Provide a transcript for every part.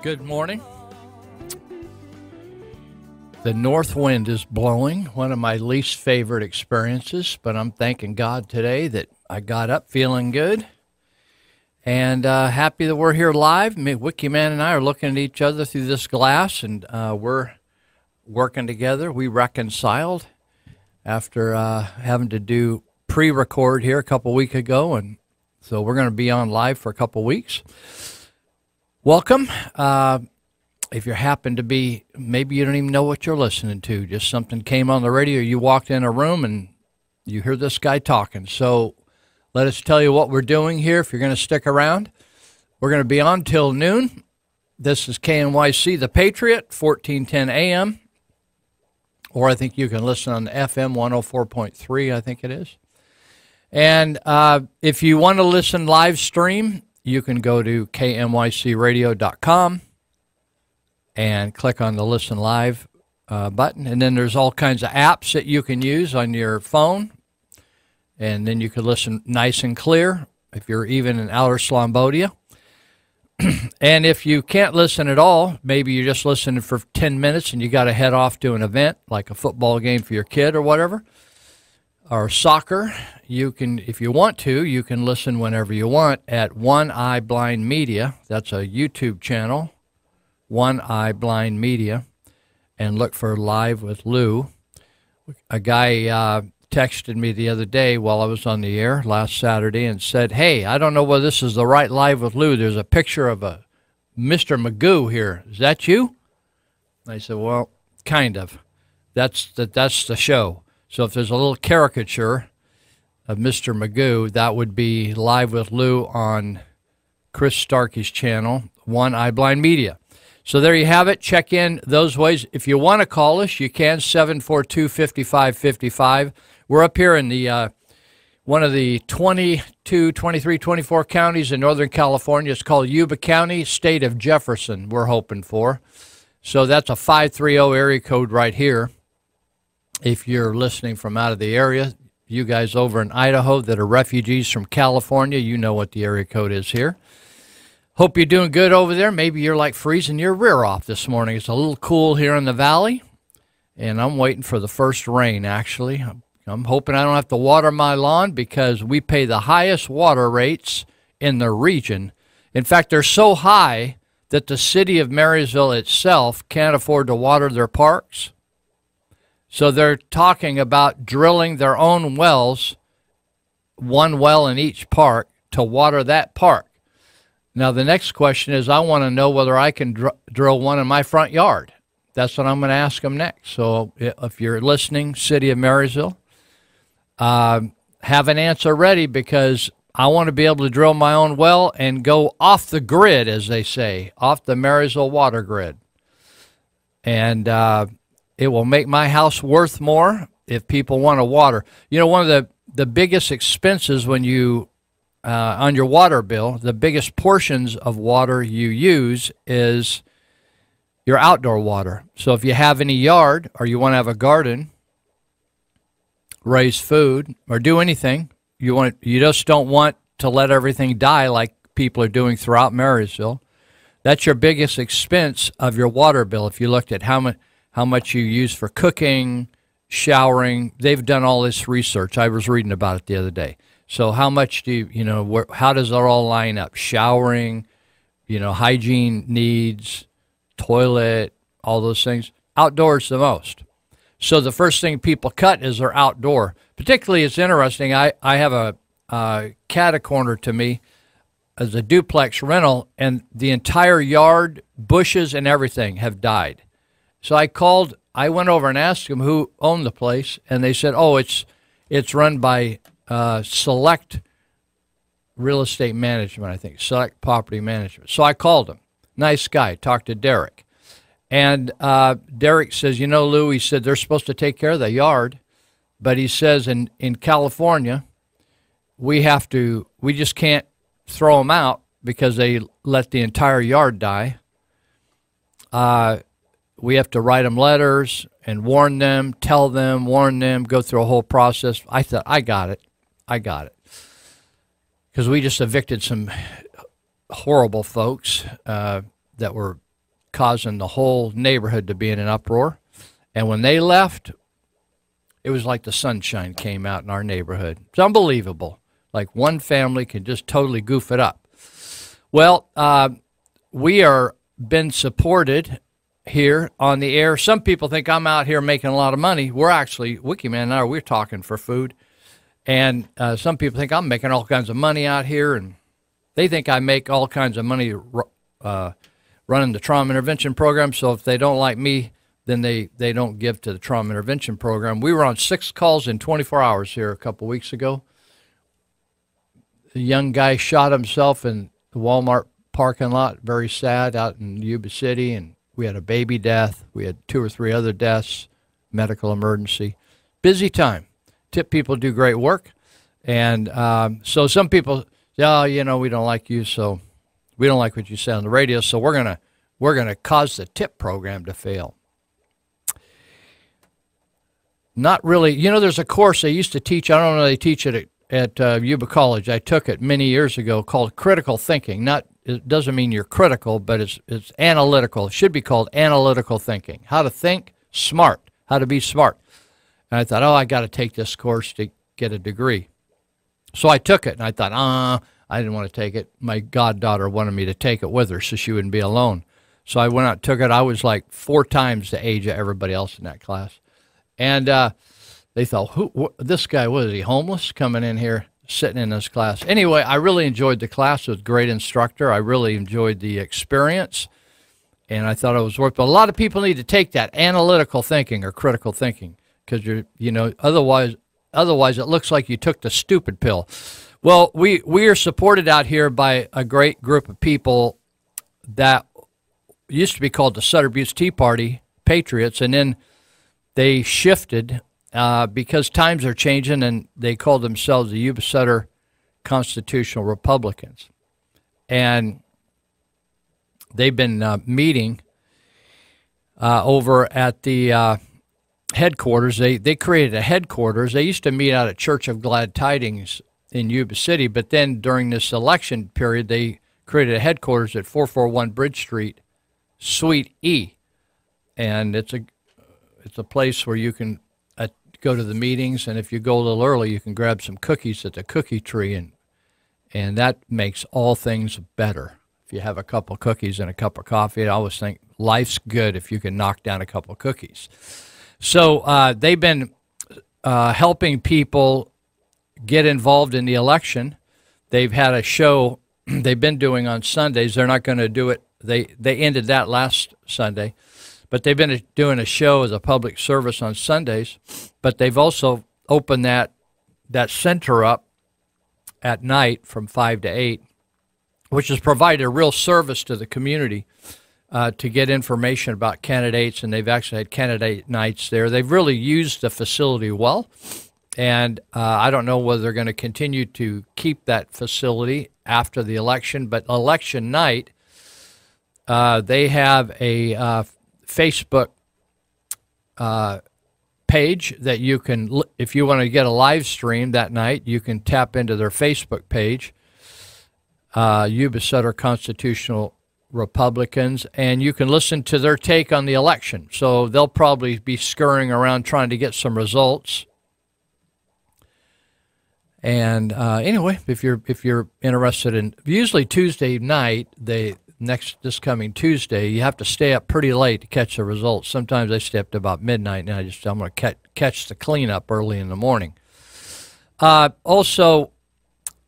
Good morning. The north wind is blowing, one of my least favorite experiences, but I'm thanking God today that I got up feeling good and happy that we're here live. Wiki Man and I are looking at each other through this glass, and we're working together. We reconciled after having to do pre-record here a couple weeks ago, and so we're going to be on live for a couple weeks. Welcome. If you happen to be, maybe you don't even know what you're listening to, just something came on the radio, you walked in a room and you hear this guy talking. So let us tell you what we're doing here. If you're going to stick around, we're going to be on till noon. This is KNYC The Patriot, 1410 AM, or I think you can listen on the FM 104.3, I think it is. And if you want to listen live stream, you can go to knycradio.com and click on the Listen Live button. And then there's all kinds of apps that you can use on your phone. And then you can listen nice and clear if you're even in outer Slombodia. And if you can't listen at all, maybe you're just listening for 10 minutes and you got to head off to an event like a football game for your kid or whatever, or soccer, you can, if you want to, you can listen whenever you want at One Eye Blind Media. That's a YouTube channel, One Eye Blind Media, and look for Live with Lou. A guy texted me the other day while I was on the air last Saturday and said, "Hey, I don't know whether this is the right Live with Lou. There's a picture of a Mr. Magoo here. Is that you?" I said, "Well, kind of. That's the show. So if there's a little caricature of Mr. Magoo, that would be Live with Lou on Chris Starkey's channel, One Eye Blind Media." So there you have it. Check in those ways. If you want to call us, you can, 742-5555. We're up here in the one of the 22, 23, 24 counties in Northern California. It's called Yuba County, state of Jefferson, we're hoping for. So that's a 530 area code right here. If you're listening from out of the area, you guys over in Idaho that are refugees from California, you know what the area code is here. Hope you're doing good over there. Maybe you're like freezing your rear off this morning. It's a little cool here in the valley, and I'm waiting for the first rain, actually. I'm hoping I don't have to water my lawn because we pay the highest water rates in the region. In fact, they're so high that the city of Marysville itself can't afford to water their parks. So they're talking about drilling their own wells, one well in each park, to water that park. Now, the next question is, I want to know whether I can drill one in my front yard. That's what I'm going to ask them next. So if you're listening, city of Marysville, have an answer ready, because I want to be able to drill my own well and go off the grid, as they say, off the Marysville water grid. And it will make my house worth more if people want to water. You know, one of the biggest expenses when you, on your water bill, the biggest portions of water you use is your outdoor water. So if you have any yard or you want to have a garden, raise food, or do anything, you just don't want to let everything die like people are doing throughout Marysville. That's your biggest expense of your water bill. If you looked at how much you use for cooking, showering, they've done all this research. I was reading about it the other day. So how much do how does it all line up? Showering, hygiene needs, toilet, all those things. Outdoors the most. So the first thing people cut is their outdoor. Particularly, it's interesting, I have a catty-corner to me as a duplex rental, and the entire yard, bushes and everything have died. So I went over and asked them who owned the place, and they said, "Oh, it's run by Select Real Estate Management, I think, Select Property Management." So I called him. Nice guy. Talked to Derek. And Derek says, Lou, he said, they're supposed to take care of the yard, but he says in California, we just can't throw them out because they let the entire yard die. We have to write them letters and warn them, tell them, warn them, go through a whole process. I thought, I got it. Because we just evicted some horrible folks that were causing the whole neighborhood to be in an uproar. And when they left, it was like the sunshine came out in our neighborhood. It's unbelievable. Like one family can just totally goof it up. Well, we are been supported here on the air. Some people think I'm out here making a lot of money. We're actually, Wikiman and I, we're talking for food. And some people think I'm making all kinds of money out here, and they think I make all kinds of money running the trauma intervention program. So if they don't like me, then they don't give to the trauma intervention program. We were on 6 calls in 24 hours here a couple weeks ago. A young guy shot himself in the Walmart parking lot, very sad, out in Yuba City, and we had a baby death. We had 2 or 3 other deaths, medical emergency. Busy time. Tip people do great work. And so some people, oh, you know, we don't like you, so we don't like what you say on the radio, so we're gonna cause the tip program to fail. Not really. You know, there's a course they used to teach. I don't know, they teach it at Yuba College. I took it many years ago, called critical thinking. It doesn't mean you're critical, but it's analytical. It should be called analytical thinking. How to think smart, how to be smart. And I thought, oh, I got to take this course to get a degree. So I took it, and I thought, I didn't want to take it. My goddaughter wanted me to take it with her so she wouldn't be alone. So I went out and took it. I was like 4 times the age of everybody else in that class. And they thought, this guy, what is he, homeless, coming in here, sitting in this class? Anyway, I really enjoyed the class. It was a great instructor. I really enjoyed the experience, and I thought it was worth it. But a lot of people need to take that analytical thinking or critical thinking, because otherwise it looks like you took the stupid pill. Well, we are supported out here by a great group of people that used to be called the Sutter Butte Tea Party Patriots, and then they shifted because times are changing, and they called themselves the Yuba Sutter Constitutional Republicans. And they've been meeting over at the headquarters. They created a headquarters. They used to meet out at Church of Glad Tidings in Yuba City, but then during this election period, they created a headquarters at 441 Bridge Street, Suite E. And it's a place where you can go to the meetings, and if you go a little early, you can grab some cookies at the cookie tree, and that makes all things better. If you have a couple cookies and a cup of coffee, I always think life's good if you can knock down a couple cookies. So they've been helping people get involved in the election. They've had a show they've been doing on Sundays. They're not going to do it. They ended that last Sunday. But they've been doing a show as a public service on Sundays, but they've also opened that center up at night from 5 to 8, which has provided a real service to the community to get information about candidates, and they've actually had candidate nights there. They've really used the facility well, and I don't know whether they're going to continue to keep that facility after the election, but election night, they have a Facebook page that you can, if you want to get a live stream that night, you can tap into their Facebook page, Yuba Sutter Constitutional Republicans, and you can listen to their take on the election. So they'll probably be scurrying around trying to get some results. And anyway, if you're interested in, usually Tuesday night, this coming Tuesday, you have to stay up pretty late to catch the results. Sometimes I stay up to about midnight, and I'm going to catch the cleanup early in the morning. Also,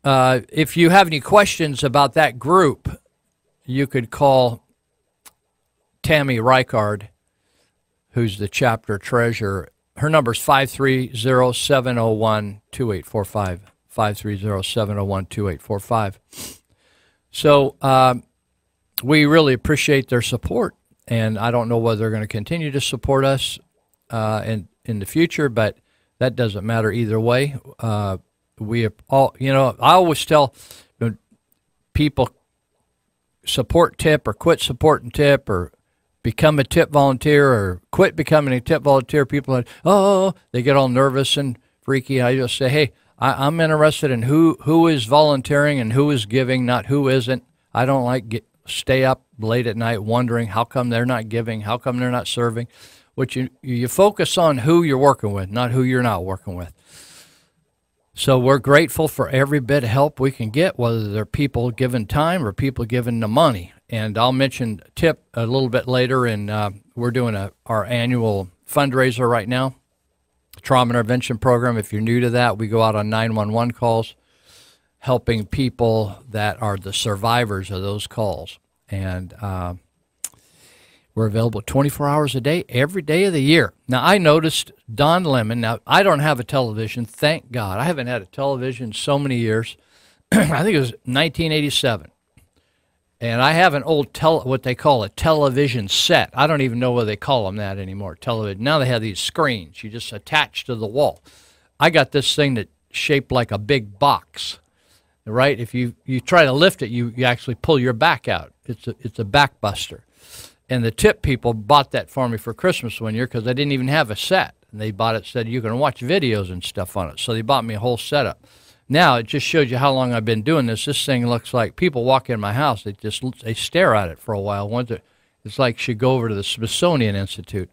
if you have any questions about that group, you could call Tammy Reichard, who's the chapter treasurer. Her number is 530-701-2845, 530-701-2845. So we really appreciate their support, and I don't know whether they're going to continue to support us in the future, but that doesn't matter either way. We all, I always tell people, support TIP or quit supporting TIP, or become a TIP volunteer or quit becoming a TIP volunteer. People are, they get all nervous and freaky. I just say, hey, I'm interested in who is volunteering and who is giving, not who isn't. I don't like stay up late at night wondering how come they're not giving, how come they're not serving. Which you focus on who you're working with, not who you're not working with. So we're grateful for every bit of help we can get, whether they're people giving time or people giving the money. And I'll mention tip a little bit later, and we're doing our annual fundraiser right now, trauma intervention program. If you're new to that, we go out on 911 calls, helping people that are the survivors of those calls. And we're available 24 hours a day, every day of the year. Now, I noticed Don Lemon. Now, I don't have a television, thank God. I haven't had a television so many years. I think it was 1987. And I have an old, what they call a television set. I don't even know what they call them that anymore, television. Now they have these screens you just attach to the wall. I got this thing that's shaped like a big box, right? If you try to lift it, you actually pull your back out. It's a back buster. And the tip people bought that for me for Christmas one year because I didn't even have a set. And they bought it, said you can watch videos and stuff on it. So they bought me a whole setup. Now it just shows you how long I've been doing this. This thing looks like people walk in my house. They stare at it for a while. It's like should go over to the Smithsonian Institute.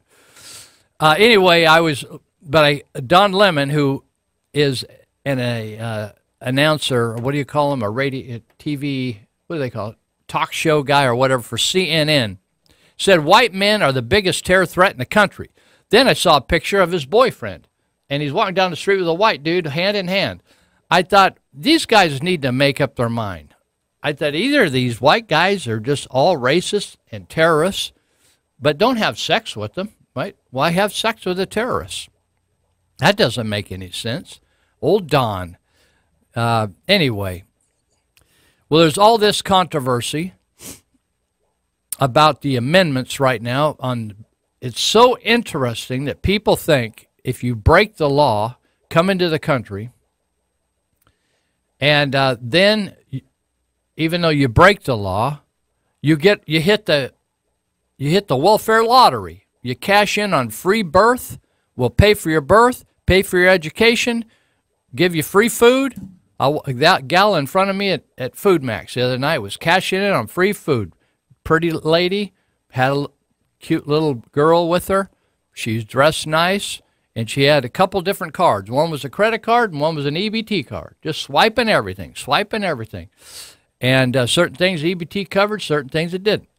Anyway, Don Lemon, who is an announcer, what do you call him? A radio, TV, what do they call it? Talk show guy or whatever for CNN. Said white men are the biggest terror threat in the country. Then I saw a picture of his boyfriend, and he's walking down the street with a white dude, hand in hand. I thought, these guys need to make up their mind. I thought either these white guys are just all racist and terrorists, but don't have sex with them, right? Why have sex with a terrorist? That doesn't make any sense. Old Don. Anyway, well, there's all this controversy about the amendments right now. It's so interesting that people think if you break the law, come into the country, and then even though you break the law, you hit the welfare lottery. You cash in on free birth. We'll pay for your birth, pay for your education, give you free food. That gal in front of me at Food Max the other night was cashing in on free food. Pretty lady, had a cute little girl with her. She's dressed nice, and she had a couple different cards. One was a credit card, and one was an EBT card. Just swiping everything. And certain things EBT covered, certain things it didn't.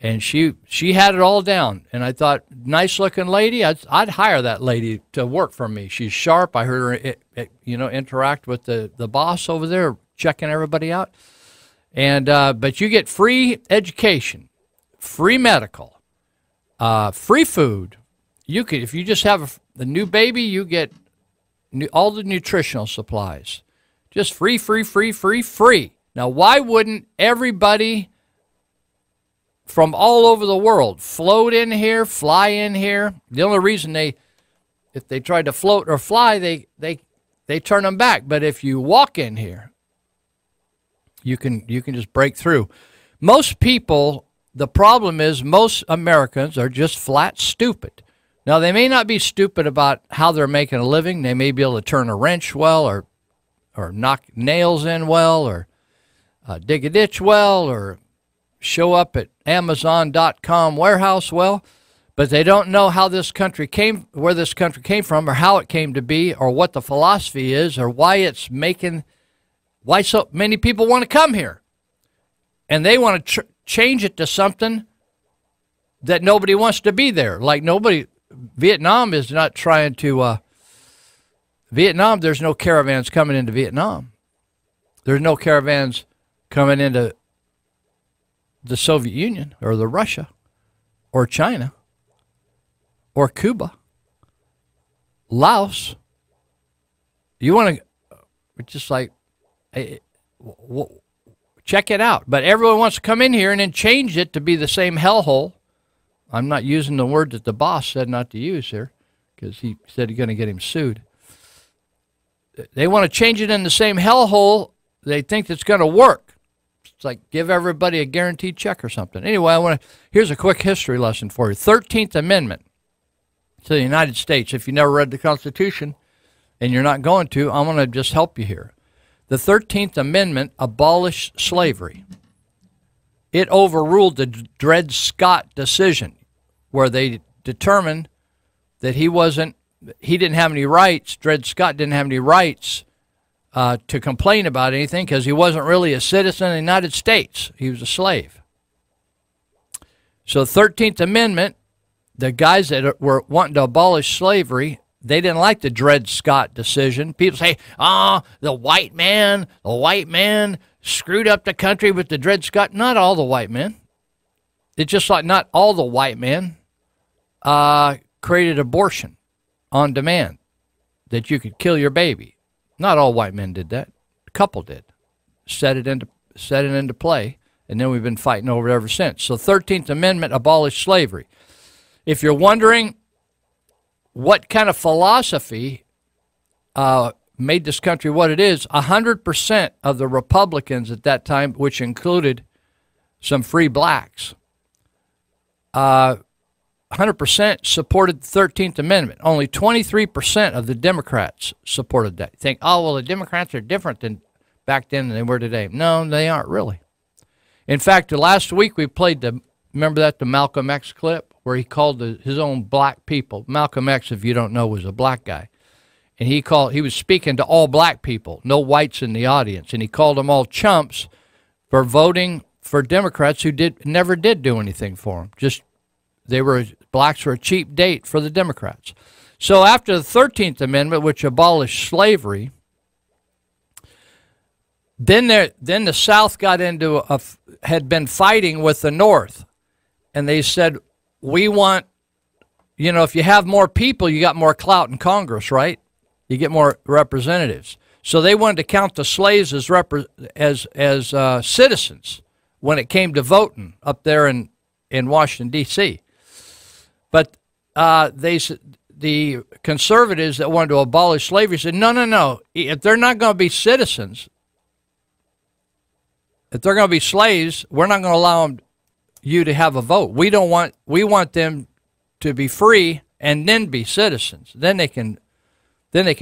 And she had it all down. And I thought, nice-looking lady, I'd hire that lady to work for me. She's sharp. I heard her, interact with the boss over there, checking everybody out. And but you get free education, free medical, free food. You could, if you just have the new baby, you get all the nutritional supplies, just free. Now, why wouldn't everybody from all over the world float in here, fly in here? The only reason if they tried to float or fly, they turn them back. But if you walk in here, you can just break through. Most people, the problem is most Americans are just flat stupid. Now, they may not be stupid about how they're making a living. They may be able to turn a wrench well or knock nails in well or dig a ditch well or show up at Amazon.com warehouse well, but they don't know how this country where this country came from or how it came to be or what the philosophy is or why so many people want to come here. And they want to change it to something that nobody wants to be there. Like Vietnam is not trying to, Vietnam, there's no caravans coming into Vietnam. There's no caravans coming into the Soviet Union or the Russia or China or Cuba, Laos. You want to, just like, check it out. But everyone wants to come in here and then change it to be the same hellhole. I'm not using the word that the boss said not to use here because he said he's going to get him sued. They want to change it in the same hellhole. They think it's going to work. It's like give everybody a guaranteed check or something. Anyway, here's a quick history lesson for you. 13th Amendment to the United States. If you never read the Constitution and you're not going to, I'm going to just help you here. The 13th Amendment abolished slavery. it overruled the Dred Scott decision, where they determined that he didn't have any rights. Dred Scott didn't have any rights to complain about anything because he wasn't really a citizen of the United States. He was a slave. So 13th Amendment, the guys that were wanting to abolish slavery, they didn't like the Dred Scott decision. People say, the white man screwed up the country with the Dred Scott. Not all the white men. It's just like not all the white men created abortion on demand, that you could kill your baby. Not all white men did that. A couple did. Set it into play, and then we've been fighting over it ever since. So 13th Amendment abolished slavery. If you're wondering what kind of philosophy made this country what it is, 100% of the Republicans at that time, which included some free blacks, 100% supported the 13th Amendment. Only 23% of the Democrats supported that. You think, oh, well, the Democrats are different than back then than they were today. No, they aren't really. In fact, last week we played remember the Malcolm X clip where he called his own black people. Malcolm X, if you don't know, was a black guy. And he was speaking to all black people, no whites in the audience, and he called them all chumps for voting for Democrats who never did do anything for them. Just blacks were a cheap date for the Democrats. So after the 13th Amendment, which abolished slavery, then the South had been fighting with the North, and they said, we want, if you have more people, you got more clout in Congress, right? You get more representatives. So they wanted to count the slaves as citizens when it came to voting up there in Washington, D.C. But the conservatives that wanted to abolish slavery said, no. If they're not going to be citizens, if they're going to be slaves, we're not going to allow you to have a vote. We want them to be free and then be citizens. Then they can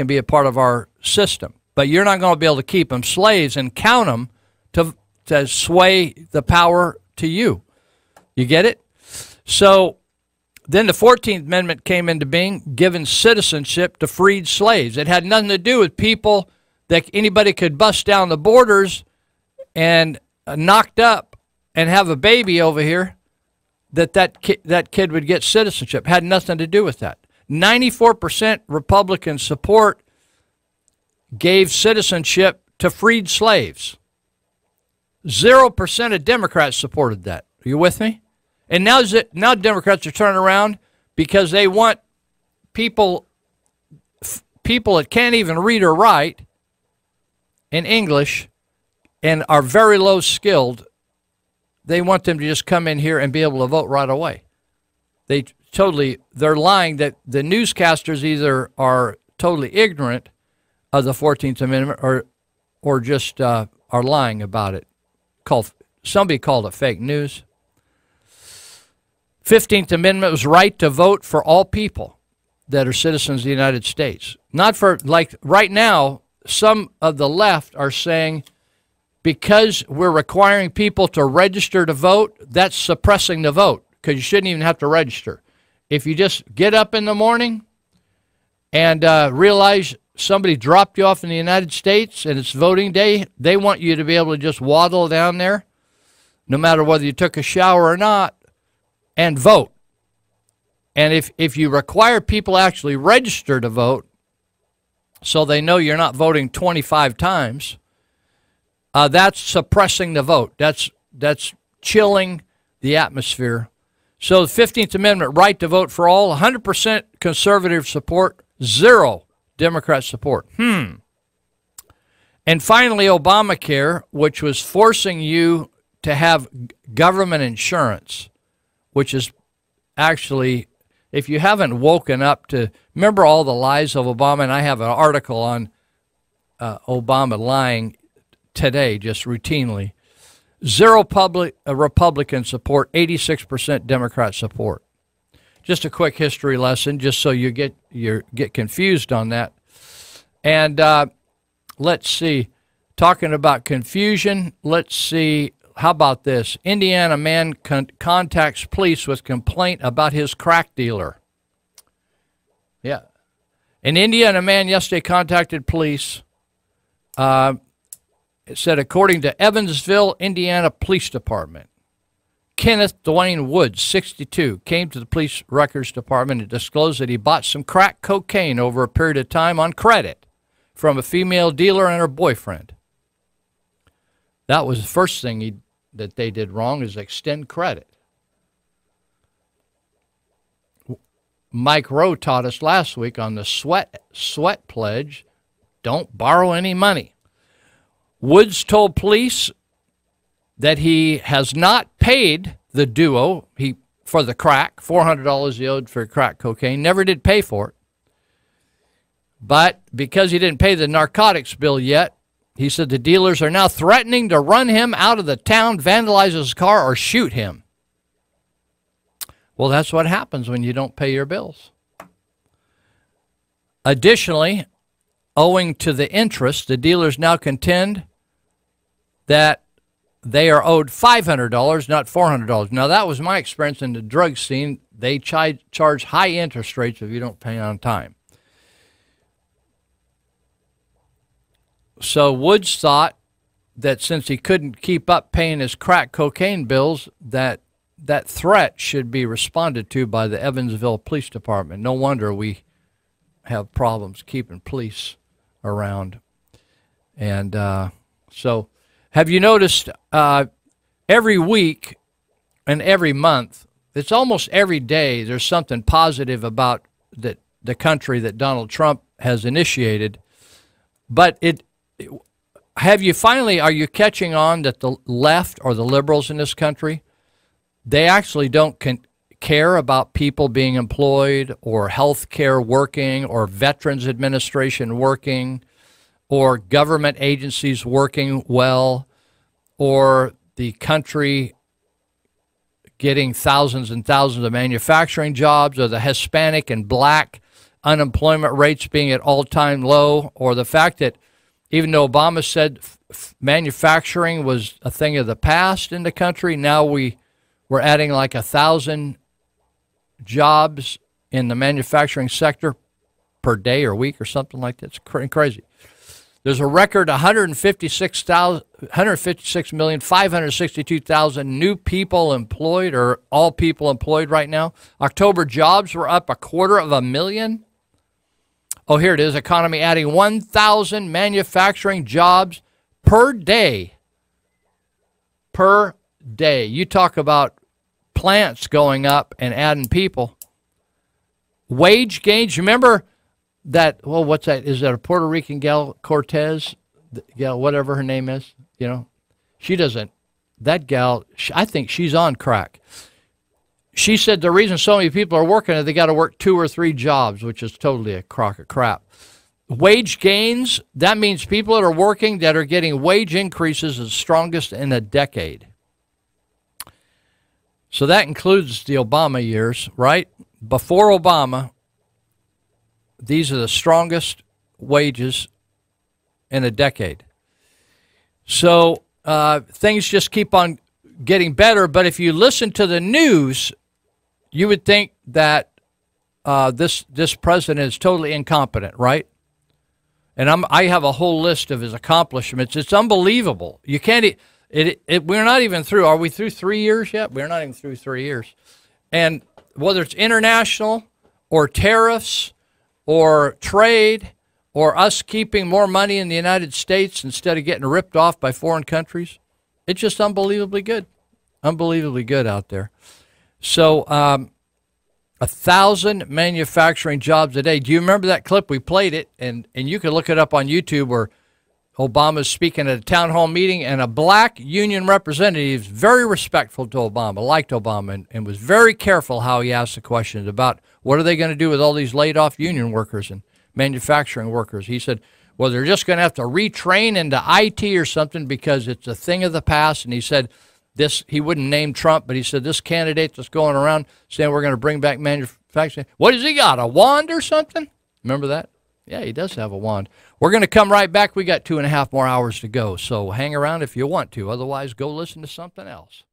be a part of our system. But you're not going to be able to keep them slaves and count them to sway the power to you. You get it? So then the 14th Amendment came into being, giving citizenship to freed slaves. It had nothing to do with people that anybody could bust down the borders and knocked up and have a baby over here, that kid would get citizenship. Had nothing to do with that. 94% Republican support gave citizenship to freed slaves. 0% of Democrats supported that. Are you with me? And now Democrats are turning around because they want people that can't even read or write in English and are very low skilled. They want them to just come in here and be able to vote right away. They're lying that the newscasters either are totally ignorant of the 14th Amendment or just are lying about it. Somebody called it fake news. 15th Amendment was right to vote for all people that are citizens of the United States. Not for, like right now, some of the left are saying because we're requiring people to register to vote, that's suppressing the vote because you shouldn't even have to register. If you just get up in the morning and realize somebody dropped you off in the United States and it's voting day, they want you to be able to just waddle down there, no matter whether you took a shower or not, and vote. And if you require people actually register to vote so they know you're not voting 25 times, that's suppressing the vote. That's chilling the atmosphere. So the 15th Amendment, right to vote for all, 100% conservative support, 0 Democrat support. And finally, Obamacare, which was forcing you to have government insurance, which is actually, if you haven't woken up to, remember all the lies of Obama, and I have an article on Obama lying today, just routinely. 0 Republican support, 86% Democrat support. Just a quick history lesson, just so you get confused on that. And let's see, talking about confusion, let's see, how about this? Indiana man contacts police with complaint about his crack dealer. Yeah. An Indiana man yesterday contacted police. It said, according to Evansville, Indiana Police Department, Kenneth Dwayne Woods, 62, came to the police records department and disclosed that he bought some crack cocaine over a period of time on credit from a female dealer and her boyfriend. That was the first thing that they did wrong, is extend credit. Mike Rowe taught us last week on the sweat pledge, don't borrow any money. Woods told police that he has not paid the duo for the crack, $400 he owed for crack cocaine, never did pay for it. But because he didn't pay the narcotics bill yet, he said the dealers are now threatening to run him out of the town, vandalize his car, or shoot him. Well, that's what happens when you don't pay your bills. Additionally, owing to the interest, the dealers now contend that they are owed $500, not $400. Now, that was my experience in the drug scene. They charge high interest rates if you don't pay on time. So Woods thought that since he couldn't keep up paying his crack cocaine bills, that threat should be responded to by the Evansville Police Department. No wonder we have problems keeping police around. And so have you noticed every week and every month, it's almost every day there's something positive about the country that Donald Trump has initiated. But are you catching on that the left or the liberals in this country, they actually don't care about people being employed or health care working or Veterans Administration working or government agencies working well or the country getting thousands and thousands of manufacturing jobs, or the Hispanic and black unemployment rates being at all-time low, or the fact that even though Obama said manufacturing was a thing of the past in the country, now we're adding like 1,000 jobs in the manufacturing sector per day or week or something like that. It's crazy. There's a record 156,562,000 new people employed, or all people employed right now. October jobs were up 250,000. Oh, here it is. Economy adding 1,000 manufacturing jobs per day. Per day. You talk about plants going up and adding people. Wage gains. Remember that, well, what's that? Is that a Puerto Rican gal, Cortez? Gal, whatever her name is, you know? She doesn't, that gal, I think she's on crack. She said the reason so many people are working is they got to work 2 or 3 jobs, which is totally a crock of crap. Wage gains, that means people that are working that are getting wage increases the strongest in a decade. So that includes the Obama years, right? Before Obama, these are the strongest wages in a decade. So things just keep on getting better. But if you listen to the news, you would think that this president is totally incompetent, right? And I have a whole list of his accomplishments. It's unbelievable. You can't. We're not even through. Are we through 3 years yet? We're not even through 3 years. And whether it's international or tariffs or trade or us keeping more money in the United States instead of getting ripped off by foreign countries, it's just unbelievably good. Unbelievably good out there. So 1,000 manufacturing jobs a day. Do you remember that clip? We played it, and you can look it up on YouTube, where Obama's speaking at a town hall meeting, and a black union representative, very respectful to Obama, liked Obama, and was very careful how he asked the questions about what are they going to do with all these laid-off union workers and manufacturing workers. He said, well, they're just going to have to retrain into IT or something because it's a thing of the past. And he said this, he wouldn't name Trump, but he said this candidate that's going around saying we're going to bring back manufacturing. What has he got, a wand or something? Remember that? Yeah, he does have a wand. We're going to come right back. We got 2.5 more hours to go, so hang around if you want to. Otherwise, go listen to something else.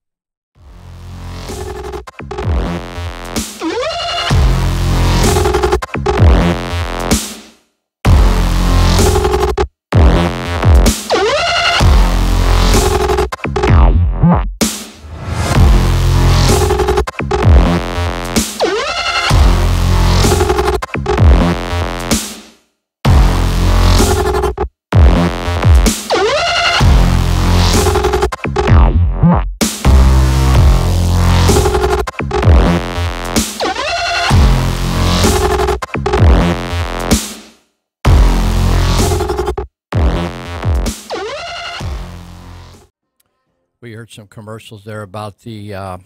We heard some commercials there about the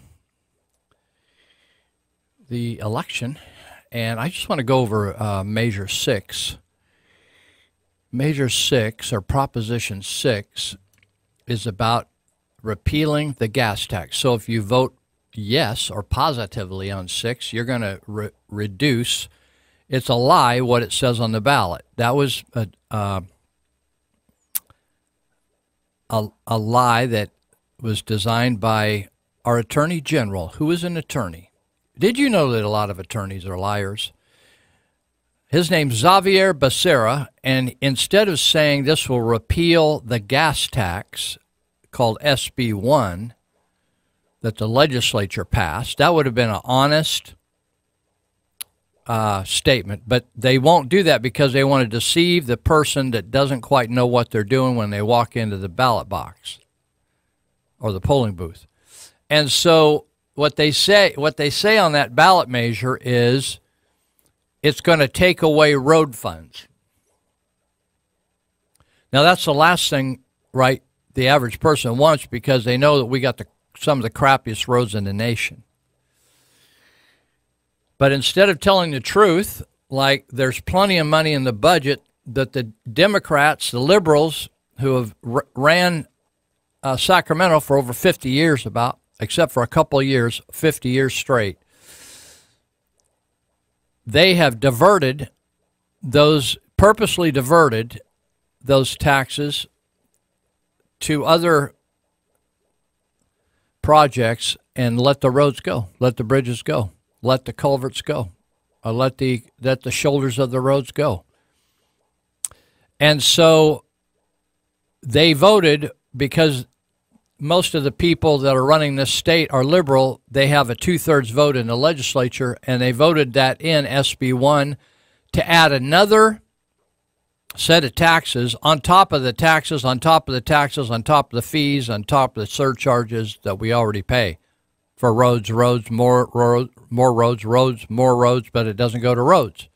election, and I just want to go over Measure 6. Measure 6, or Proposition 6, is about repealing the gas tax. So if you vote yes or positively on 6, you're going to reduce. It's a lie what it says on the ballot. That was a lie that was designed by our Attorney General, who is an attorney. Did you know that a lot of attorneys are liars? His name's Xavier Becerra, and instead of saying this will repeal the gas tax called SB 1 that the legislature passed, that would have been an honest statement. But they won't do that because they want to deceive the person that doesn't quite know what they're doing when they walk into the ballot box or the polling booth. And so what they say on that ballot measure is it's going to take away road funds. Now that's the last thing, right, the average person wants, because they know that we got some of the crappiest roads in the nation. But instead of telling the truth, like there's plenty of money in the budget that the Democrats, the liberals who have ran Sacramento for over 50 years, except for a couple of years, 50 years straight, they have purposely diverted those taxes to other projects and let the roads go, let the bridges go, let the culverts go, or let the shoulders of the roads go. And so they voted, because most of the people that are running this state are liberal. They have a 2/3 vote in the legislature, and they voted that in SB 1 to add another set of taxes on top of the taxes, on top of the taxes, on top of the fees, on top of the surcharges that we already pay for roads, more roads, more roads, but it doesn't go to roads.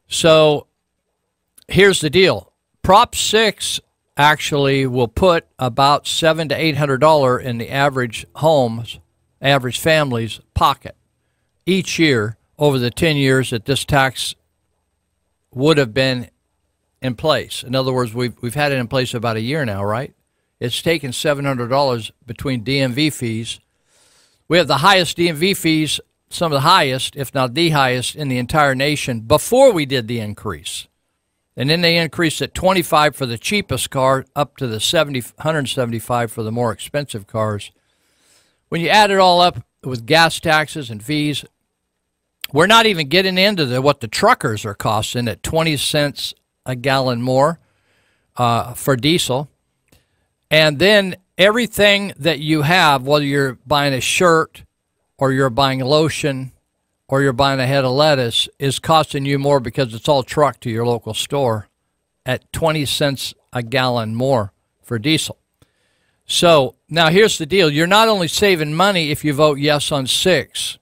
So here's the deal. Prop 6 actually will put about $700 to $800 in the average family's pocket each year over the 10 years that this tax would have been in place. In other words, we've had it in place about a year now, right? It's taken $700 between DMV fees. We have the highest DMV fees, some of the highest, if not the highest, in the entire nation before we did the increase. And then they increased it $25 for the cheapest car, up to the $175 for the more expensive cars. When you add it all up with gas taxes and fees, we're not even getting into what the truckers are costing at 20 cents a gallon more for diesel. And then everything that you have, whether you're buying a shirt or you're buying lotion or you're buying a head of lettuce, is costing you more because it's all trucked to your local store at 20 cents a gallon more for diesel. So now here's the deal. You're not only saving money if you vote yes on 6,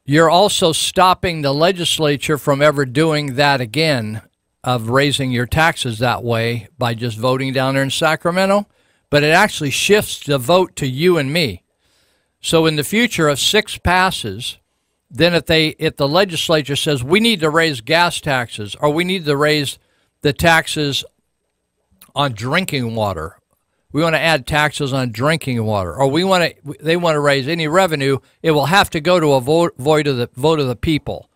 you're also stopping the legislature from ever doing that again, of raising your taxes that way by just voting down there in Sacramento. But it actually shifts the vote to you and me. So in the future, if 6 passes, then if the legislature says we need to raise gas taxes, or we need to raise the taxes on drinking water, we want to add taxes on drinking water, or they want to raise any revenue, it will have to go to a vote of the people.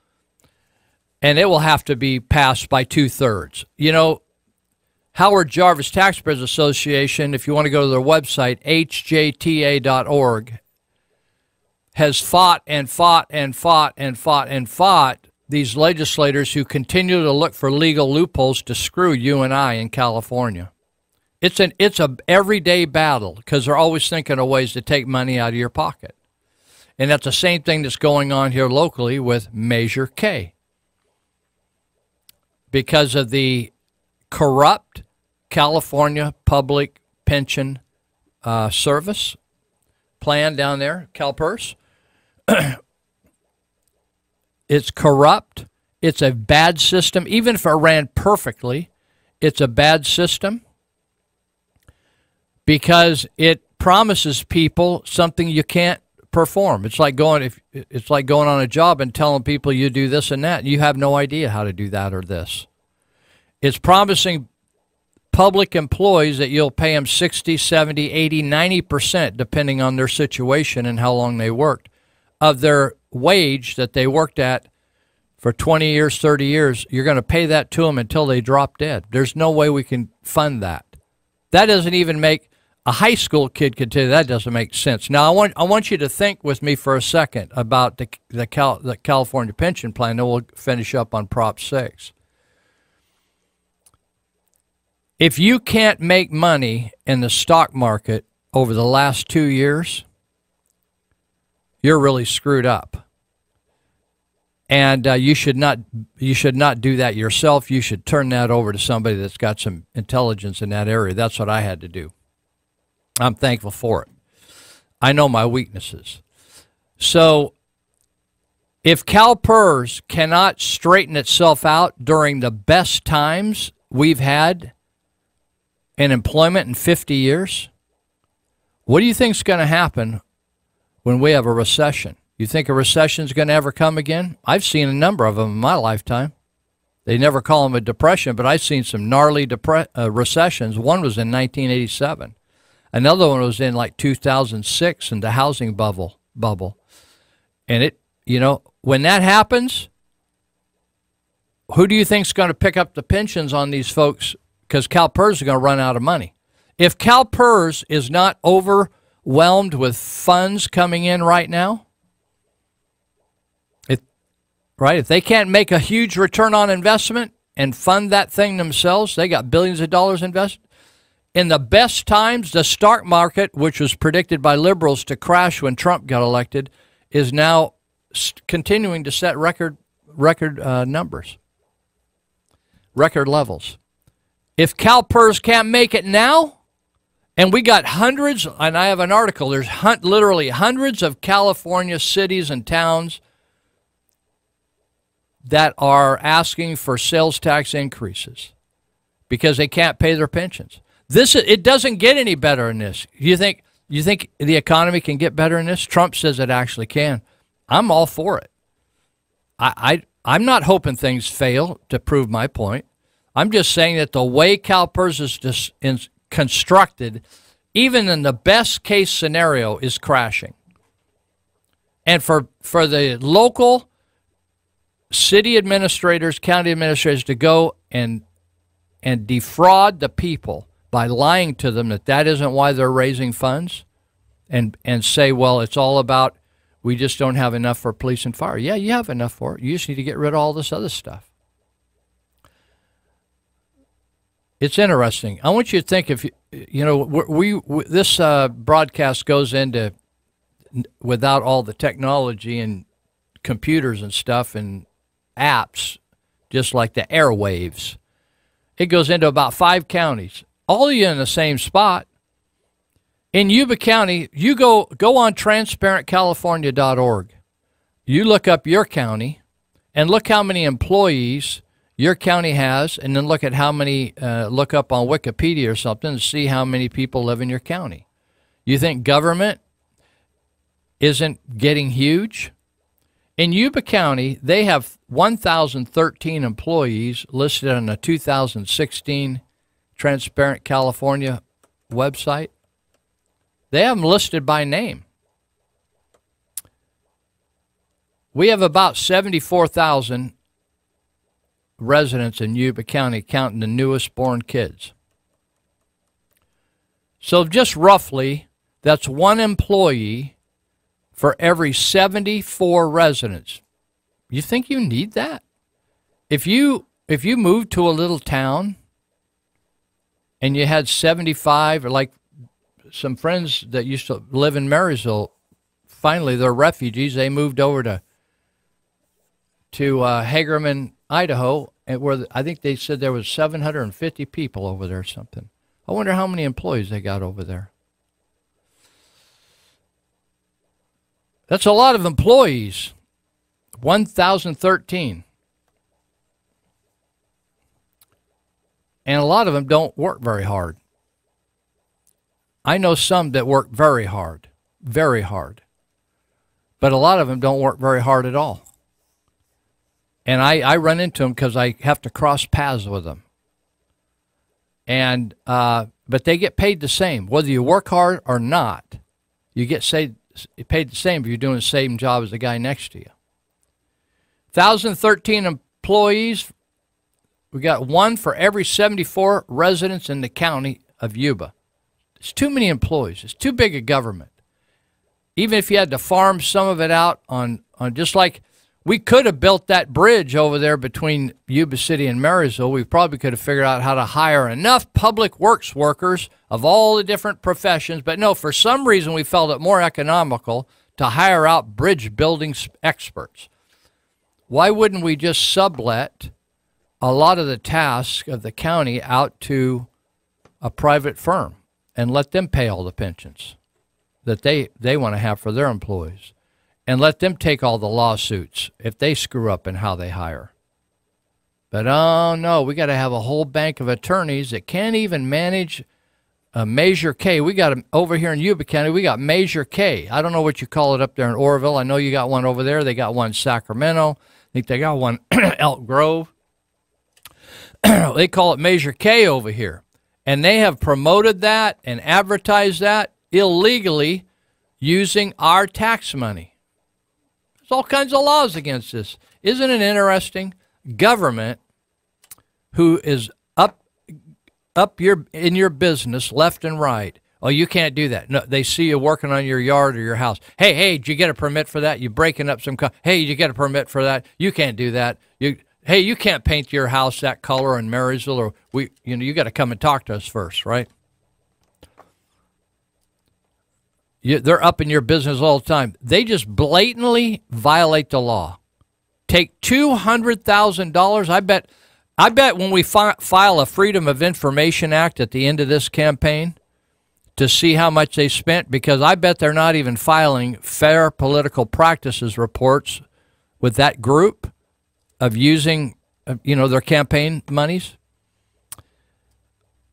and it will have to be passed by 2/3. You know, Howard Jarvis Taxpayers Association, if you want to go to their website, hjta.org, has fought and fought and fought and fought and fought these legislators who continue to look for legal loopholes to screw you and I in California. It's a everyday battle because they're always thinking of ways to take money out of your pocket. And that's the same thing that's going on here locally with Measure K. Because of the corrupt California Public Pension Service plan down there, CalPERS. It's corrupt. It's a bad system. Even if it ran perfectly, it's a bad system because it promises people something you can't perform. It's like going on a job and telling people you do this and that. You have no idea how to do that or this. It's promising public employees that you'll pay them 60, 70, 80, 90%, depending on their situation and how long they worked, of their wage that they worked at for 20 years, 30 years. You're going to pay that to them until they drop dead. There's no way we can fund that. That doesn't even make a high school kid could tell you that doesn't make sense. Now, I want you to think with me for a second about the California pension plan, then we'll finish up on Prop 6. If you can't make money in the stock market over the last 2 years, you're really screwed up. And you should not do that yourself. You should turn that over to somebody that's got some intelligence in that area. That's what I had to do. I'm thankful for it. I know my weaknesses. So if CalPERS cannot straighten itself out during the best times we've had in employment in 50 years, what do you think is going to happen when we have a recession? You think a recession is going to ever come again? I've seen a number of them in my lifetime. They never call them a depression, but I've seen some gnarly recessions. One was in 1987. Another one was in like 2006 in the housing bubble. And it, you know, when that happens, who do you think is going to pick up the pensions on these folks? Because CalPERS is going to run out of money. If CalPERS is not overwhelmed with funds coming in right now, if they can't make a huge return on investment and fund that thing themselves, they got billions of dollars invested. In the best times, the stock market, which was predicted by liberals to crash when Trump got elected, is now continuing to set record numbers, record levels. If CalPERS can't make it now, and we got hundreds, and I have an article, there's literally hundreds of California cities and towns that are asking for sales tax increases because they can't pay their pensions. It doesn't get any better than this. You think the economy can get better than this? Trump says it actually can. I'm all for it. I'm not hoping things fail to prove my point. I'm just saying that the way CalPERS is constructed, even in the best case scenario, is crashing. And for the local city administrators, county administrators to go and defraud the people by lying to them that isn't why they're raising funds and say, well, it's all about we just don't have enough for police and fire. Yeah, you have enough for it. You just need to get rid of all this other stuff. It's interesting. I want you to think if, this broadcast goes into without all the technology and computers and stuff and apps, just like the airwaves. It goes into about 5 counties. All of you in the same spot. In Yuba County, you go on transparentcalifornia.org. You look up your county and look how many employees your county has, and then look at how many, look up on Wikipedia or something and see how many people live in your county. You think government isn't getting huge? In Yuba County, they have 1,013 employees listed on the 2016 Transparent California website. They have them listed by name. We have about 74,000 residents in Yuba County, counting the newest born kids. So just roughly, that's one employee for every 74 residents. You think you need that? If you moved to a little town and you had 75, or like some friends that used to live in Marysville, finally they're refugees. They moved over to Hagerman, Idaho, and where I think they said there was 750 people over there or something. I wonder how many employees they got over there. That's a lot of employees. 1,013. And a lot of them don't work very hard. I know some that work very hard. But a lot of them don't work very hard at all. And I run into them because I have to cross paths with them. And but they get paid the same. Whether you work hard or not, you get paid the same if you're doing the same job as the guy next to you. 1,013 employees. We got one for every 74 residents in the county of Yuba. It's too many employees. It's too big a government. Even if you had to farm some of it out on just like we could have built that bridge over there between Yuba City and Marysville. We probably could have figured out how to hire enough public works workers of all the different professions. But no, for some reason we felt it more economical to hire out bridge building experts. Why wouldn't we just sublet a lot of the tasks of the county out to a private firm and let them pay all the pensions that they want to have for their employees, and let them take all the lawsuits if they screw up in how they hire? But oh no, we got to have a whole bank of attorneys that can't even manage a Measure K. We got them over here in Yuba County. We got Measure K. I don't know what you call it up there in Oroville. I know you got one over there. They got one in Sacramento. I think they got one Elk Grove. They call it Measure K over here. And they have promoted that and advertised that illegally using our tax money. There's all kinds of laws against this. Isn't it interesting? Government who is up in your business left and right. Oh, you can't do that. No, they see you working on your yard or your house. Hey, did you get a permit for that? You breaking up some hey, did you get a permit for that? You can't do that. Hey, you can't paint your house that color in Marysville, or you got to come and talk to us first, right? They're up in your business all the time. They just blatantly violate the law. Take $200,000. I bet when we file a Freedom of Information Act at the end of this campaign to see how much they spent, because I bet they're not even filing fair political practices reports with that group of using, their campaign monies.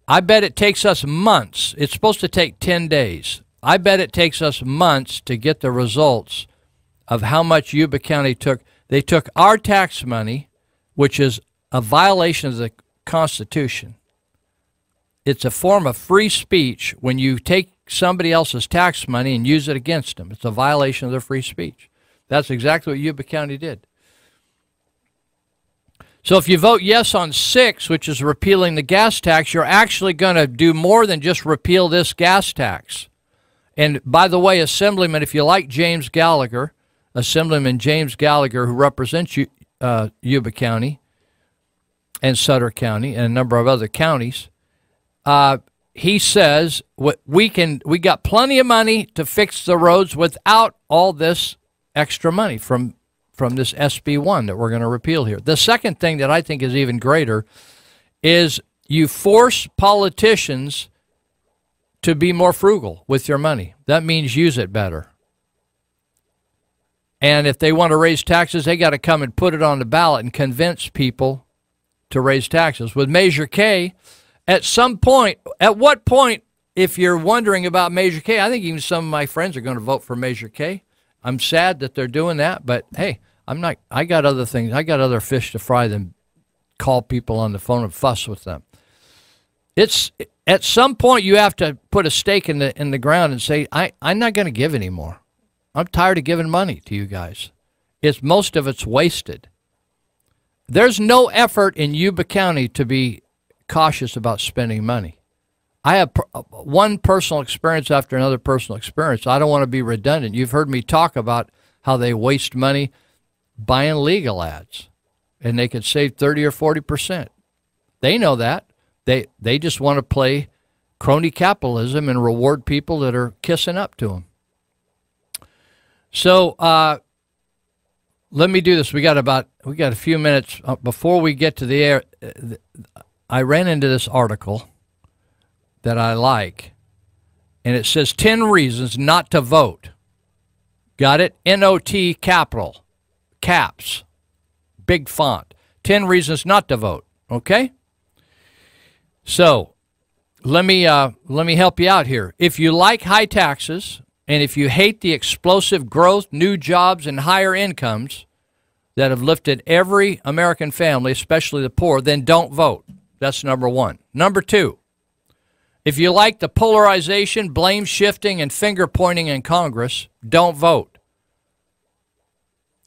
I bet it takes us months. It's supposed to take 10 days. I bet it takes us months to get the results of how much Yuba County took. They took our tax money, which is a violation of the Constitution. It's a form of free speech when you take somebody else's tax money and use it against them. It's a violation of their free speech. That's exactly what Yuba County did. So if you vote yes on 6, which is repealing the gas tax, you're actually going to do more than just repeal this gas tax. And by the way, Assemblyman, if you like James Gallagher, Assemblyman James Gallagher, who represents Yuba County and Sutter County and a number of other counties, he says we got plenty of money to fix the roads without all this extra money from this SB1 that we're going to repeal here. The second thing that I think is even greater is you force politicians to be more frugal with your money. That means use it better. And if they want to raise taxes, they got to come and put it on the ballot and convince people to raise taxes. With Measure K, at what point, if you're wondering about Measure K, I think even some of my friends are going to vote for Measure K. I'm sad that they're doing that, but hey, I got other things. I got other fish to fry than call people on the phone and fuss with them. It's at some point you have to put a stake in the ground and say, I'm not going to give anymore. I'm tired of giving money to you guys. Most of it's wasted. There's no effort in Yuba County to be cautious about spending money. I have one personal experience after another personal experience. I don't want to be redundant. You've heard me talk about how they waste money buying legal ads, and they could save 30 or 40%. They know that. They just want to play crony capitalism and reward people that are kissing up to them. So let me do this. We got a few minutes before we get to the air. I ran into this article that I like, and it says 10 reasons not to vote. Got it? N-O-T capital, caps, big font. 10 reasons not to vote. Okay? So let me help you out here. If you like high taxes, and if you hate the explosive growth, new jobs, and higher incomes that have lifted every American family, especially the poor, then don't vote. That's number one. Number two, if you like the polarization, blame shifting, and finger pointing in Congress, don't vote.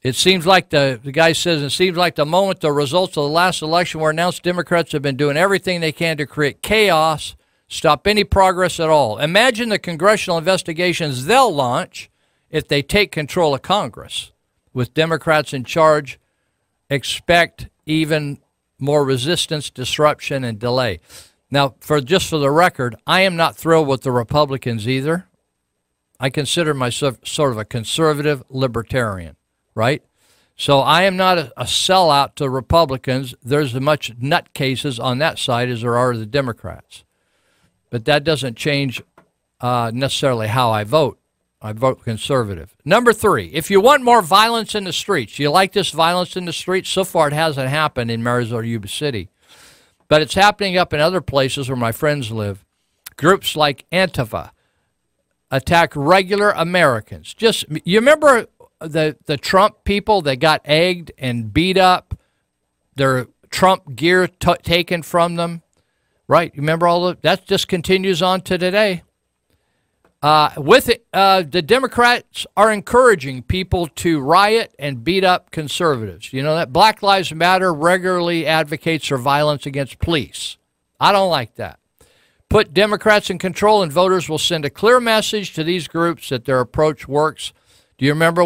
It seems like the guy says, it seems like the moment the results of the last election were announced, Democrats have been doing everything they can to create chaos, stop any progress at all. Imagine the congressional investigations they'll launch if they take control of Congress. With Democrats in charge, expect even more resistance, disruption, and delay. Now, for the record, I am not thrilled with the Republicans either. I consider myself sort of a conservative libertarian, right? So I am not a sellout to Republicans. There's as much nutcases on that side as there are the Democrats. But that doesn't change necessarily how I vote. I vote conservative. Number three, if you want more violence in the streets, you like this violence in the streets? So far it hasn't happened in Marysville or Yuba City. But it's happening up in other places where my friends live. Groups like Antifa attack regular Americans. You remember the Trump people that got egged and beat up, their Trump gear taken from them? Right? You remember all of that? Just continues on to today. The Democrats are encouraging people to riot and beat up conservatives. You know that Black Lives Matter regularly advocates for violence against police. I don't like that. Put Democrats in control, and voters will send a clear message to these groups that their approach works. Do you remember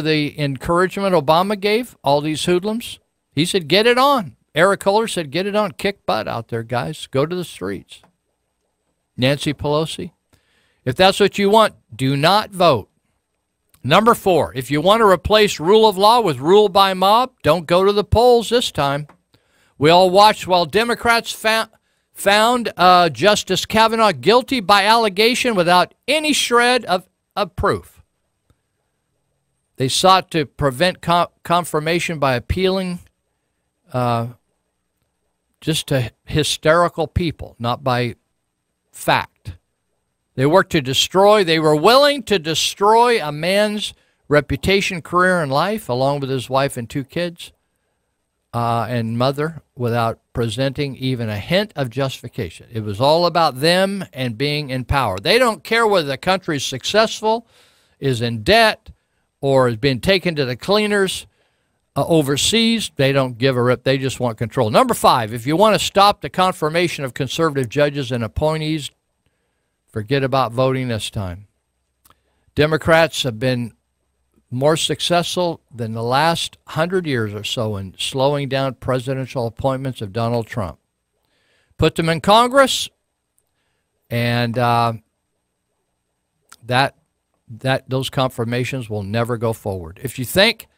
the encouragement Obama gave all these hoodlums? He said, "Get it on." Eric Holder said, "Get it on, kick butt out there, guys. Go to the streets." Nancy Pelosi. If that's what you want, do not vote. Number four, if you want to replace rule of law with rule by mob, don't go to the polls this time. We all watched while Democrats found Justice Kavanaugh guilty by allegation without any shred of proof. They sought to prevent confirmation by appealing just to hysterical people, not by fact. They worked to destroy, they were willing to destroy a man's reputation, career, and life, along with his wife and 2 kids and mother, without presenting even a hint of justification. It was all about them and being in power. They don't care whether the country is successful, is in debt, or has been taken to the cleaners overseas. They don't give a rip. They just want control. Number five, if you want to stop the confirmation of conservative judges and appointees, forget about voting this time. Democrats have been more successful than the last 100 years or so in slowing down presidential appointments of Donald Trump. Put them in Congress, and those confirmations will never go forward. If you think,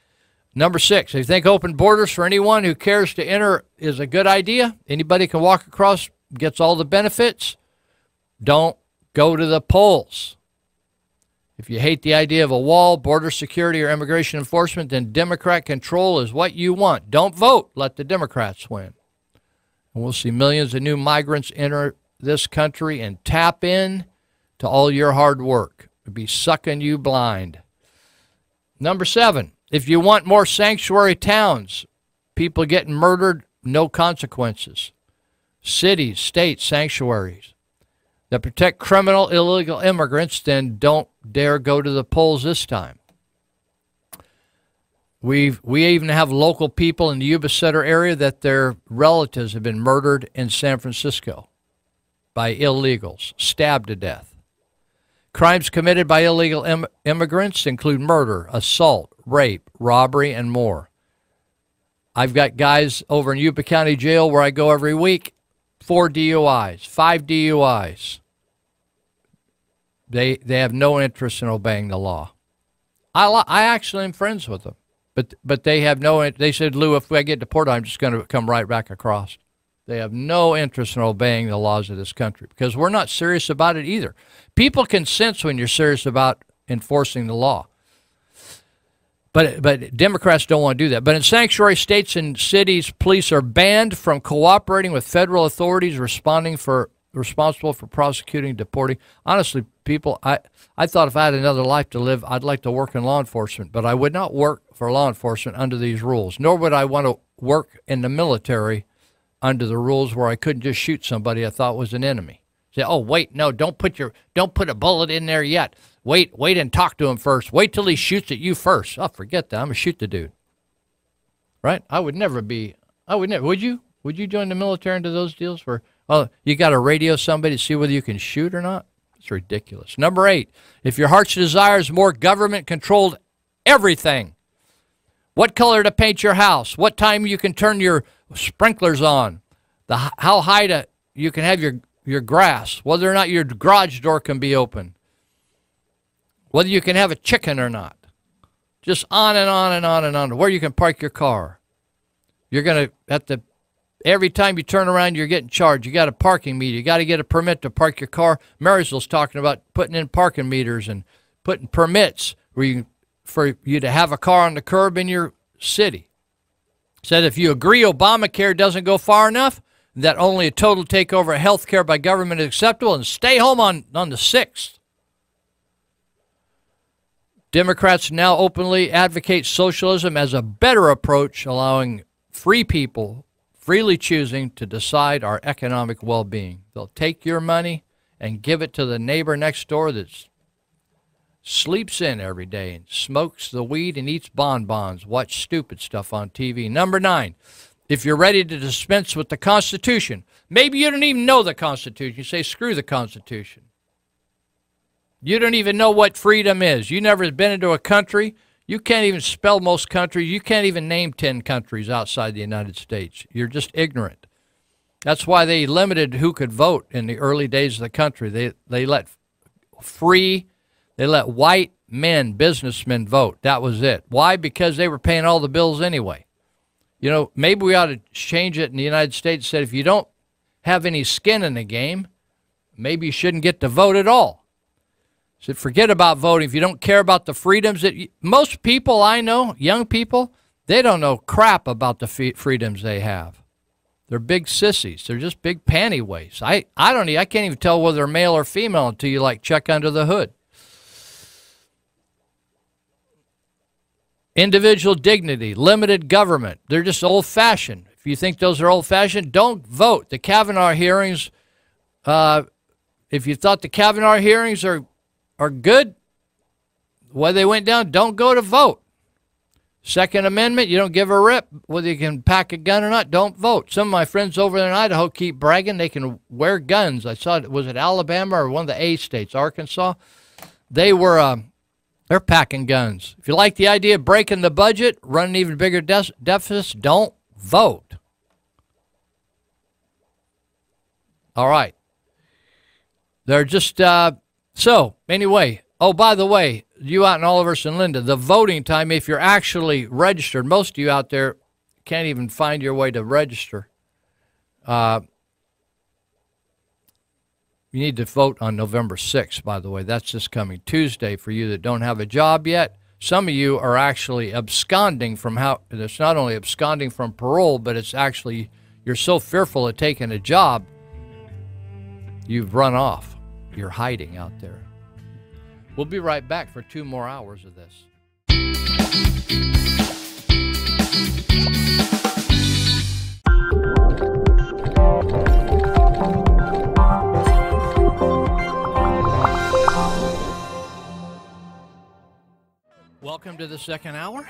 number six, if you think open borders for anyone who cares to enter is a good idea, anybody can walk across, gets all the benefits, don't go to the polls. If you hate the idea of a wall, border security, or immigration enforcement, then Democrat control is what you want. Don't vote. Let the Democrats win. And we'll see millions of new migrants enter this country and tap in to all your hard work. It'll be sucking you blind. Number seven, if you want more sanctuary towns, people getting murdered, no consequences. Cities, states, sanctuaries that protect criminal, illegal immigrants, then don't dare go to the polls this time. We even have local people in the Yuba Sutter area that their relatives have been murdered in San Francisco by illegals, stabbed to death. Crimes committed by illegal immigrants include murder, assault, rape, robbery, and more. I've got guys over in Yuba County Jail where I go every week, 4 DUIs, 5 DUIs. They have no interest in obeying the law. I actually am friends with them, but they have no. They said, Lou, if I get deported, I'm just going to come right back across. They have no interest in obeying the laws of this country because we're not serious about it either. People can sense when you're serious about enforcing the law. But Democrats don't want to do that. But in sanctuary states and cities, police are banned from cooperating with federal authorities responsible for prosecuting and deporting. Honestly, people, I thought if I had another life to live, I'd like to work in law enforcement. But I would not work for law enforcement under these rules, nor would I want to work in the military under the rules where I couldn't just shoot somebody I thought was an enemy. Say, oh, wait, no, don't put a bullet in there yet. Wait and talk to him first. Wait till he shoots at you first. Oh, forget that. I'm going to shoot the dude. Right? Would you? Would you join the military into those deals where, oh, you got to radio somebody to see whether you can shoot or not? It's ridiculous. Number 8, if your heart's desire is more government-controlled everything, what color to paint your house, what time you can turn your sprinklers on, how high you can have your grass, whether or not your garage door can be open, whether you can have a chicken or not. Just on and on and on and on, where you can park your car. You're going to have to, every time you turn around, you're getting charged. You got a parking meter. You got to get a permit to park your car. Marysville's talking about putting in parking meters and putting permits for you to have a car on the curb in your city. Said if you agree Obamacare doesn't go far enough, that only a total takeover of health care by government is acceptable, and stay home on the 6th. Democrats now openly advocate socialism as a better approach, allowing free people freely choosing to decide our economic well-being. They'll take your money and give it to the neighbor next door that sleeps in every day and smokes the weed and eats bonbons, watch stupid stuff on TV. Number 9, if you're ready to dispense with the Constitution, maybe you don't even know the Constitution. You say, screw the Constitution. You don't even know what freedom is. You never been into a country. You can't even spell most countries. You can't even name 10 countries outside the United States. You're just ignorant. That's why they limited who could vote in the early days of the country. They let white men, businessmen vote. That was it. Why? Because they were paying all the bills anyway. You know, maybe we ought to change it in the United States. Said if you don't have any skin in the game, maybe you shouldn't get to vote at all. So forget about voting. If you don't care about the freedoms that most people I know, young people, they don't know crap about the freedoms they have. They're big sissies. They're just big panty waists. I can't even tell whether they're male or female until you like check under the hood. Individual dignity, limited government. They're just old-fashioned. If you think those are old-fashioned, don't vote. The Kavanaugh hearings, if you thought the Kavanaugh hearings are good, whether they went down, don't go to vote. Second Amendment, you don't give a rip whether you can pack a gun or not, don't vote. Some of my friends over there in Idaho keep bragging they can wear guns. I saw it, was it Alabama or one of the A states, Arkansas? They're packing guns. If you like the idea of breaking the budget, running even bigger deficits, don't vote. All right. They're just, so anyway, oh, by the way, you out in Olivehurst and Linda, the voting time, if you're actually registered, most of you out there can't even find your way to register. You need to vote on November 6th, by the way. That's this coming Tuesday for you that don't have a job yet. Some of you are actually absconding from it's not only absconding from parole, but it's actually, you're so fearful of taking a job, you've run off. You're hiding out there. We'll be right back for 2 more hours of this. Welcome to the second hour.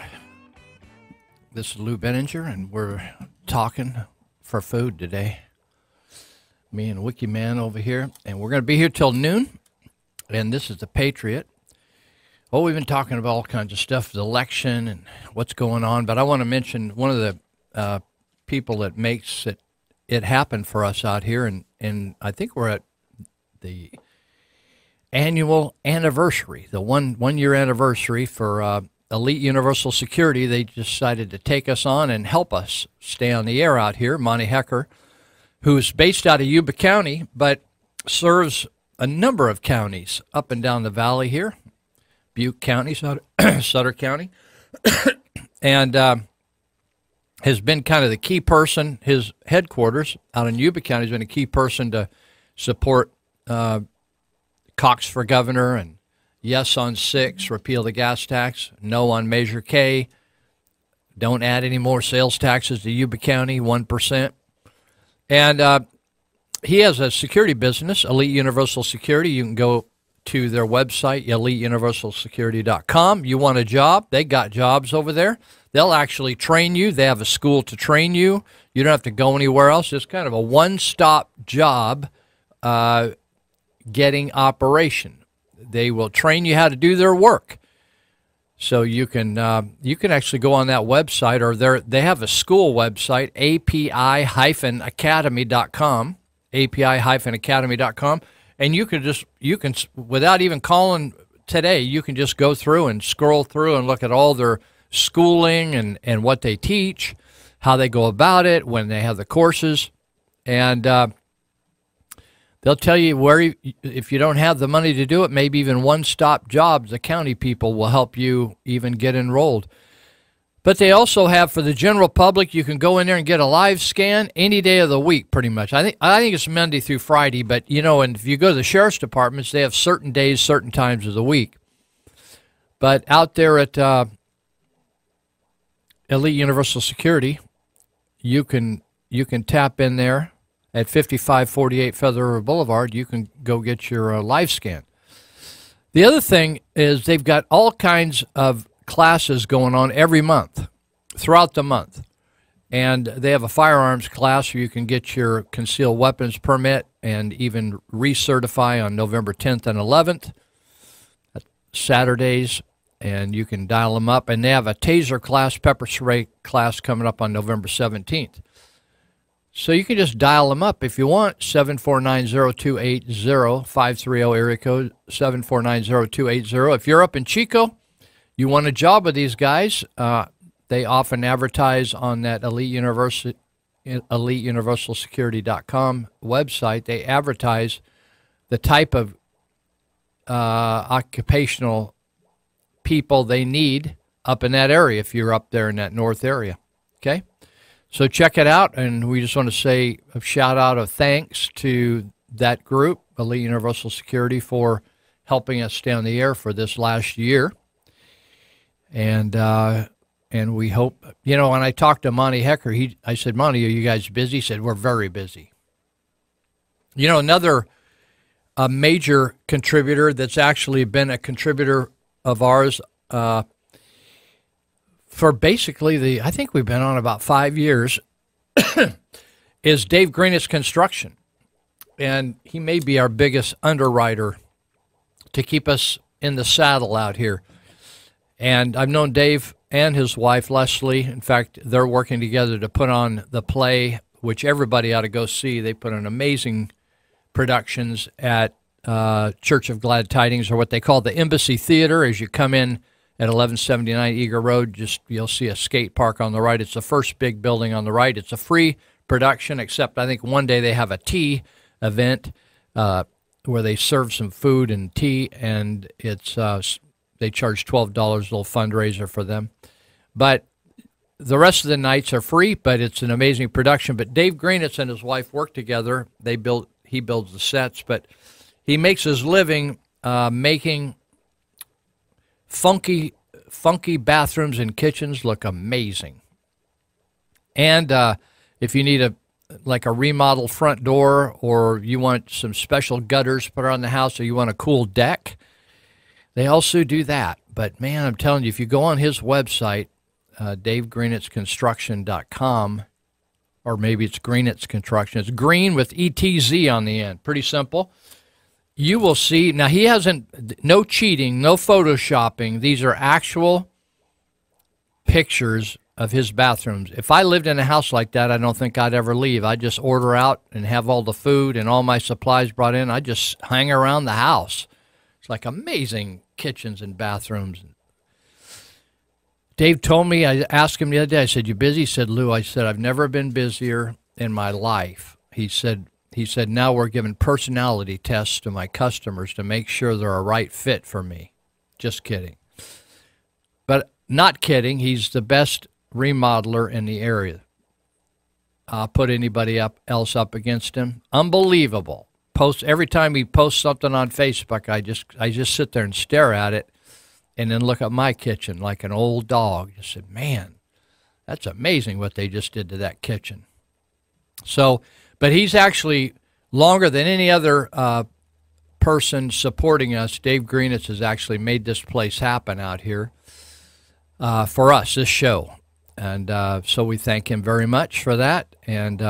This is Lou Benninger, and we're talking for food today. Me and Wiki Man over here, and we're going to be here till noon. And this is the Patriot. Oh, we've been talking about all kinds of stuff, the election and what's going on. But I want to mention one of the people that makes it happen for us out here, and I think we're at the annual anniversary, the one year anniversary for Elite Universal Security. They decided to take us on and help us stay on the air out here. Monty Hecker, who's based out of Yuba County, but serves a number of counties up and down the valley here, Butte County, Sutter County, and has been kind of the key person. His headquarters out in Yuba County has been a key person to support Cox for governor and yes on 6, repeal the gas tax, no on Measure K, don't add any more sales taxes to Yuba County, 1%. And he has a security business, Elite Universal Security. You can go to their website, eliteuniversalsecurity.com. You want a job? They got jobs over there. They'll actually train you. They have a school to train you. You don't have to go anywhere else. It's kind of a one-stop job getting operation. They will train you how to do their work. So you can actually go on that website, or they have a school website, api-academy.com, api-academy.com, and you can without even calling today, you can just go through and scroll through and look at all their schooling and what they teach, how they go about it, when they have the courses, and they'll tell you where, if you don't have the money to do it, maybe even one-stop jobs, the county people will help you even get enrolled. But they also have, for the general public, you can go in there and get a live scan any day of the week, pretty much. I think it's Monday through Friday, but, and if you go to the sheriff's departments, they have certain days, certain times of the week. But out there at Elite Universal Security, you can tap in there. At 5548 Feather River Boulevard, you can go get your live scan. The other thing is they've got all kinds of classes going on every month, throughout the month. And they have a firearms class where you can get your concealed weapons permit and even recertify on November 10th and 11th, Saturdays, and you can dial them up. And they have a taser class, pepper spray class coming up on November 17th. So you can just dial them up if you want, 749-0280, 530 area code, 749-0280. If you're up in Chico, you want a job with these guys, they often advertise on that eliteuniversalsecurity.com website. They advertise the type of occupational people they need up in that area if you're up there in that north area, okay? So check it out, and we just want to say a shout-out of thanks to that group, Elite Universal Security, for helping us stay on the air for this last year. And we hope, when I talked to Monty Hecker, I said, Monty, are you guys busy? He said, we're very busy. Another major contributor that's actually been a contributor of ours for basically I think we've been on about 5 years, is Dave Greenitz Construction. And he may be our biggest underwriter to keep us in the saddle out here. And I've known Dave and his wife, Leslie. In fact, they're working together to put on the play, which everybody ought to go see. They put on amazing productions at Church of Glad Tidings, or what they call the Embassy Theater. As you come in at 1179 Eager Road, you'll see a skate park on the right. It's the first big building on the right. It's a free production, except I think one day they have a tea event where they serve some food and tea, and it's they charge $12, a little fundraiser for them. But the rest of the nights are free, but it's an amazing production. But Dave Greenitz and his wife work together. He builds the sets, but he makes his living making funky bathrooms and kitchens look amazing. And if you need a remodel front door, or you want some special gutters put on the house, or you want a cool deck, they also do that. But man, I'm telling you, if you go on his website, DaveGreenetzConstruction.com, or maybe it's Greenetz Construction. It's green with ETZ on the end. Pretty simple. You will see, now he hasn't, no cheating, no photoshopping. These are actual pictures of his bathrooms. If I lived in a house like that, I don't think I'd ever leave. I'd just order out and have all the food and all my supplies brought in. I'd just hang around the house. It's like amazing kitchens and bathrooms. Dave told me, I asked him the other day, I said, "You busy?" He said, "Lou," I said, "I've never been busier in my life." He said, "Now we're giving personality tests to my customers to make sure they're a right fit for me." Just kidding. But not kidding, he's the best remodeler in the area. I'll put anybody else up against him. Unbelievable. Every time he posts something on Facebook, I just sit there and stare at it and then look at my kitchen like an old dog. I said, man, that's amazing what they just did to that kitchen. So, but he's actually, longer than any other person supporting us, Dave Greenetz has actually made this place happen out here for us, this show. And so we thank him very much for that. And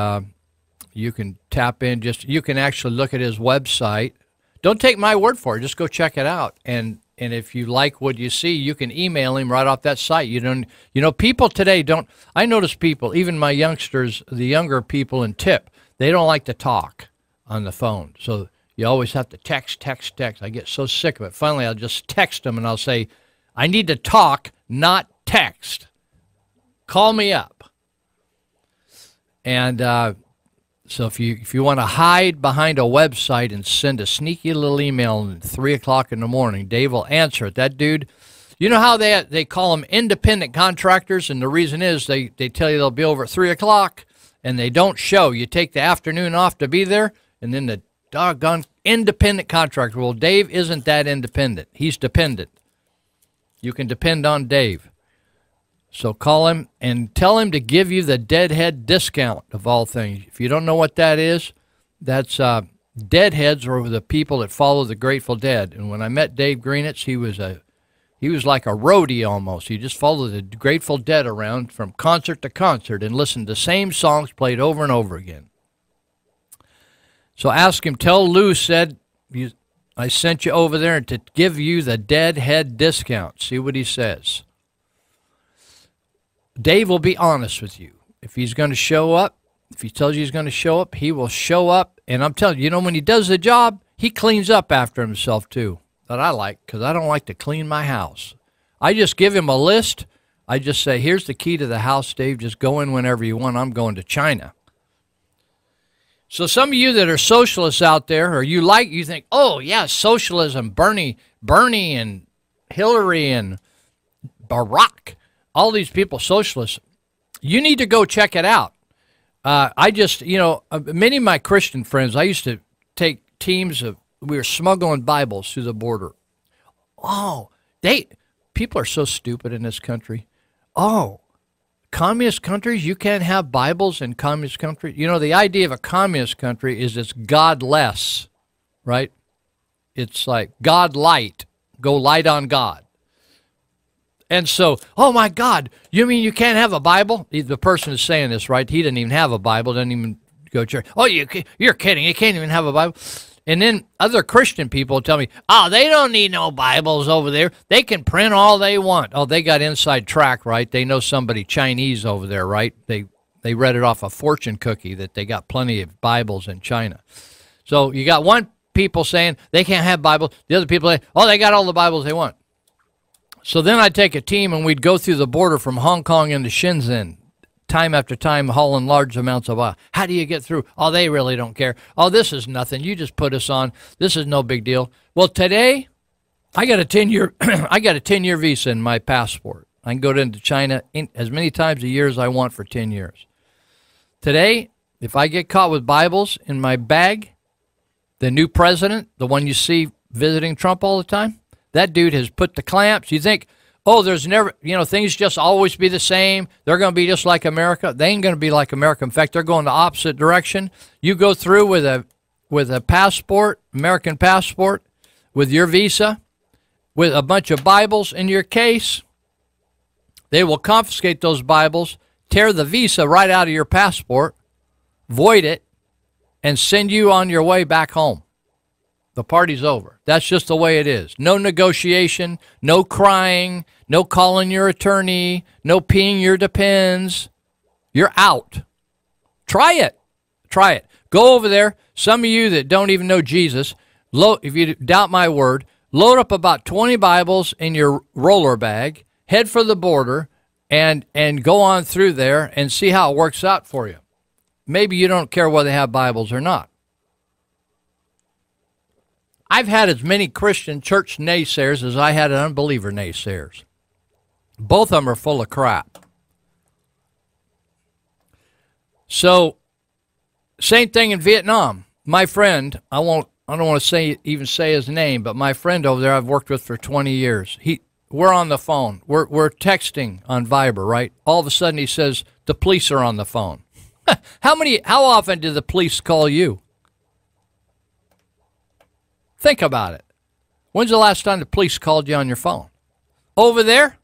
you can tap in, you can actually look at his website. Don't take my word for it. Just go check it out. And if you like what you see, you can email him right off that site. People today I notice people, even my youngsters, the younger people in tip, they don't like to talk on the phone. So you always have to text. I get so sick of it. Finally, I'll just text them and I'll say, I need to talk, not text. Call me up. And so if you want to hide behind a website and send a sneaky little email at 3 o'clock in the morning, Dave will answer it. That dude, you know how they call them independent contractors, and the reason is they tell you they'll be over at 3 o'clock, and they don't show. You take the afternoon off to be there, and then the doggone independent contractor. Well, Dave isn't that independent. He's dependent. You can depend on Dave. So call him and tell him to give you the deadhead discount of all things. If you don't know what that is, that's deadheads are the people that follow the Grateful Dead. And when I met Dave Greenetz, he was like a roadie almost. He just followed the Grateful Dead around from concert to concert and listened to the same songs played over and over again. So ask him, tell Lou said I sent you over there to give you the deadhead discount. See what he says. Dave will be honest with you. If he's going to show up, if he tells you he's going to show up, he will show up. And I'm telling you, when he does the job, he cleans up after himself too. That I like, because I don't like to clean my house. I just give him a list. I just say, here's the key to the house, Dave. Just go in whenever you want. I'm going to China. So some of you that are socialists out there, or you think, oh, yeah, socialism, Bernie and Hillary and Barack, all these people, socialists, you need to go check it out. Many of my Christian friends, I used to take teams we were smuggling Bibles through the border. Oh, people are so stupid in this country. Oh, communist countries, you can't have Bibles in communist countries. The idea of a communist country is it's godless, right? It's like God light, go light on God. And so, oh my God, you mean you can't have a Bible? The person is saying this, right? He didn't even have a Bible, didn't even go to church. Oh, you're kidding. You can't even have a Bible. And then other Christian people tell me, oh, they don't need no Bibles over there. They can print all they want. Oh, they got inside track, right? They know somebody Chinese over there, right? They read it off a fortune cookie that they got plenty of Bibles in China. So you got one people saying they can't have Bibles. The other people say, oh, they got all the Bibles they want. So then I'd take a team and we'd go through the border from Hong Kong into Shenzhen, time after time, hauling large amounts of oil. How do you get through? Oh, they really don't care. Oh, this is nothing. You just put us on. This is no big deal. Well, today, I got a 10-year I got a 10-year visa in my passport. I can go into China as many times a year as I want for 10 years. Today, if I get caught with Bibles in my bag, the new president, the one you see visiting Trump all the time, that dude has put the clamps. You think, oh, there's never, things just always be the same. They're going to be just like America. They ain't going to be like America. In fact, they're going the opposite direction. You go through with a passport, American passport, with your visa, with a bunch of Bibles in your case, They will confiscate those Bibles, tear the visa right out of your passport, void it, and send you on your way back home. The party's over. That's just the way it is. No negotiation, no crying, no calling your attorney, no peeing your depends. You're out. Try it. Try it. Go over there. Some of you that don't even know Jesus, if you doubt my word, load up about 20 Bibles in your roller bag, head for the border, and go on through there and see how it works out for you. Maybe you don't care whether they have Bibles or not. I've had as many Christian church naysayers as I had unbeliever naysayers. Both of them are full of crap. So, same thing in Vietnam. My friend, I don't want to even say his name, but my friend over there I've worked with for 20 years. We're on the phone. We're texting on Viber, right? All of a sudden he says, the police are on the phone. How often do the police call you? Think about it. When's the last time the police called you on your phone? Over there,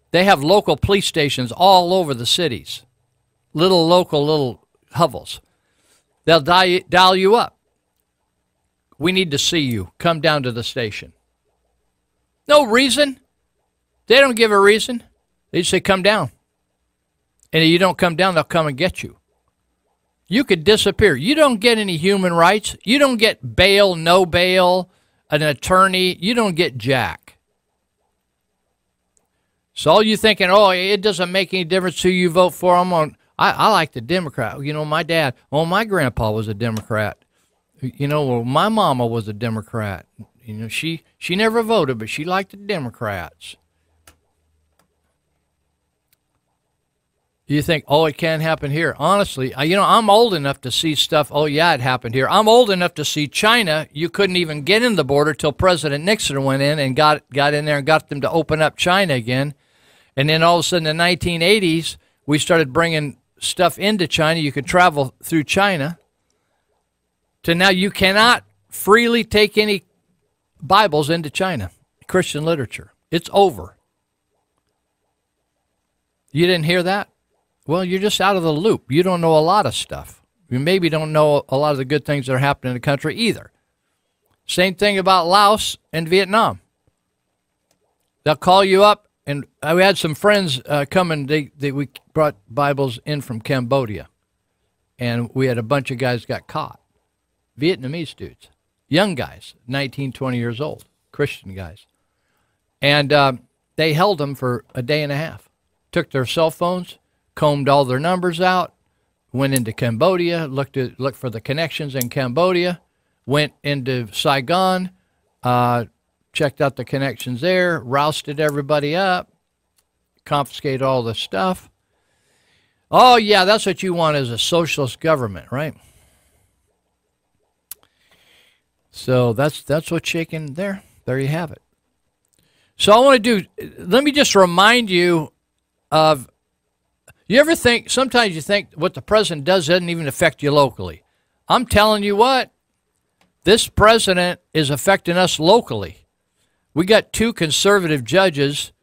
they have local police stations all over the cities. Little hovels. They'll dial you up. We need to see you. Come down to the station. No reason. They don't give a reason. They just say, come down. And if you don't come down, they'll come and get you. You could disappear. You don't get any human rights. You don't get bail, no bail, an attorney. You don't get jack. So all you thinking, oh, it doesn't make any difference who you vote for. I like the Democrat. You know, my dad, my grandpa was a Democrat. You know, well, my mama was a Democrat. You know, she never voted, but she liked the Democrats. You think, oh, it can't happen here. Honestly, I'm old enough to see stuff, oh, yeah, it happened here. I'm old enough to see China. You couldn't even get in the border till President Nixon went in and got in there and got them to open up China again. And then all of a sudden in the 1980s, we started bringing stuff into China. You could travel through China. To now you cannot freely take any Bibles into China, Christian literature. It's over. You didn't hear that? Well, you're just out of the loop. You don't know a lot of stuff. You maybe don't know a lot of the good things that are happening in the country either. Same thing about Laos and Vietnam. They'll call you up, and we had some friends come and we brought Bibles in from Cambodia, and we had a bunch of guys got caught. Vietnamese dudes, young guys, 19, 20 years old, Christian guys. And they held them for a day and a half, took their cell phones, combed all their numbers out, went into Cambodia, looked for the connections in Cambodia, went into Saigon, checked out the connections there, rousted everybody up, confiscated all the stuff. Oh, yeah, that's what you want as a socialist government, right? So that's what's shaking there. There you have it. So I want to let me just remind you of, you ever think, sometimes you think what the president does doesn't even affect you locally. I'm telling you what, this president is affecting us locally. We got 2 conservative judges.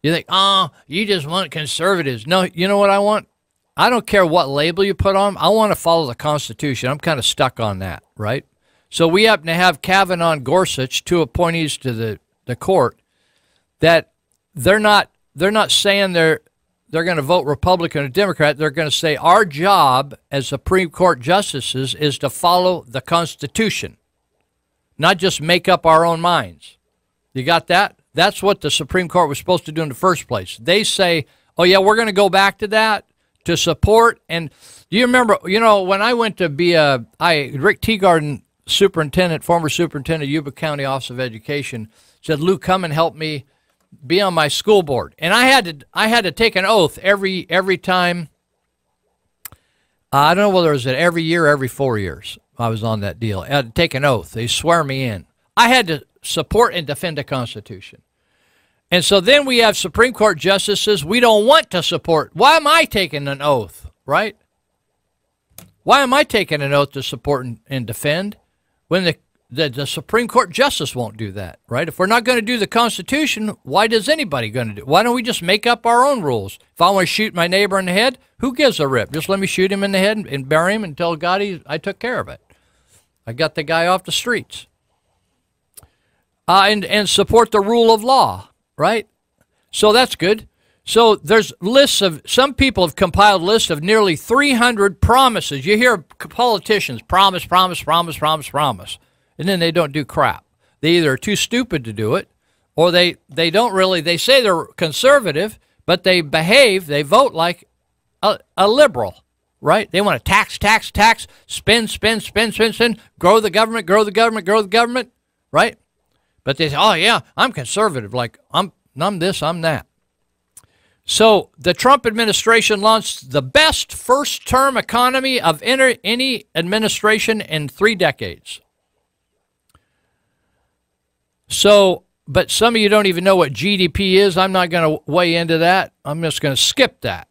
You think, oh, you just want conservatives. No, you know what I want? I don't care what label you put on them. I want to follow the Constitution. I'm kind of stuck on that, right? So we happen to have Kavanaugh and Gorsuch, 2 appointees to the court, that they're not saying they're going to vote Republican or Democrat. They're going to say our job as Supreme Court justices is to follow the Constitution, not just make up our own minds. You got that? That's what the Supreme Court was supposed to do in the first place. They say, oh, yeah, we're going to go back to that to support. And do you remember, when I went to be Rick Teagarden, former superintendent of Yuba County Office of Education, said, Lou, come and help me be on my school board. And I had to take an oath every time. I don't know whether it was every year or every 4 years I was on that deal. I had to take an oath. They swear me in. I had to support and defend the Constitution. And so then we have Supreme Court justices we don't want to support. Why am I taking an oath, right? Why am I taking an oath to support and defend when The Supreme Court justice won't do that, right? If we're not going to do the Constitution, why does anybody going to do it? Why don't we just make up our own rules? If I want to shoot my neighbor in the head, who gives a rip? Just let me shoot him in the head and bury him and tell God I took care of it. I got the guy off the streets. And support the rule of law, right? So that's good. So there's lists of, some people have compiled lists of nearly 300 promises. You hear politicians promise, promise, promise, promise, promise, and then they don't do crap. They either are too stupid to do it, or they don't really, they say they're conservative, but they behave, they vote like a liberal, right? They want to tax, tax, tax, spend, spend, spend, spend, spend, grow the government, grow the government, grow the government, right? But they say, oh yeah, I'm conservative, like I'm this, I'm that. So the Trump administration launched the best first-term economy of any administration in 3 decades. So, but some of you don't even know what GDP is. I'm not going to weigh into that. I'm just going to skip that.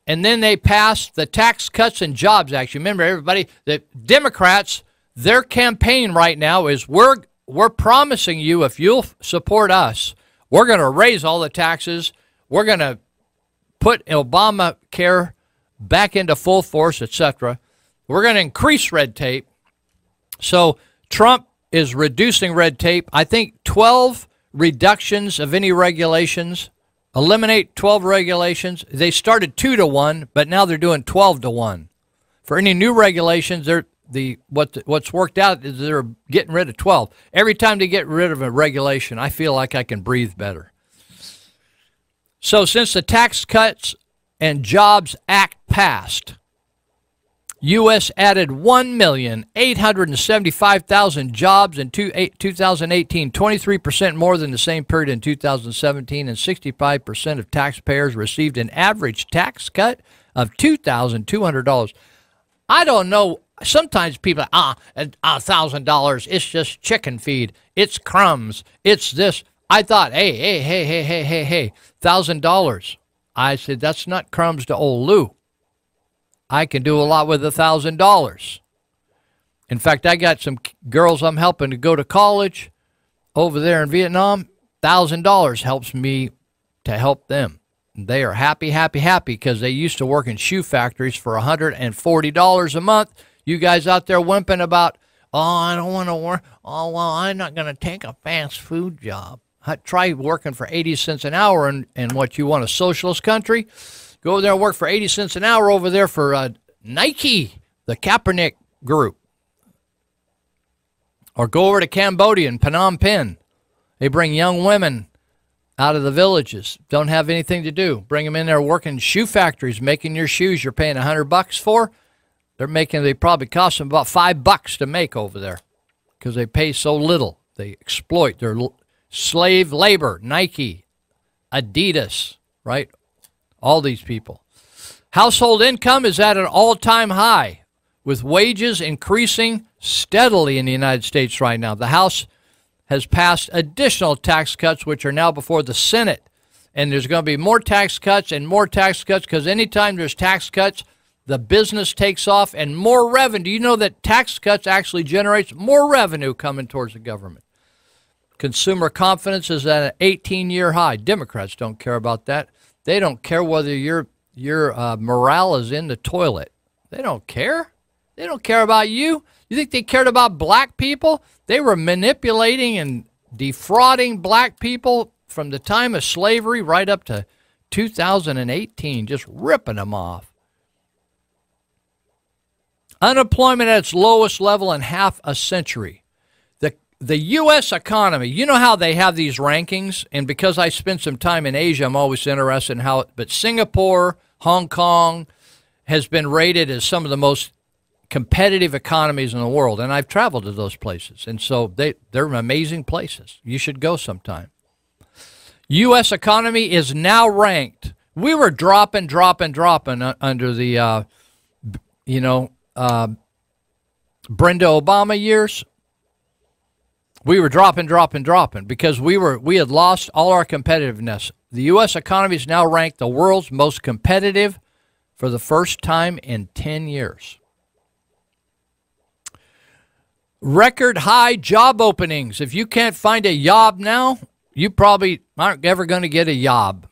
And then they passed the Tax Cuts and Jobs Act. You remember, everybody, the Democrats, their campaign right now is we're promising you, if you'll support us, we're going to raise all the taxes. We're going to put Obamacare back into full force, etc. We're going to increase red tape. So Trump is reducing red tape. I think 12 reductions of any regulations, eliminate 12 regulations. They started 2 to 1, but now they're doing 12 to 1. For any new regulations, what's worked out is they're getting rid of 12. Every time they get rid of a regulation, I feel like I can breathe better. So since the Tax Cuts and Jobs Act passed, U.S. added 1,875,000 jobs in 2018, 23% more than the same period in 2017, and 65% of taxpayers received an average tax cut of $2,200. I don't know. Sometimes people, $1,000, it's just chicken feed. It's crumbs. It's this. I thought, hey, $1,000. I said, that's not crumbs to old Lou. I can do a lot with $1,000. In fact, I got some girls I'm helping to go to college over there in Vietnam. $1,000 helps me to help them. They are happy, happy, happy because they used to work in shoe factories for $140 a month. You guys out there wimping about, I don't want to work. Oh, well, I'm not going to take a fast food job. Try working for 80 cents an hour in what you want, a socialist country. Go over there and work for 80 cents an hour over there for Nike, the Kaepernick group. Or go over to Cambodia and Phnom Penh. They bring young women out of the villages, don't have anything to do. Bring them in there working shoe factories, making your shoes you're paying $100 for. They probably cost them about $5 to make over there because they pay so little. They exploit their slave labor. Nike, Adidas, right? All these people. Household income is at an all-time high, with wages increasing steadily in the United States right now. The House has passed additional tax cuts, which are now before the Senate. And there's going to be more tax cuts and more tax cuts because anytime there's tax cuts, the business takes off and more revenue. Do you know that tax cuts actually generates more revenue coming towards the government? Consumer confidence is at an 18-year high. Democrats don't care about that. They don't care whether your morale is in the toilet. They don't care. They don't care about you. You think they cared about black people? They were manipulating and defrauding black people from the time of slavery right up to 2018, just ripping them off. Unemployment at its lowest level in half a century. The U.S. economy, you know how they have these rankings, and because I spent some time in Asia, I'm always interested in how, but Singapore, Hong Kong has been rated as some of the most competitive economies in the world, and I've traveled to those places, and so they're amazing places. You should go sometime. U.S. economy is now ranked. We were dropping under the, Brenda Obama years. We were dropping because we had lost all our competitiveness. The U.S. economy is now ranked the world's most competitive for the first time in 10 years. Record high job openings. If you can't find a job now, you probably aren't ever going to get a job.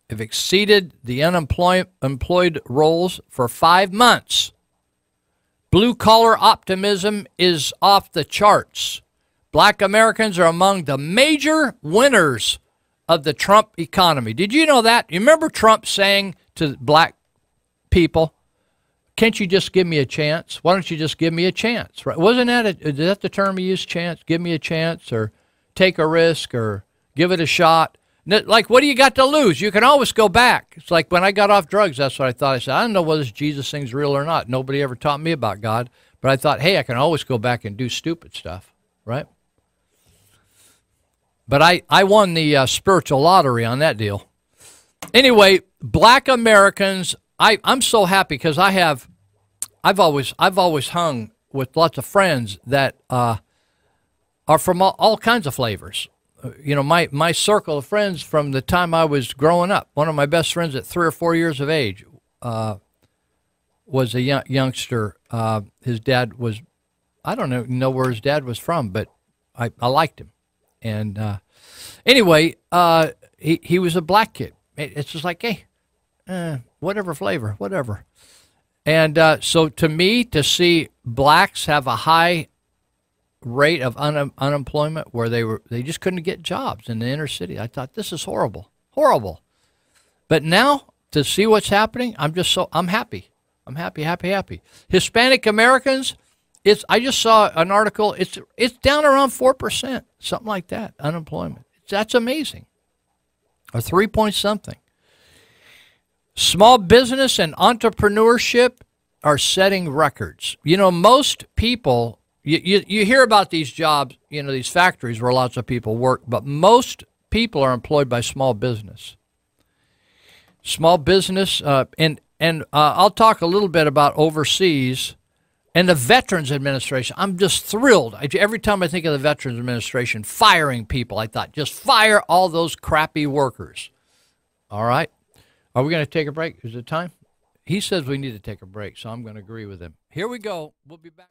Have exceeded the employed roles for 5 months. Blue-collar optimism is off the charts. Black Americans are among the major winners of the Trump economy. Did you know that? You remember Trump saying to black people, can't you just give me a chance? Why don't you just give me a chance? Right? Wasn't that, is that the term he used, chance? Give me a chance, or take a risk, or give it a shot. Like, what do you got to lose? You can always go back. It's like when I got off drugs, that's what I thought. I said, I don't know whether this Jesus thing's real or not. Nobody ever taught me about God. But I thought, hey, I can always go back and do stupid stuff, right? But I won the spiritual lottery on that deal. Anyway, black Americans, I'm so happy because I've always hung with lots of friends that are from all kinds of flavors. You know, my circle of friends from the time I was growing up, one of my best friends at 3 or 4 years of age was a youngster. His dad was, I don't know where his dad was from, but I liked him. And anyway, he was a black kid. It's just like, hey, whatever flavor, whatever. And so to me, to see blacks have a high rate of unemployment where they just couldn't get jobs in the inner city, I thought, this is horrible, horrible. But now to see what's happening, I'm happy. I'm happy. Hispanic Americans, I just saw an article, it's down around 4%, something like that, unemployment. That's amazing. Or 3 point something. Small business and entrepreneurship are setting records. You know, most people, you hear about these jobs, you know, these factories where lots of people work, but most people are employed by small business. Small business, and I'll talk a little bit about overseas and the Veterans Administration. I'm just thrilled. Every time I think of the Veterans Administration firing people, I thought, just fire all those crappy workers. All right. Are we going to take a break? Is it time? He says we need to take a break, so I'm going to agree with him. Here we go. We'll be back.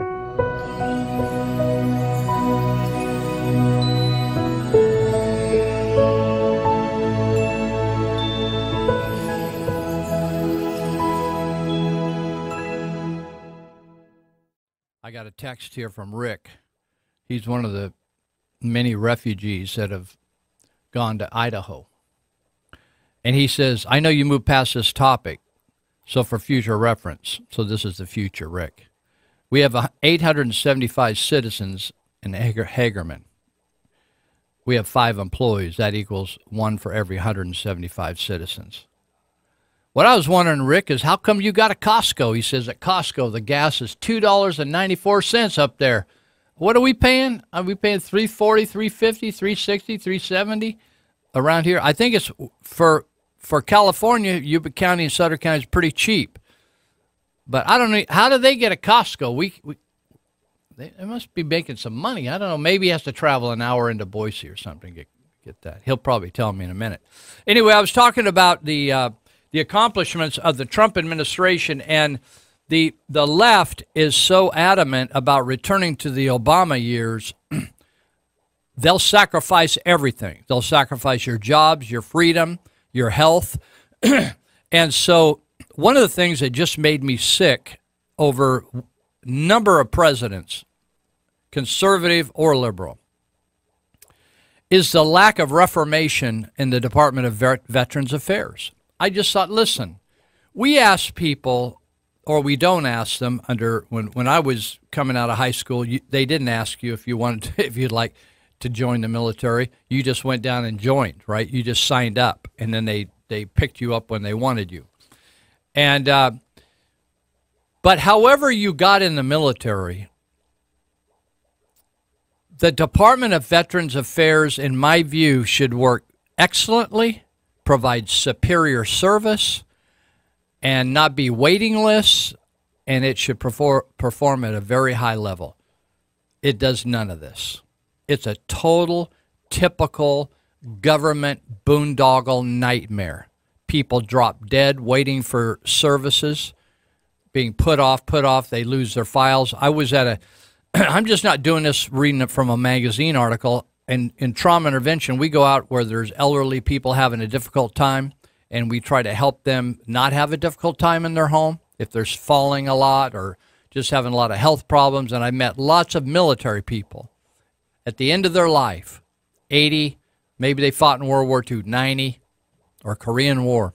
I got a text here from Rick. He's one of the many refugees that have gone to Idaho. And he says, I know you moved past this topic, so for future reference, so this is the future, Rick. We have 875 citizens in Hagerman. We have 5 employees. That equals 1 for every 175 citizens. What I was wondering, Rick, is how come you got a Costco? He says at Costco, the gas is $2.94 up there. What are we paying? Are we paying $3.40, $3.50, $3.60, $3.70 around here? I think it's for California, Yuba County and Sutter County is pretty cheap. But I don't know, how do they get a Costco? They must be making some money. I don't know. Maybe he has to travel an hour into Boise or something to get that. He'll probably tell me in a minute. Anyway, I was talking about the accomplishments of the Trump administration, and the left is so adamant about returning to the Obama years. They'll sacrifice everything. They'll sacrifice your jobs, your freedom, your health. And so one of the things that just made me sick over number of presidents, conservative or liberal, is the lack of reformation in the Department of Veterans Affairs. I just thought, listen, we ask people, or we don't ask them. When I was coming out of high school, they didn't ask you if you'd like to join the military. You just went down and joined, right? You just signed up, and then they picked you up when they wanted you. And but however you got in the military, the Department of Veterans Affairs, in my view, should work excellently, provide superior service, and not be waiting lists, and it should perform at a very high level. It does none of this. It's a total, typical government boondoggle nightmare. People drop dead waiting for services, being put off. They lose their files. I was at I'm just not doing this reading it from a magazine article. In trauma intervention, we go out where there's elderly people having a difficult time, and we try to help them not have a difficult time in their home if they're falling a lot or just having a lot of health problems. And I met lots of military people at the end of their life, 80, maybe they fought in World War II, 90, or Korean War.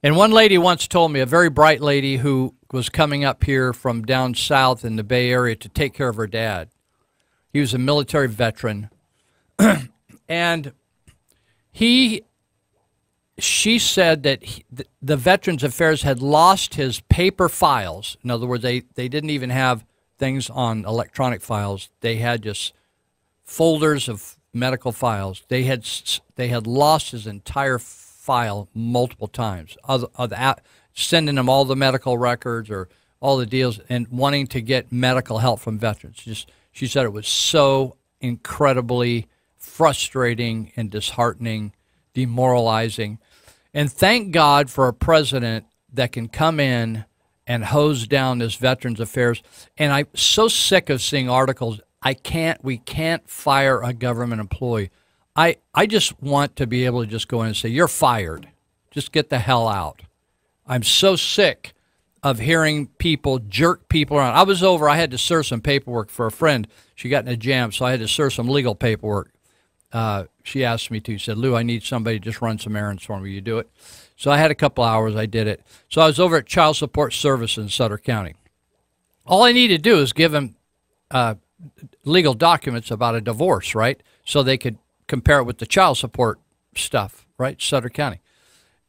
And one lady once told me, a very bright lady who was coming up here from down south in the Bay Area to take care of her dad. He was a military veteran. And she said that the Veterans Affairs had lost his paper files. In other words, they didn't even have things on electronic files. They had just folders of medical files. They had lost his entire file multiple times, sending them all the medical records or all the deals and wanting to get medical help from veterans. She said it was so incredibly frustrating and disheartening, demoralizing. And thank God for a president that can come in and hose down this Veterans Affairs. And I'm so sick of seeing articles, we can't fire a government employee. I just want to be able to just go in and say, you're fired. Just get the hell out. I'm so sick of hearing people jerk people around. I had to serve some paperwork for a friend. She got in a jam, so I had to serve some legal paperwork. She asked me to. She said, Lou, I need somebody to just run some errands for me. You do it? So I had a couple hours. I did it. So I was over at Child Support Service in Sutter County. All I need to do is give them legal documents about a divorce, right? So they could compare it with the child support stuff, right? Sutter County.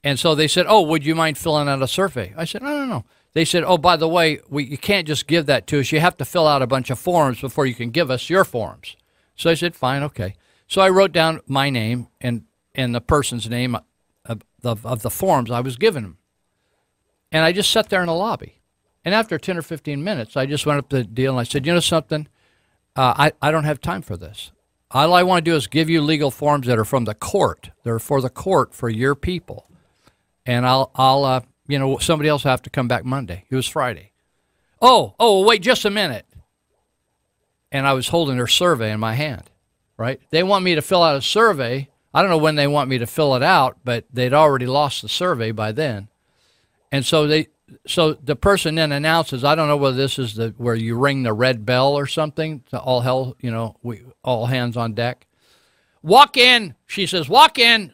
And so they said, oh, would you mind filling out a survey? I said, no. They said, oh, by the way, you can't just give that to us. You have to fill out a bunch of forms before you can give us your forms. So I said, fine, okay. So I wrote down my name and the person's name of the forms I was giving them. And I just sat there in the lobby. And after 10 or 15 minutes, I just went up to the deal and I said, you know something? I don't have time for this. All I want to do is give you legal forms that are from the court. They're for the court for your people. And I'll somebody else will have to come back Monday. It was Friday. Oh, wait just a minute. And I was holding their survey in my hand, right? They want me to fill out a survey. I don't know when they want me to fill it out, but they'd already lost the survey by then. And so the person then announces, I don't know whether this is where you ring the red bell or something, to all hell, all hands on deck. Walk in, she says, walk in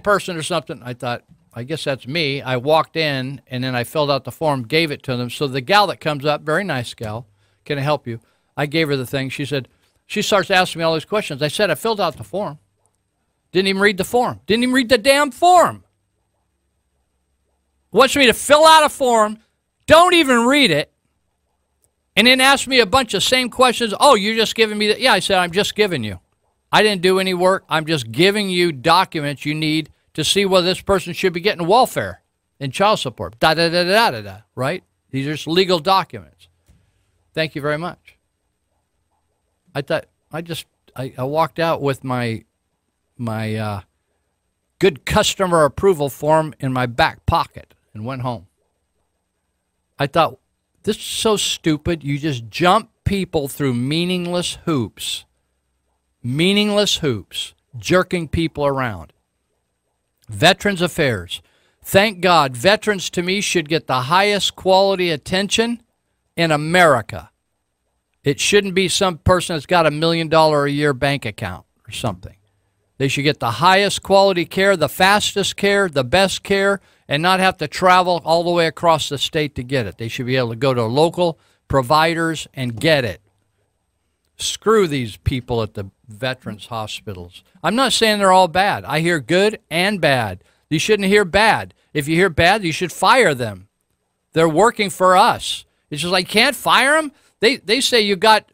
person or something. I thought, I guess that's me. I walked in, and then I filled out the form, gave it to them. So the gal that comes up, very nice gal, can I help you? I gave her the thing. She starts asking me all these questions. I said, I filled out the form. Didn't even read the form. Didn't even read the damn form. Wants me to fill out a form, don't even read it, and then ask me a bunch of same questions. Oh, you're just giving me that? Yeah, I said, I'm just giving you. I didn't do any work. I'm just giving you documents you need to see whether this person should be getting welfare and child support. Right? These are just legal documents. Thank you very much. I thought, I walked out with my good customer approval form in my back pocket and went home. I thought, this is so stupid. You just jump people through meaningless hoops, jerking people around. Veterans Affairs. Thank God, veterans to me should get the highest quality attention in America. It shouldn't be some person that's got $1 million a year bank account or something. They should get the highest quality care, the fastest care, the best care, and not have to travel all the way across the state to get it. They should be able to go to local providers and get it. Screw these people at the veterans hospitals. I'm not saying they're all bad. I hear good and bad. You shouldn't hear bad. If you hear bad, you should fire them. They're working for us. It's just like, can't fire them? They say you got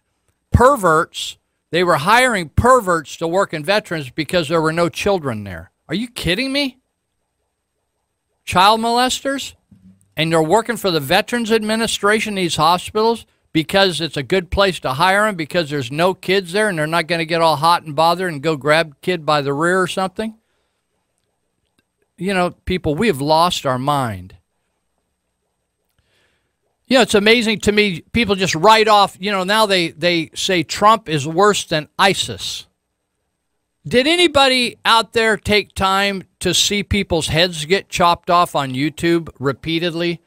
perverts. They were hiring perverts to work in veterans because there were no children there. Are you kidding me? Child molesters? And they're working for the Veterans Administration, these hospitals, because it's a good place to hire them, because there's no kids there and they're not going to get all hot and bothered and go grab a kid by the rear or something. You know, people, we have lost our mind. You know, it's amazing to me. People just write off, you know, now they say Trump is worse than ISIS. Did anybody out there take time to see people's heads get chopped off on YouTube repeatedly?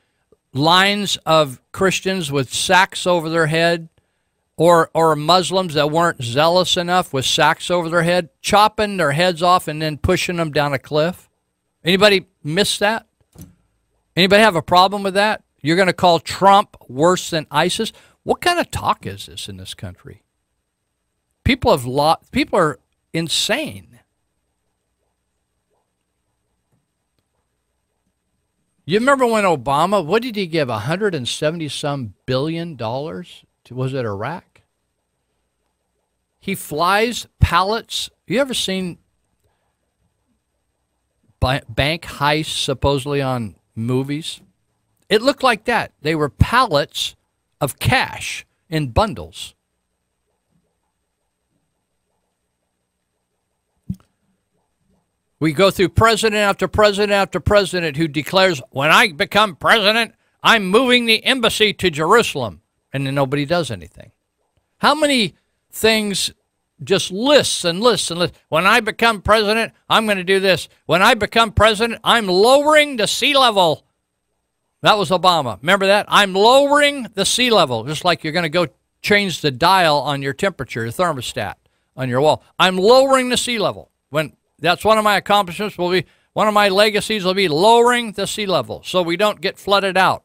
Lines of Christians with sacks over their head, or Muslims that weren't zealous enough with sacks over their head, chopping their heads off and then pushing them down a cliff? Anybody miss that? Anybody have a problem with that? You're going to call Trump worse than ISIS? What kind of talk is this in this country? People are insane. You remember when Obama, what did he give, 170-some billion dollars to, was it Iraq? He flies pallets. You ever seen bank heists supposedly on movies? It looked like that. They were pallets of cash in bundles. We go through president after president after president who declares, when I become president, I'm moving the embassy to Jerusalem. And then nobody does anything. How many things, just lists and lists and lists. When I become president, I'm going to do this. When I become president, I'm lowering the sea level. That was Obama. Remember that? I'm lowering the sea level, just like you're going to go change the dial on your temperature, your thermostat on your wall. I'm lowering the sea level. That's one of my accomplishments. One of my legacies will be lowering the sea level so we don't get flooded out.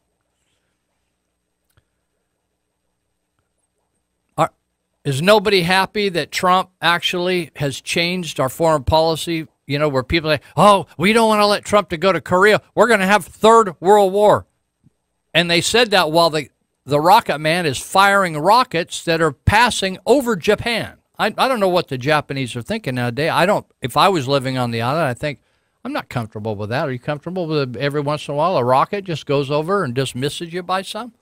Is nobody happy that Trump actually has changed our foreign policy? You know, where people say, oh, we don't want to let Trump to go to Korea. We're going to have third world war. And they said that while the rocket man is firing rockets that are passing over Japan. I don't know what the Japanese are thinking nowadays. If I was living on the island, I think, I'm not comfortable with that. Are you comfortable with every once in a while a rocket just goes over and just misses you by some?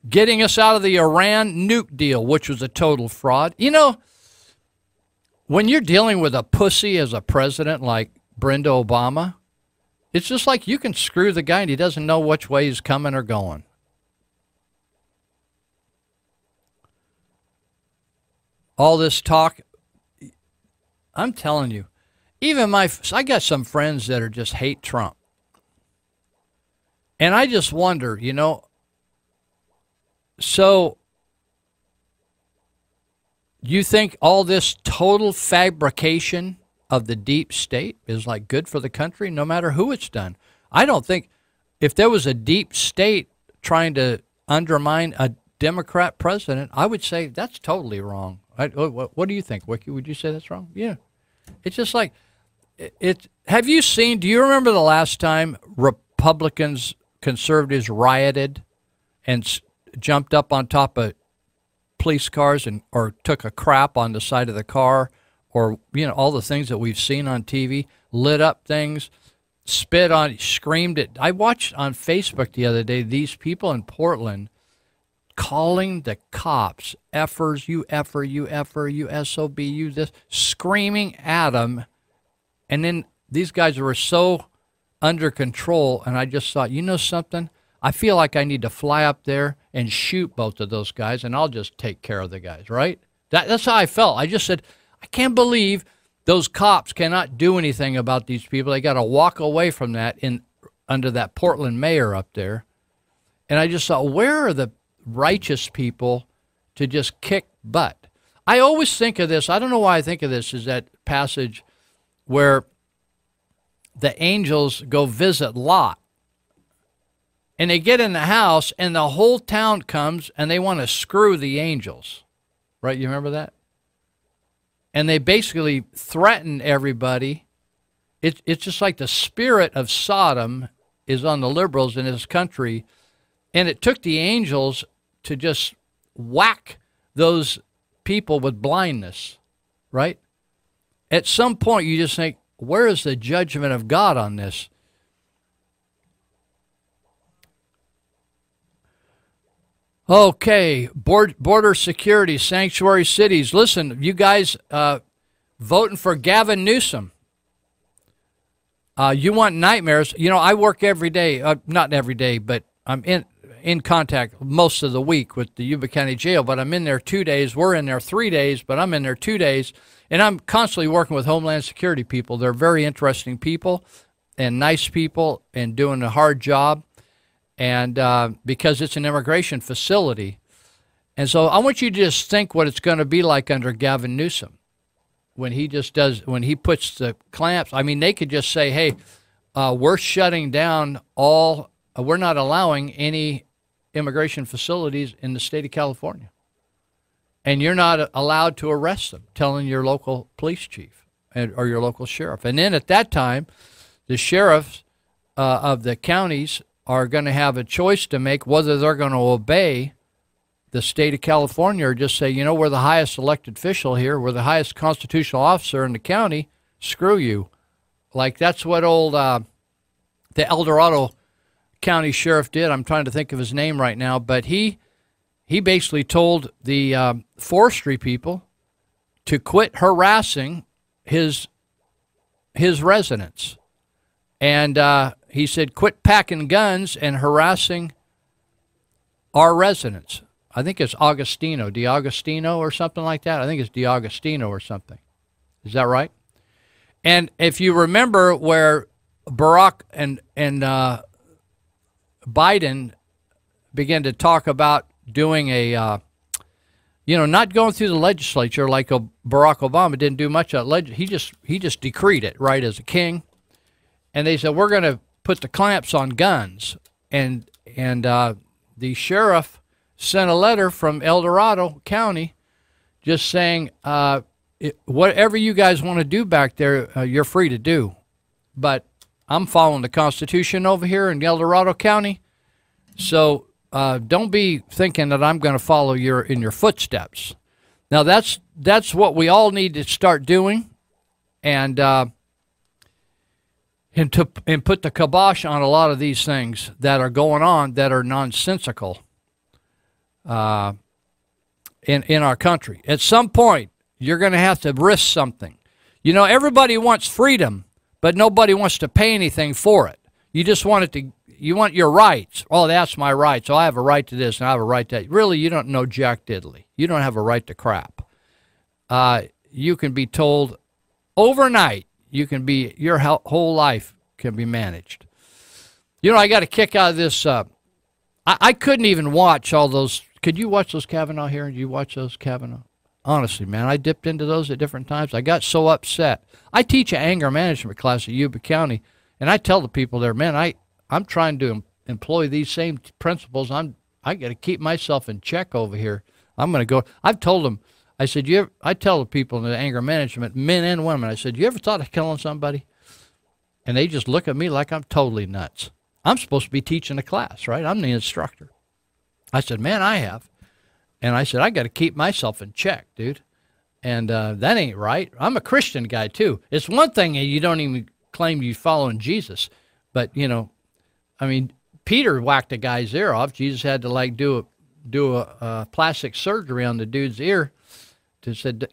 Getting us out of the Iran nuke deal, which was a total fraud. You know, when you're dealing with a pussy as a president like Brenda Obama, it's just like you can screw the guy and he doesn't know which way he's coming or going. All this talk, I'm telling you, I got some friends that are just hate Trump. And I just wonder, you know, so you think all this total fabrication of the deep state is like good for the country, no matter who it's done? I don't think, if there was a deep state trying to undermine a Democrat president, I would say that's totally wrong. What do you think, Wiki? Would you say that's wrong? Yeah. It's just like, do you remember the last time Republicans, conservatives rioted and jumped up on top of police cars or took a crap on the side of the car, or, you know, all the things that we've seen on TV, lit up things, spit on, screamed it. I watched on Facebook the other day these people in Portland calling the cops effers, you effer, you effer, you SOB, you this, screaming at them. And then these guys were so under control, and I just thought, you know something? I feel like I need to fly up there and shoot both of those guys, and I'll just take care of the guys, right? That's how I felt. I just said, I can't believe those cops cannot do anything about these people. They got to walk away from that under that Portland mayor up there. And I just thought, where are the righteous people to just kick butt? I always think of this, I don't know why I think of this, is that passage where the angels go visit Lot. And they get in the house, and the whole town comes, and they want to screw the angels. Right? You remember that? And they basically threaten everybody. It's just like the spirit of Sodom is on the liberals in this country. And it took the angels to just whack those people with blindness. Right? At some point, you just think, where is the judgment of God on this? Okay, border security, sanctuary cities. Listen, you guys voting for Gavin Newsom. You want nightmares? You know, I work every day, not every day, but I'm in contact most of the week with the Yuba County Jail, but I'm in there 2 days. We're in there 3 days, but I'm in there 2 days, and I'm constantly working with Homeland Security people. They're very interesting people and nice people and doing a hard job, and because it's an immigration facility. And so I want you to just think what it's going to be like under Gavin Newsom when he puts the clamps. I mean, they could just say, hey, we're shutting down all, we're not allowing any immigration facilities in the state of California. And you're not allowed to arrest them, telling your local police chief or your local sheriff. And then at that time, the sheriffs of the counties are going to have a choice to make whether they're going to obey the state of California or just say, you know, we're the highest elected official here. We're the highest constitutional officer in the county. Screw you. Like that's what old the El Dorado County sheriff did. I'm trying to think of his name right now, but he basically told the forestry people to quit harassing his residents. And he said, quit packing guns and harassing our residents. I think it's D'Agostino or something like that. I think it's D'Agostino or something. Is that right? And if you remember where Barack and Biden began to talk about doing a, not going through the legislature like Barack Obama didn't do much of it. He just decreed it, right, as a king. And they said, we're going to put the clamps on guns. And the sheriff sent a letter from El Dorado County just saying, whatever you guys want to do back there, you're free to do. But I'm following the Constitution over here in El Dorado County. So don't be thinking that I'm going to follow in your footsteps. Now, that's what we all need to start doing. And put the kibosh on a lot of these things that are going on that are nonsensical in our country. At some point, you're going to have to risk something. You know, everybody wants freedom, but nobody wants to pay anything for it. You just want you want your rights. Oh, that's my rights. Oh, I have a right to this and I have a right to that. Really, you don't know jack diddly. You don't have a right to crap. You can be told overnight. Your whole life can be managed. You know, I got a kick out of this. I couldn't even watch all those. Could you watch those Kavanaugh hearings? You watch those Kavanaugh? Honestly, man, I dipped into those at different times. I got so upset. I teach an anger management class at Yuba County, and I tell the people there, man, I'm trying to employ these same principles. I got to keep myself in check over here. I'm going to go. I've told them. I said, I tell the people in the anger management, men and women, I said, you ever thought of killing somebody? And they just look at me like I'm totally nuts. I'm supposed to be teaching a class, right? I'm the instructor. I said, man, I have. And I said, I got to keep myself in check, dude. And that ain't right. I'm a Christian guy, too. It's one thing you don't even claim you're following Jesus. But, I mean, Peter whacked a guy's ear off. Jesus had to, do a plastic surgery on the dude's ear. To said,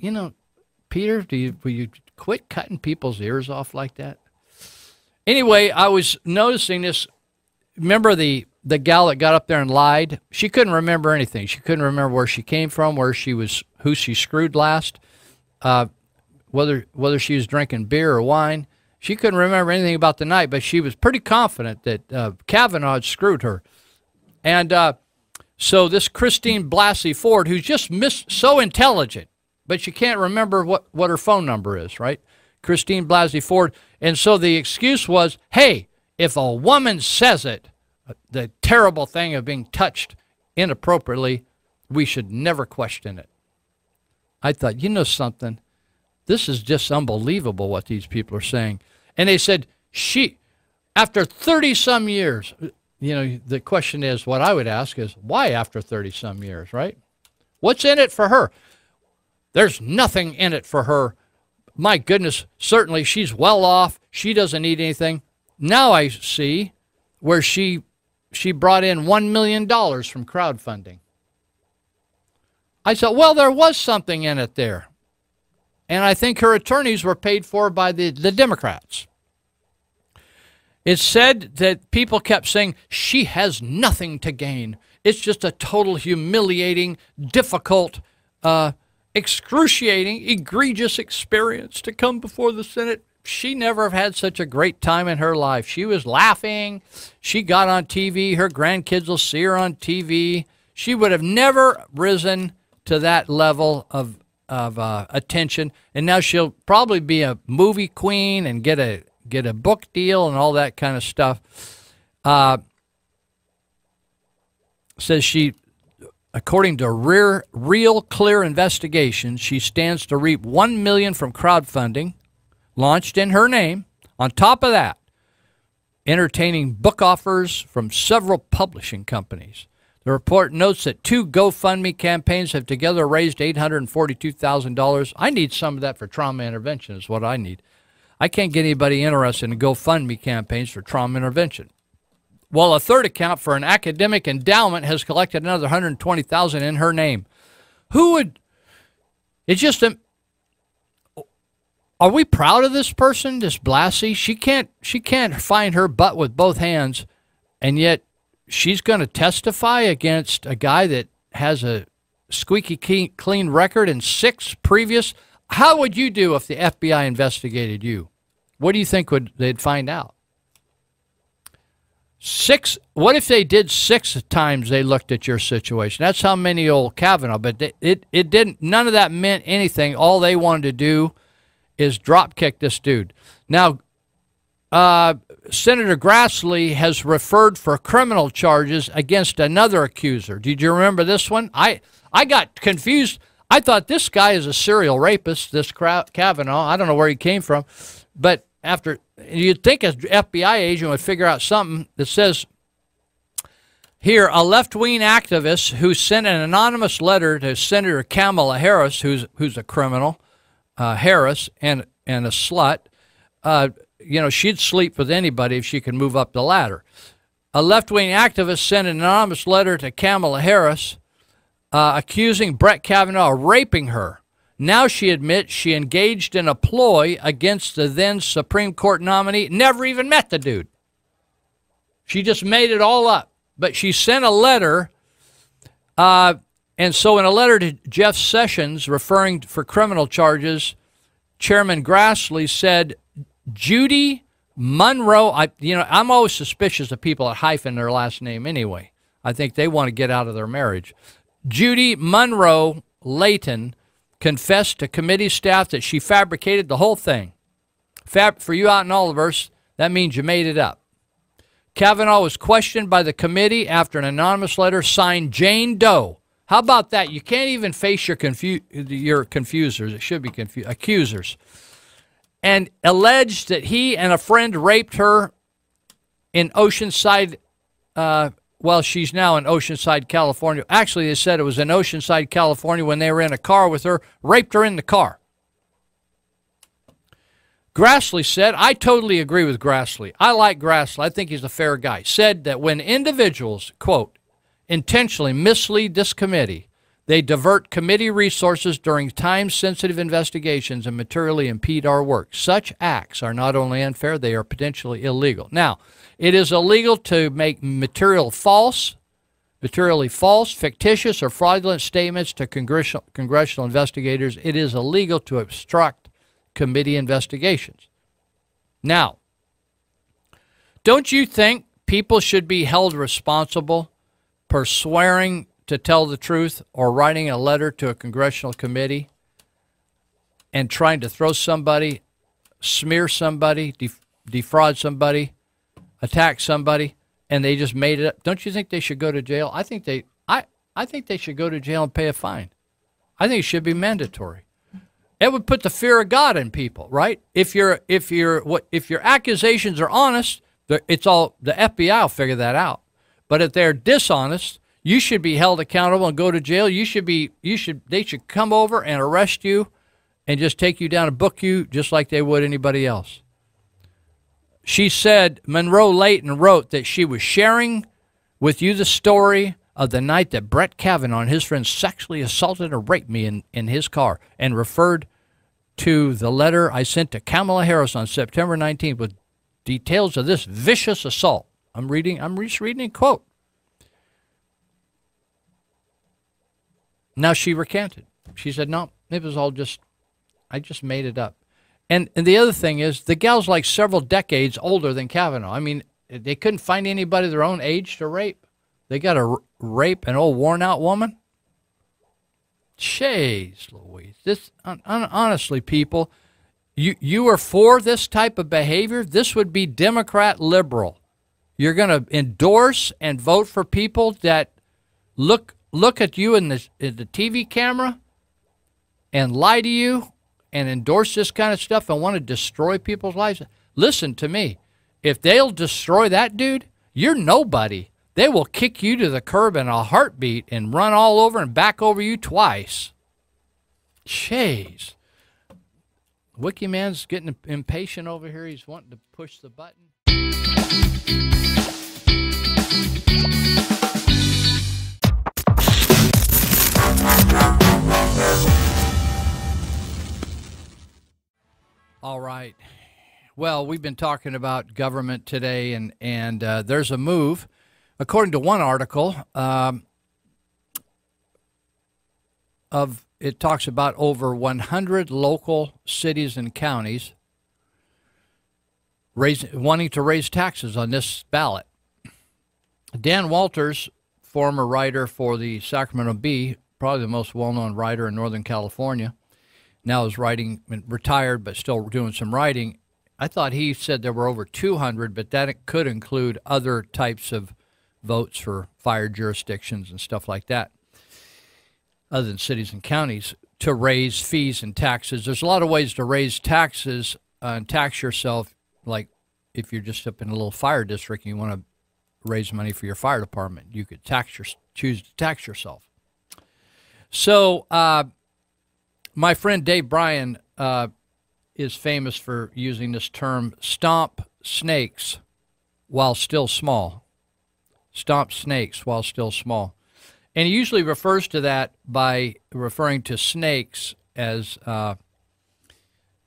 Peter, will you quit cutting people's ears off like that? Anyway, I was noticing this. Remember the gal that got up there and lied? She couldn't remember anything. She couldn't remember where she came from, who she screwed last, whether she was drinking beer or wine. She couldn't remember anything about the night, but she was pretty confident that Kavanaugh had screwed her. And so this Christine Blasey Ford, who's just so intelligent, but she can't remember what her phone number is, right? Christine Blasey Ford. And so the excuse was, hey, if a woman says it, the terrible thing of being touched inappropriately, we should never question it. I thought, you know something? This is just unbelievable what these people are saying. And they said, after 30-some years, the question is, what I would ask is, why after 30-some years, right? What's in it for her? There's nothing in it for her. My goodness, certainly she's well off. She doesn't need anything. Now I see where she brought in $1 million from crowdfunding. I thought, well, there was something in it there. And I think her attorneys were paid for by the Democrats. It's said that people kept saying, she has nothing to gain. It's just a total humiliating, difficult, excruciating, egregious experience to come before the Senate. She never had such a great time in her life. She was laughing. She got on TV. Her grandkids will see her on TV. She would have never risen to that level of attention. And now she'll probably be a movie queen and get a book deal and all that kind of stuff. Says she, according to Real Clear Investigation, she stands to reap $1 million from crowdfunding launched in her name. On top of that, entertaining book offers from several publishing companies. The report notes that 2 GoFundMe campaigns have together raised $842,000. I need some of that for trauma intervention is what I need. I can't get anybody interested in GoFundMe campaigns for trauma intervention. While a third account for an academic endowment has collected another $120,000 in her name. Who would? It's just a. Are we proud of this person, this Blassie? She can't find her butt with both hands, and yet she's going to testify against a guy that has a squeaky clean record and 6 previous. How would you do if the FBI investigated you? What do you think they'd find out? 6. What if they did 6 times they looked at your situation? That's how many old Kavanaugh. But it didn't. None of that meant anything. All they wanted to do is drop kick this dude. Now, Senator Grassley has referred for criminal charges against another accuser. Did you remember this one? I got confused. I thought this guy is a serial rapist, this Kavanaugh. I don't know where he came from. But after, you'd think an FBI agent would figure out something that says here, a left-wing activist who sent an anonymous letter to Senator Kamala Harris, who's a criminal, Harris, and a slut. You know, she'd sleep with anybody if she could move up the ladder. A left-wing activist sent an anonymous letter to Kamala Harris accusing Brett Kavanaugh of raping her. Now she admits she engaged in a ploy against the then Supreme Court nominee, never even met the dude. She just made it all up. But she sent a letter, and so in a letter to Jeff Sessions referring for criminal charges, Chairman Grassley said, Judy Monroe, I'm always suspicious of people that hyphen their last name anyway. I think they want to get out of their marriage. Judy Monroe Layton confessed to committee staff that she fabricated the whole thing. For you out in Oliver's, that means you made it up. Kavanaugh was questioned by the committee after an anonymous letter signed Jane Doe. How about that? You can't even face your confusers. It should be accusers. And alleged that he and a friend raped her in Oceanside, well, she's now in Oceanside, California. Actually, they said it was in Oceanside, California when they were in a car with her, raped her in the car. Grassley said, I totally agree with Grassley. I like Grassley. I think he's a fair guy. Said that when individuals, quote, intentionally mislead this committee, they divert committee resources during time-sensitive investigations and materially impede our work. Such acts are not only unfair, they are potentially illegal. Now, it is illegal to make materially false, fictitious, or fraudulent statements to congressional investigators. It is illegal to obstruct committee investigations. Now, don't you think people should be held responsible for swearing to tell the truth or writing a letter to a congressional committee and trying to throw somebody, smear somebody, defraud somebody, attack somebody, and they just made it up? Don't you think they should go to jail? I think they should go to jail and pay a fine. I think it should be mandatory. It would put the fear of God in people, right? If your accusations are honest, it's all the FBI will figure that out. But if they're dishonest, you should be held accountable and go to jail. They should come over and arrest you and just take you down and book you just like they would anybody else. She said Monroe Layton wrote that she was sharing with you the story of the night that Brett Kavanaugh and his friends sexually assaulted and raped me in his car, and referred to the letter I sent to Kamala Harris on September 19th with details of this vicious assault. I'm just reading a quote. Now she recanted. She said, no, it was all I just made it up. And the other thing is, the gal's like several decades older than Kavanaugh. I mean, they couldn't find anybody their own age to rape. They got to rape an old worn-out woman? Jeez Louise. This, honestly, people, you are for this type of behavior? This would be Democrat liberal. You're going to endorse and vote for people that look at you in the TV camera and lie to you and endorse this kind of stuff and want to destroy people's lives? Listen to me. If they'll destroy that dude, you're nobody. They will kick you to the curb in a heartbeat and run all over and back over you twice. Jeez. Wiki Man's getting impatient over here. He's wanting to push the button. All right. Well, we've been talking about government today, and there's a move. According to one article, it talks about over 100 local cities and counties wanting to raise taxes on this ballot. Dan Walters, former writer for the Sacramento Bee, probably the most well-known writer in Northern California, now is writing, retired, but still doing some writing. I thought he said there were over 200, but that could include other types of votes for fire jurisdictions and stuff like that, other than cities and counties, to raise fees and taxes. There's a lot of ways to raise taxes and tax yourself, like if you're just up in a little fire district and you want to raise money for your fire department, you could choose to tax yourself. So my friend Dave Bryan is famous for using this term, stomp snakes while still small. Stomp snakes while still small. And he usually refers to that by referring to snakes as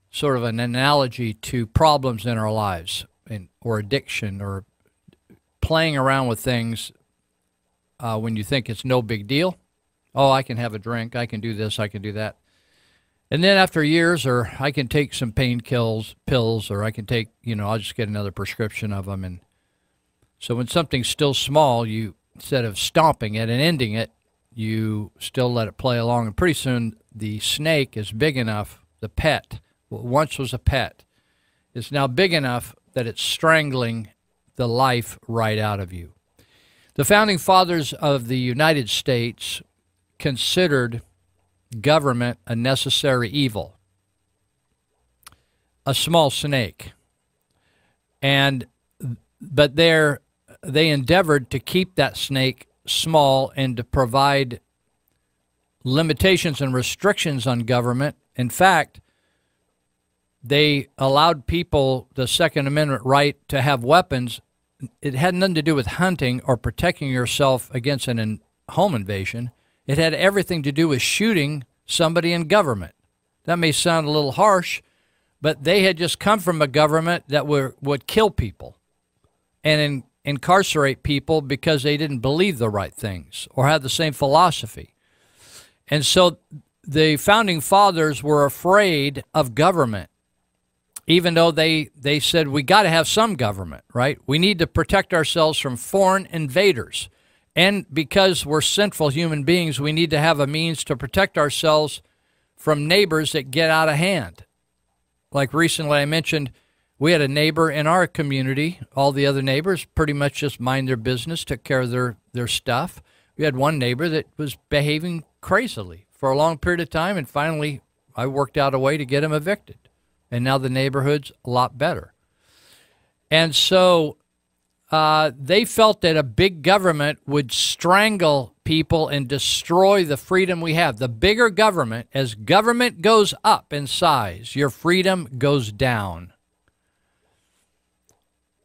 sort of an analogy to problems in our lives, or addiction, or playing around with things when you think it's no big deal. Oh, I can have a drink, I can do this, I can do that. And then after years, or I can take some pain pills, or I can take, I'll just get another prescription of them. And so when something's still small, you, instead of stomping it and ending it, you still let it play along. And pretty soon the snake is big enough, the pet, what once was a pet, is now big enough that it's strangling the life right out of you. The founding fathers of the United States considered government a necessary evil, a small snake, but they endeavored to keep that snake small and to provide limitations and restrictions on government. In fact, they allowed people the Second Amendment right to have weapons. It had nothing to do with hunting or protecting yourself against an home invasion. It had everything to do with shooting somebody in government. That may sound a little harsh, but they had just come from a government that would kill people and incarcerate people because they didn't believe the right things or had the same philosophy. And so the founding fathers were afraid of government, even though they said we got to have some government, right? We need to protect ourselves from foreign invaders. And because we're sinful human beings, we need to have a means to protect ourselves from neighbors that get out of hand. Like recently I mentioned, we had a neighbor in our community. All the other neighbors pretty much just mind their business, took care of their stuff. We had one neighbor that was behaving crazily for a long period of time, and finally I worked out a way to get him evicted. And now the neighborhood's a lot better. And so they felt that a big government would strangle people and destroy the freedom we have. The bigger government, as government goes up in size, your freedom goes down.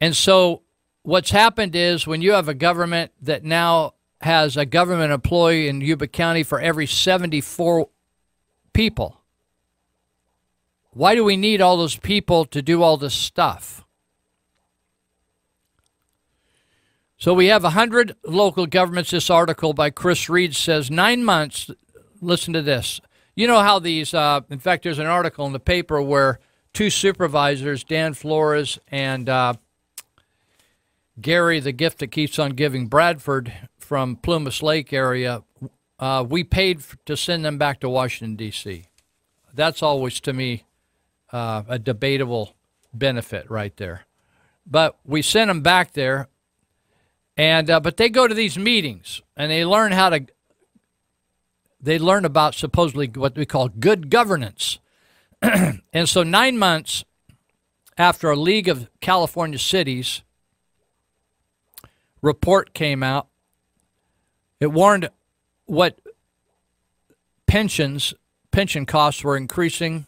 And so what's happened is when you have a government that now has a government employee in Yuba County for every 74 people, why do we need all those people to do all this stuff? So we have 100 local governments. This article by Chris Reed says 9 months. Listen to this. You know how these, in fact, there's an article in the paper where two supervisors, Dan Flores and Gary, the gift that keeps on giving, Bradford from Plumas Lake area, we paid to send them back to Washington, D.C. That's always, to me, a debatable benefit right there. But we sent them back there. And but they go to these meetings and they learn about supposedly what we call good governance. And so 9 months after a League of California Cities report came out, it warned what pension costs were increasing.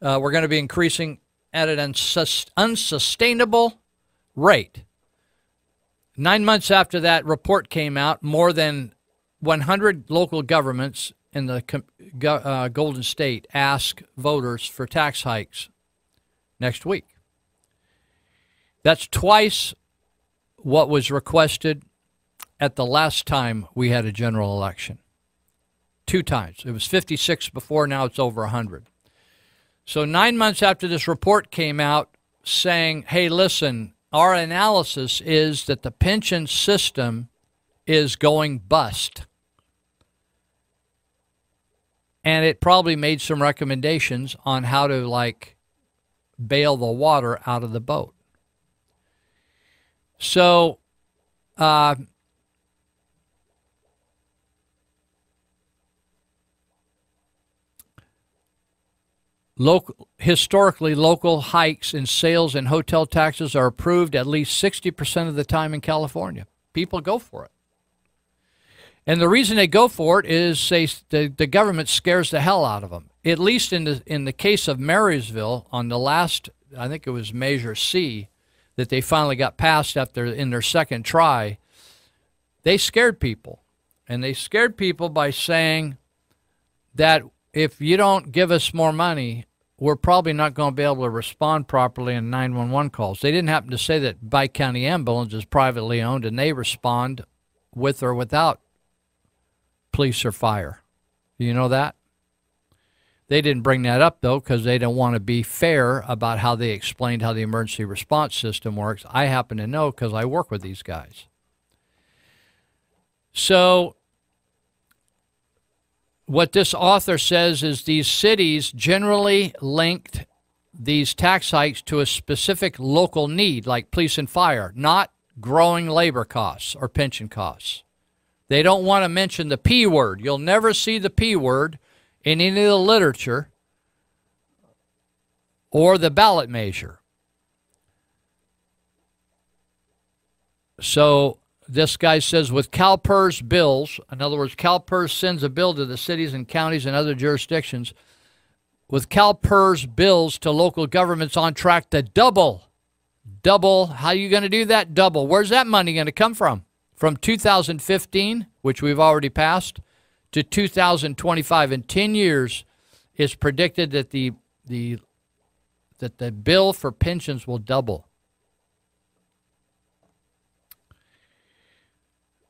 We're going to be increasing at an unsustainable rate. 9 months after that report came out, more than 100 local governments in the Golden State asked voters for tax hikes next week. That's twice what was requested at the last time we had a general election. 2 times. It was 56 before, now it's over 100. So 9 months after this report came out saying, hey, listen, our analysis is that the pension system is going bust. And it probably made some recommendations on how to, like, bail the water out of the boat. So, historically, local hikes in sales and hotel taxes are approved at least 60% of the time in California. People go for it. And the reason they go for it is the government scares the hell out of them. At least in the case of Marysville, on the last, I think it was Measure C, that they finally got passed in their second try, they scared people. And they scared people by saying that if you don't give us more money, we're probably not going to be able to respond properly in 911 calls. They didn't happen to say that Bi-County Ambulance is privately owned and they respond with or without police or fire. Do you know that? They didn't bring that up, though, because they don't want to be fair about how they explained how the emergency response system works. I happen to know because I work with these guys. So what this author says is these cities generally linked these tax hikes to a specific local need, like police and fire, not growing labor costs or pension costs. They don't want to mention the P word. You'll never see the P word in any of the literature or the ballot measure. So this guy says with CalPERS bills, in other words, CalPERS sends a bill to the cities and counties and other jurisdictions, with CalPERS bills to local governments on track to double. How are you going to do that? Double. Where's that money going to come from? From 2015, which we've already passed, to 2025. In 10 years, it's predicted that the bill for pensions will double.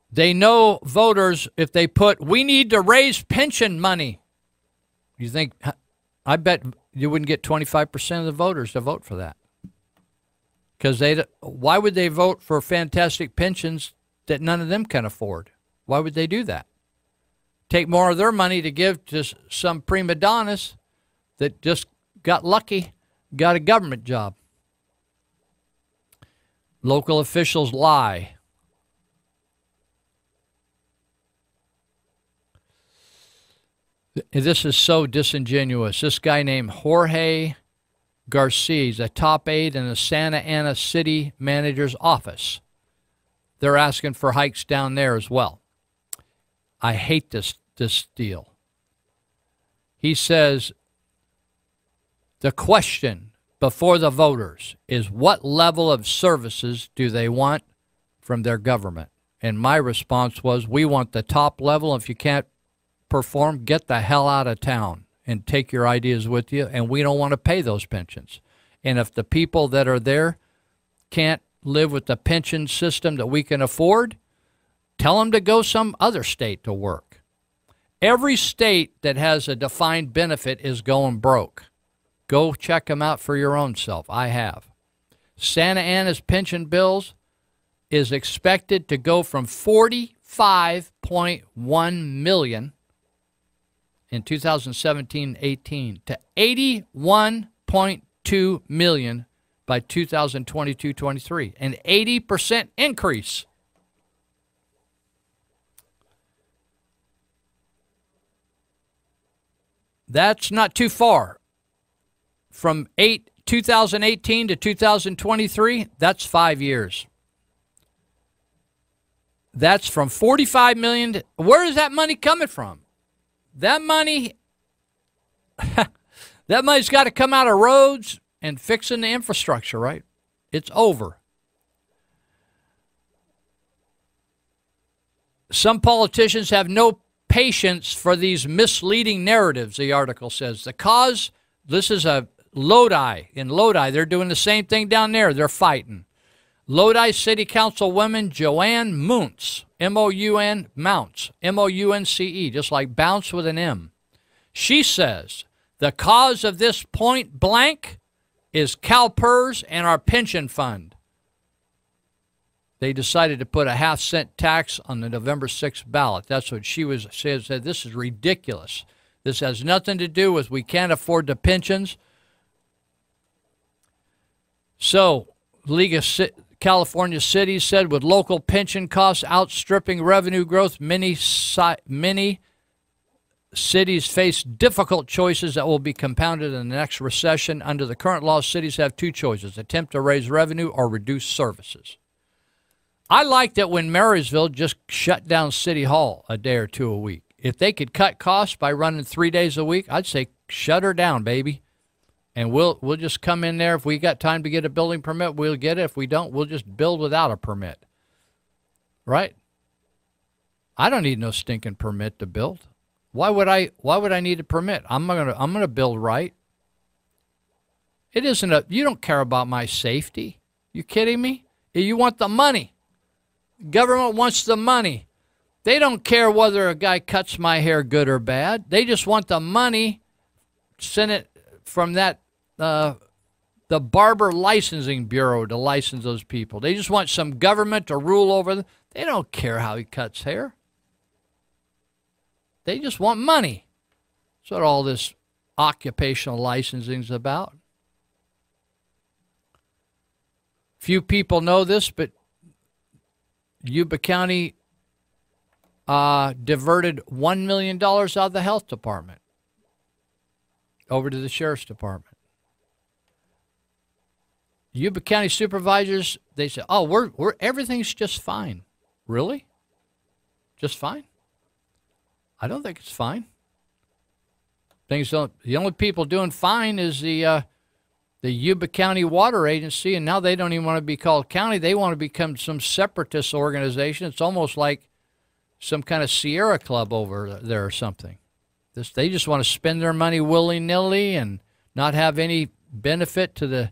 They know voters, if they put, we need to raise pension money. You think, I bet you wouldn't get 25% of the voters to vote for that. Because why would they vote for fantastic pensions that none of them can afford? Why would they do that? Take more of their money to give to some prima donnas that just got lucky, got a government job. Local officials lie. This is so disingenuous. This guy named Jorge Garcia is a top aide in the Santa Ana City Manager's office. They're asking for hikes down there as well. I hate this deal. He says the question before the voters is what level of services do they want from their government? And my response was, we want the top level. If you can't perform, get the hell out of town and take your ideas with you, and we don't want to pay those pensions. And if the people that are there can't live with the pension system that we can afford, tell them to go some other state to work. Every state that has a defined benefit is going broke. Go check them out for your own self. I have. Santa Ana's pension bills is expected to go from $45.1 million in 2017-18 to $81.2 million by 2022-23, an 80% increase. That's not too far. From 2018 to 2023, that's 5 years. That's from $45 million to, where is that money coming from? That money's got to come out of roads and fixing the infrastructure, right? It's over. Some politicians have no patience for these misleading narratives, the article says. The cause, this is a Lodi. In Lodi, they're doing the same thing down there. They're fighting. Lodi City Councilwoman Joanne Mounce, M-O-U-N, Mounce, M-O-U-N-C-E, just like bounce with an M. She says, the cause of this point blank is CalPERS and our pension fund. They decided to put a half-cent tax on the November 6th ballot. That's what she said. This is ridiculous. This has nothing to do with we can't afford the pensions. So, League of California Cities said with local pension costs outstripping revenue growth, many cities face difficult choices that will be compounded in the next recession. Under the current law, cities have two choices: attempt to raise revenue or reduce services. I like that when Marysville just shut down City Hall a day or two a week. If they could cut costs by running 3 days a week, I'd say shut her down, baby. And we'll just come in there. If we got time to get a building permit, we'll get it. If we don't, we'll just build without a permit. Right? I don't need no stinking permit to build. Why would I need a permit? I'm gonna build right. It isn't you don't care about my safety. You kidding me? You want the money. Government wants the money. They don't care whether a guy cuts my hair good or bad. They just want the money. Send it from that the Barber Licensing Bureau to license those people. They just want some government to rule over them. They don't care how he cuts hair. They just want money. That's what all this occupational licensing is about. Few people know this, but Yuba County diverted $1 million out of the health department over to the sheriff's department. Yuba County supervisors, they say, "Oh, we're everything's just fine." Really? Just fine? I don't think it's fine. Things don't. The only people doing fine is the Yuba County Water Agency, and now they don't even want to be called county. They want to become some separatist organization. It's almost like some kind of Sierra Club over there or something. They just want to spend their money willy-nilly and not have any benefit to the.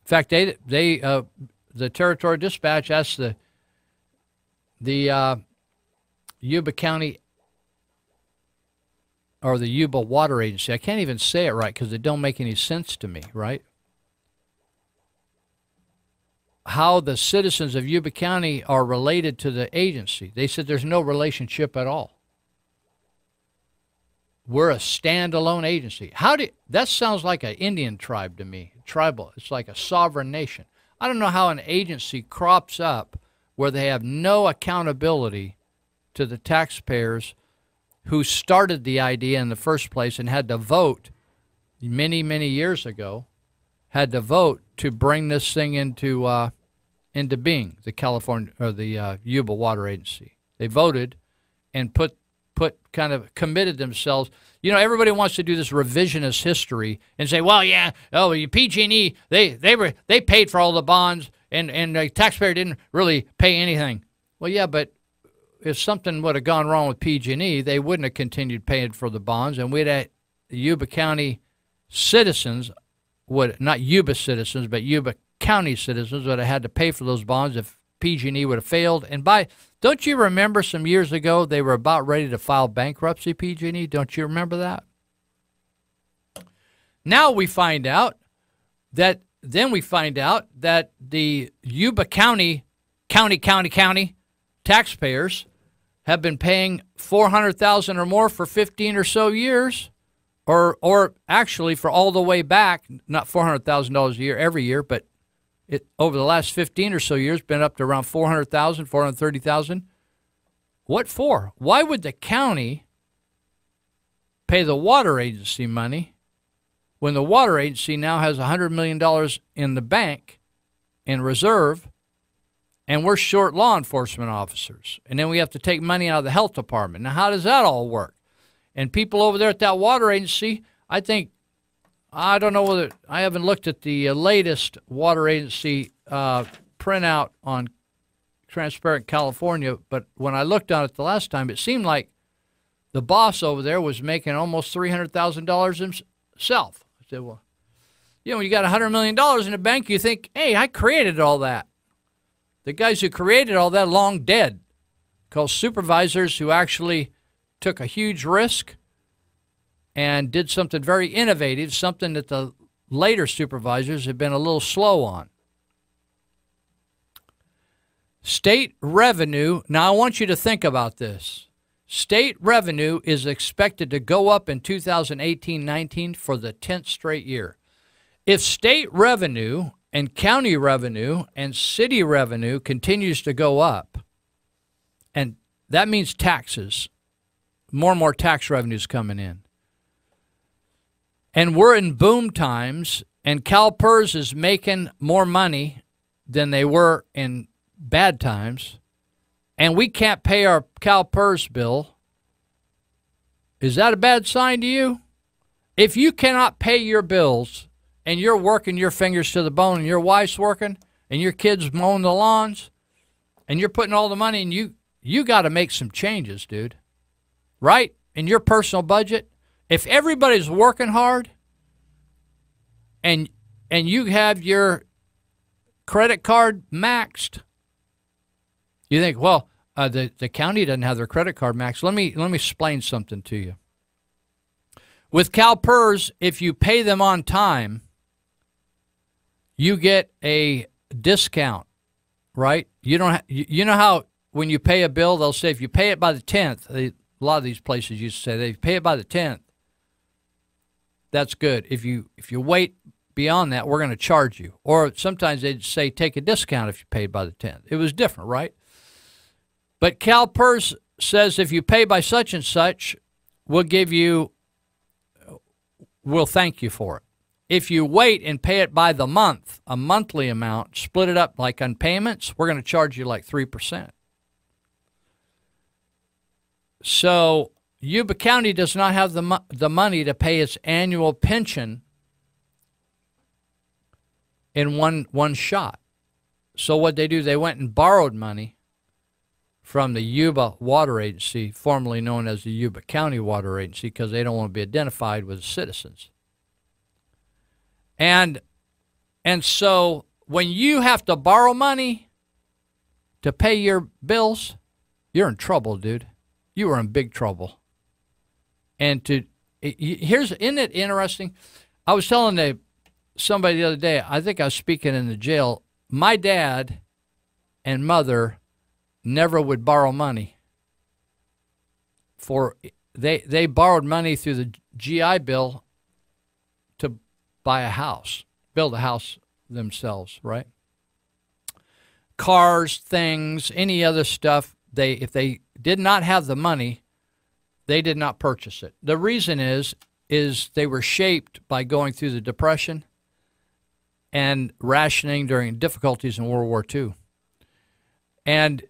In fact, the Territorial Dispatch asked the Yuba County or the Yuba Water Agency. I can't even say it right because it don't make any sense to me, right? How the citizens of Yuba County are related to the agency. They said there's no relationship at all. We're a standalone agency. That sounds like an Indian tribe to me. Tribal. It's like a sovereign nation. I don't know how an agency crops up where they have no accountability to the taxpayers who started the idea in the first place and had to vote many, many years ago, had to vote to bring this thing into being, the California or the Yuba Water Agency. They voted and kind of committed themselves. You know, everybody wants to do this revisionist history and say, well, yeah, PG&E, they paid for all the bonds and the taxpayer didn't really pay anything. Well, yeah, but if something would have gone wrong with PG&E, they wouldn't have continued paying for the bonds, and we'd have Yuba County citizens not Yuba citizens, but Yuba County citizens would have had to pay for those bonds if PG&E would have failed. And don't you remember some years ago they were about ready to file bankruptcy, PG&E? Don't you remember that? Now we find out that the Yuba County taxpayers have been paying $400,000 or more for 15 or so years, or actually for all the way back, not $400,000 a year every year, but over the last 15 or so years, been up to around $400,000, $430,000. What for? Why would the county pay the water agency money when the water agency now has $100 million in the bank in reserve, and we're short law enforcement officers? And then we have to take money out of the health department. Now, how does that all work? And people over there at that water agency, I don't know whether, I haven't looked at the latest water agency printout on Transparent California, but when I looked on it the last time, it seemed like the boss over there was making almost $300,000 himself. I said, well, when you got $100 million in the bank, you think, hey, I created all that. The guys who created all that are long dead, called supervisors who actually took a huge risk and did something very innovative, something that the later supervisors have been a little slow on. State revenue, now I want you to think about this. State revenue is expected to go up in 2018-19 for the 10th straight year. If state revenue and county revenue and city revenue continues to go up, and that means taxes, more and more tax revenues coming in, and we're in boom times, and CalPERS is making more money than they were in bad times, and we can't pay our CalPERS bill, is that a bad sign to you? If you cannot pay your bills and you're working your fingers to the bone and your wife's working and your kids mowing the lawns and you're putting all the money in, you got to make some changes, dude. Right? In your personal budget. If everybody's working hard and you have your credit card maxed, you think, well, the county doesn't have their credit card maxed. Let me explain something to you. With CalPERS, if you pay them on time, you get a discount, right? You know how when you pay a bill, they'll say if you pay it by the 10th, a lot of these places used to say that if you pay it by the 10th, that's good. If you wait beyond that, we're going to charge you. Or sometimes they'd say take a discount if you paid by the 10th. It was different, right? But CalPERS says if you pay by such and such, we'll thank you for it. If you wait and pay it by the month, a monthly amount, split it up like on payments, we're going to charge you like 3%. So Yuba County does not have the money to pay its annual pension in one shot. So what they do, they went and borrowed money from the Yuba Water Agency, formerly known as the Yuba County Water Agency, because they don't want to be identified with the citizens. And so when you have to borrow money to pay your bills, you're in trouble, dude. You are in big trouble. And isn't it interesting? I was telling somebody the other day, I think I was speaking in the jail, my dad and mother never would borrow money. They borrowed money through the GI Bill to buy a house, build a house themselves, right? Cars, things, any other stuff, if they did not have the money, they did not purchase it. The reason is they were shaped by going through the Depression and rationing during difficulties in World War II. And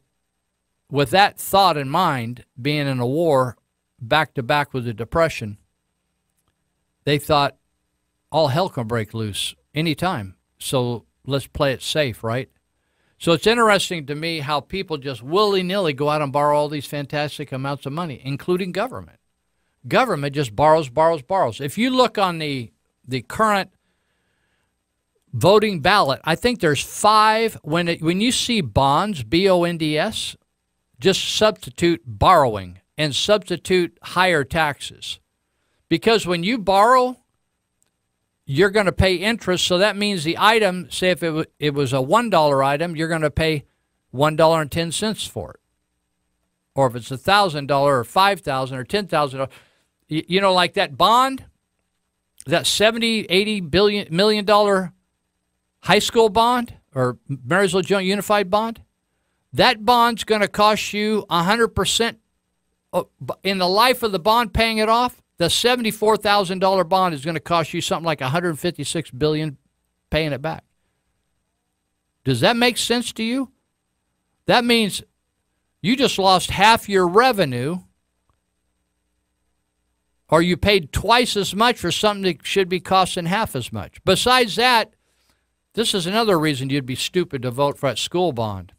with that thought in mind, being in a war back-to-back with the Depression, they thought all hell can break loose anytime. So let's play it safe, right? So it's interesting to me how people just willy-nilly go out and borrow all these fantastic amounts of money, including government. Government just borrows. If you look on the current voting ballot. I think there's 5. When you see bonds, BONDS, just substitute borrowing and substitute higher taxes. Because when you borrow, you're going to pay interest. So that means the item, say if it was a $1 item, you're going to pay $1.10 for it. Or if it's $1,000 or $5,000 or $10,000, you know, like that bond, that $70-80 million high school bond or Marysville Joint Unified bond, that bond's going to cost you 100% in the life of the bond paying it off. The $74,000 bond is going to cost you something like $156 billion paying it back. Does that make sense to you? That means you just lost half your revenue, or you paid twice as much for something that should be costing half as much. Besides that, this is another reason you'd be stupid to vote for that school bond.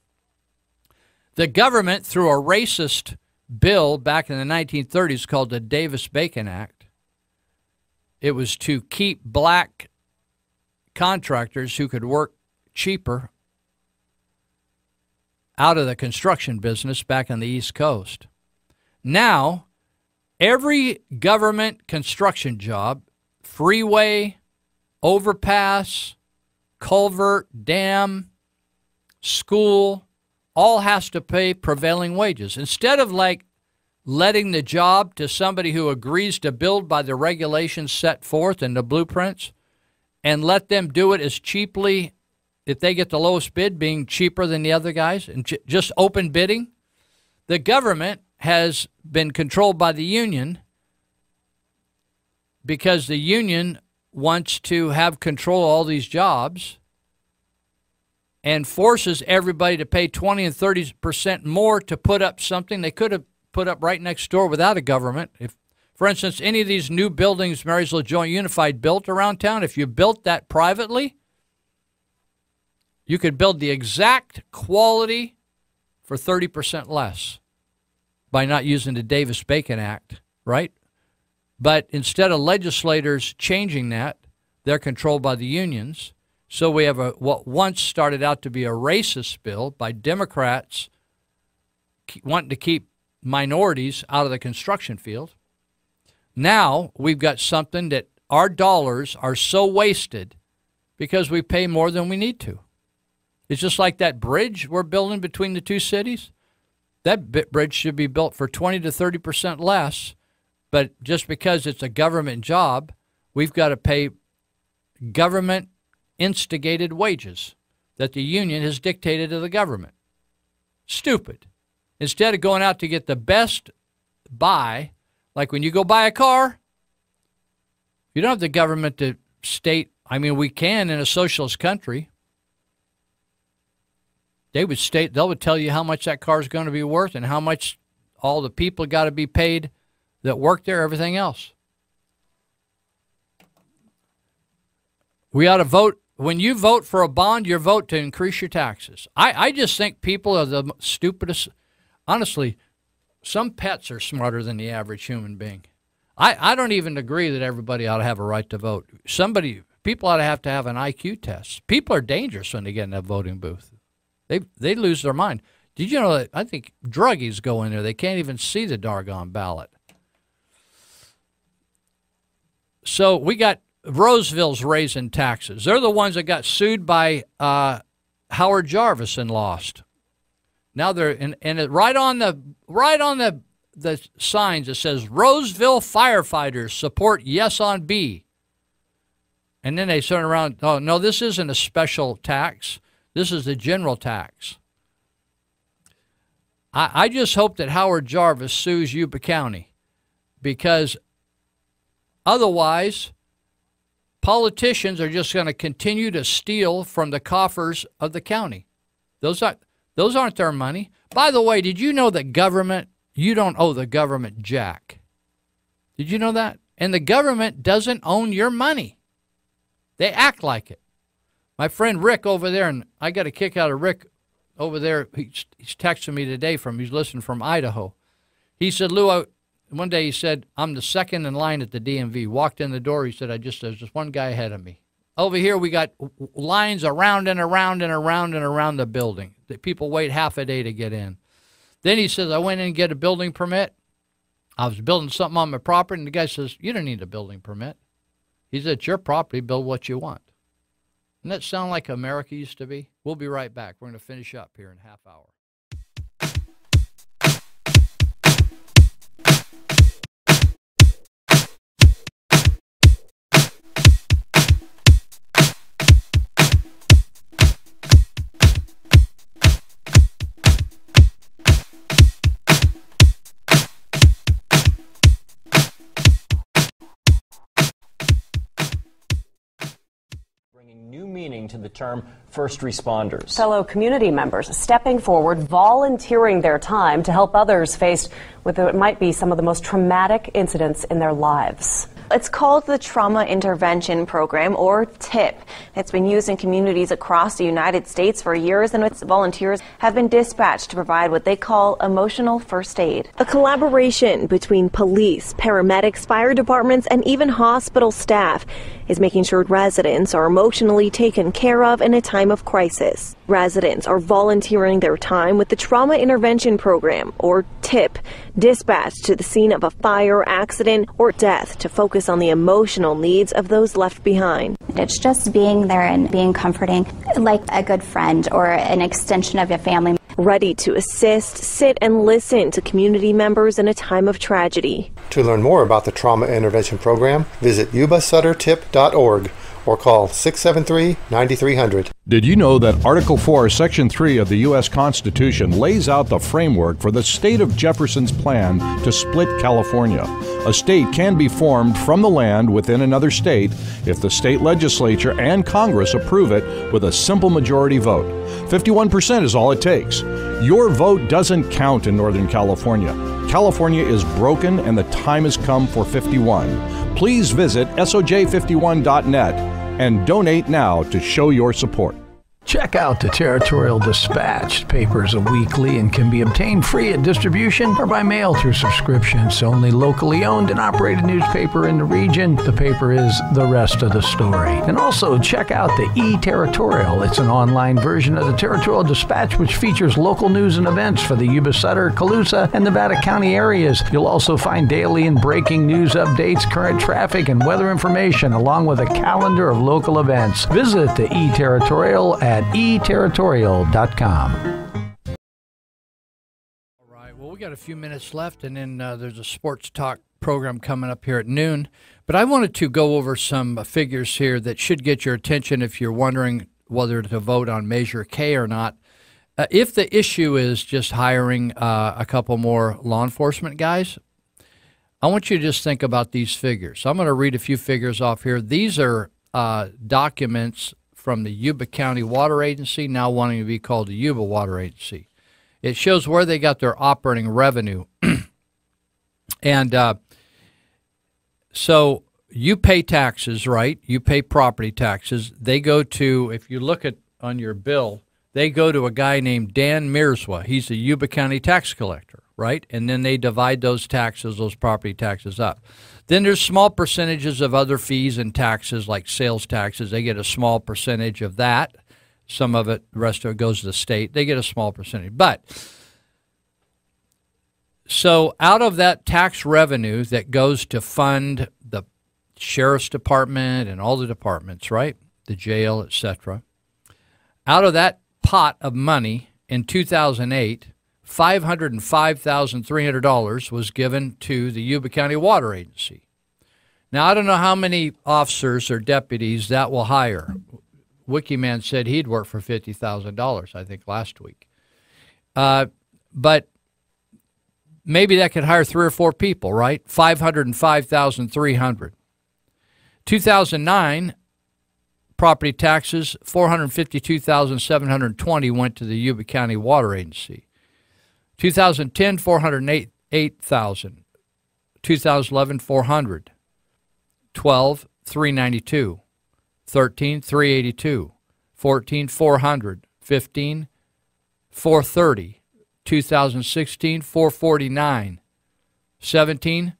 The government, through a racist bill back in the 1930s called the Davis-Bacon Act, it was to keep black contractors who could work cheaper out of the construction business back on the East Coast. Now, every government construction job, freeway, overpass, culvert, dam, school, all has to pay prevailing wages. Instead of like letting the job to somebody who agrees to build by the regulations set forth in the blueprints and let them do it as cheaply, if they get the lowest bid, being cheaper than the other guys, and just open bidding, the government has been controlled by the union because the union wants to have control of all these jobs and forces everybody to pay 20 and 30% more to put up something they could have put up right next door without a government. If, for instance, any of these new buildings Marysville Joint Unified built around town, if you built that privately, you could build the exact quality for 30% less by not using the Davis-Bacon Act, right? But instead of legislators changing that, they're controlled by the unions. So we have what once started out to be a racist bill by Democrats wanting to keep minorities out of the construction field. Now we've got something that our dollars are so wasted because we pay more than we need to. It's just like that bridge we're building between the two cities. That bridge should be built for 20 to 30% less, but just because it's a government job, we've got to pay government-instigated wages that the union has dictated to the government. Stupid. Instead of going out to get the best buy, like when you go buy a car, you don't have the government to state, I mean, we can in a socialist country. They would tell you how much that car is going to be worth and how much all the people got to be paid that work there, everything else. We ought to vote. When you vote for a bond, you vote to increase your taxes. I just think people are the stupidest. Honestly, some pets are smarter than the average human being. I don't even agree that everybody ought to have a right to vote. People ought to have an IQ test. People are dangerous when they get in that voting booth. They lose their mind. Did you know that I think druggies go in there? They can't even see the doggone ballot. So we got Roseville's raising taxes. They're the ones that got sued by Howard Jarvis and lost. Now they're right on the signs it says Roseville firefighters support yes on B. And then they turn around, oh no, this isn't a special tax. This is the general tax. I just hope that Howard Jarvis sues Yuba County, because otherwise politicians are just going to continue to steal from the coffers of the county. Those aren't their money. By the way, did you know that government, you don't owe the government jack? Did you know that? And the government doesn't own your money. They act like it. My friend Rick over there, and I got a kick out of Rick over there. He's texting me today he's listening from Idaho. He said, Lou, one day he said, I'm the second in line at the DMV. Walked in the door, he said, there's just one guy ahead of me. Over here, we got lines around and around and around and around the building. The people wait half a day to get in. Then he says, I went in and get a building permit. I was building something on my property, and the guy says, you don't need a building permit. He said, it's your property, build what you want. Doesn't that sound like America used to be? We'll be right back. We're going to finish up here in a half hour. New meaning to the term first responders. Fellow community members stepping forward, volunteering their time to help others faced with what might be some of the most traumatic incidents in their lives. It's called the Trauma Intervention Program, or TIP. It's been used in communities across the United States for years, and its volunteers have been dispatched to provide what they call emotional first aid. A collaboration between police, paramedics, fire departments, and even hospital staff is making sure residents are emotionally taken care of in a time of crisis. Residents are volunteering their time with the Trauma Intervention Program, or TIP, dispatched to the scene of a fire, accident, or death to focus on the emotional needs of those left behind. It's just being there and being comforting, like a good friend or an extension of your family. Ready to assist, sit, and listen to community members in a time of tragedy. To learn more about the Trauma Intervention Program, visit yubasuttertip.org or call 673-9300. Did you know that Article 4, Section 3 of the U.S. Constitution lays out the framework for the state of Jefferson's plan to split California? A state can be formed from the land within another state if the state legislature and Congress approve it with a simple majority vote. 51% is all it takes. Your vote doesn't count in Northern California. California is broken and the time has come for 51. Please visit soj51.net and donate now to show your support. Check out the Territorial Dispatch. Papers are weekly and can be obtained free at distribution or by mail through subscription. It's the only locally owned and operated newspaper in the region. The paper is the rest of the story. And also check out the E-Territorial. It's an online version of the Territorial Dispatch which features local news and events for the Yuba Sutter, Colusa, and Nevada County areas. You'll also find daily and breaking news updates, current traffic, and weather information, along with a calendar of local events. Visit the E-Territorial at eterritorial.com. All right, well, we got a few minutes left, and then there's a sports talk program coming up here at noon. But I wanted to go over some figures here that should get your attention if you're wondering whether to vote on Measure K or not. If the issue is just hiring a couple more law enforcement guys, I want you to just think about these figures. So I'm going to read a few figures off here. These are documents from the Yuba County Water Agency, now wanting to be called the Yuba Water Agency. It shows where they got their operating revenue. And so you pay taxes, right? You pay property taxes. They go to, if you look at on your bill, they go to a guy named Dan Mirswa. He's a Yuba County tax collector, right? And then they divide those taxes, those property taxes up. Then there's small percentages of other fees and taxes like sales taxes. They get a small percentage of that. Some of it, the rest of it goes to the state. They get a small percentage. But so out of that tax revenue that goes to fund the sheriff's department and all the departments, right, the jail, etc., out of that pot of money in 2008, $505,300 was given to the Yuba County Water Agency. Now, I don't know how many officers or deputies that will hire. Wikiman said he'd work for $50,000, I think, last week. But maybe that could hire 3 or 4 people, right? $505,300. 2009, property taxes, $452,720 went to the Yuba County Water Agency. 2010, $408,000. 2011, $400. 12, $392. 13, $382. 14, $400. 15, $430. 2016, $449. 17,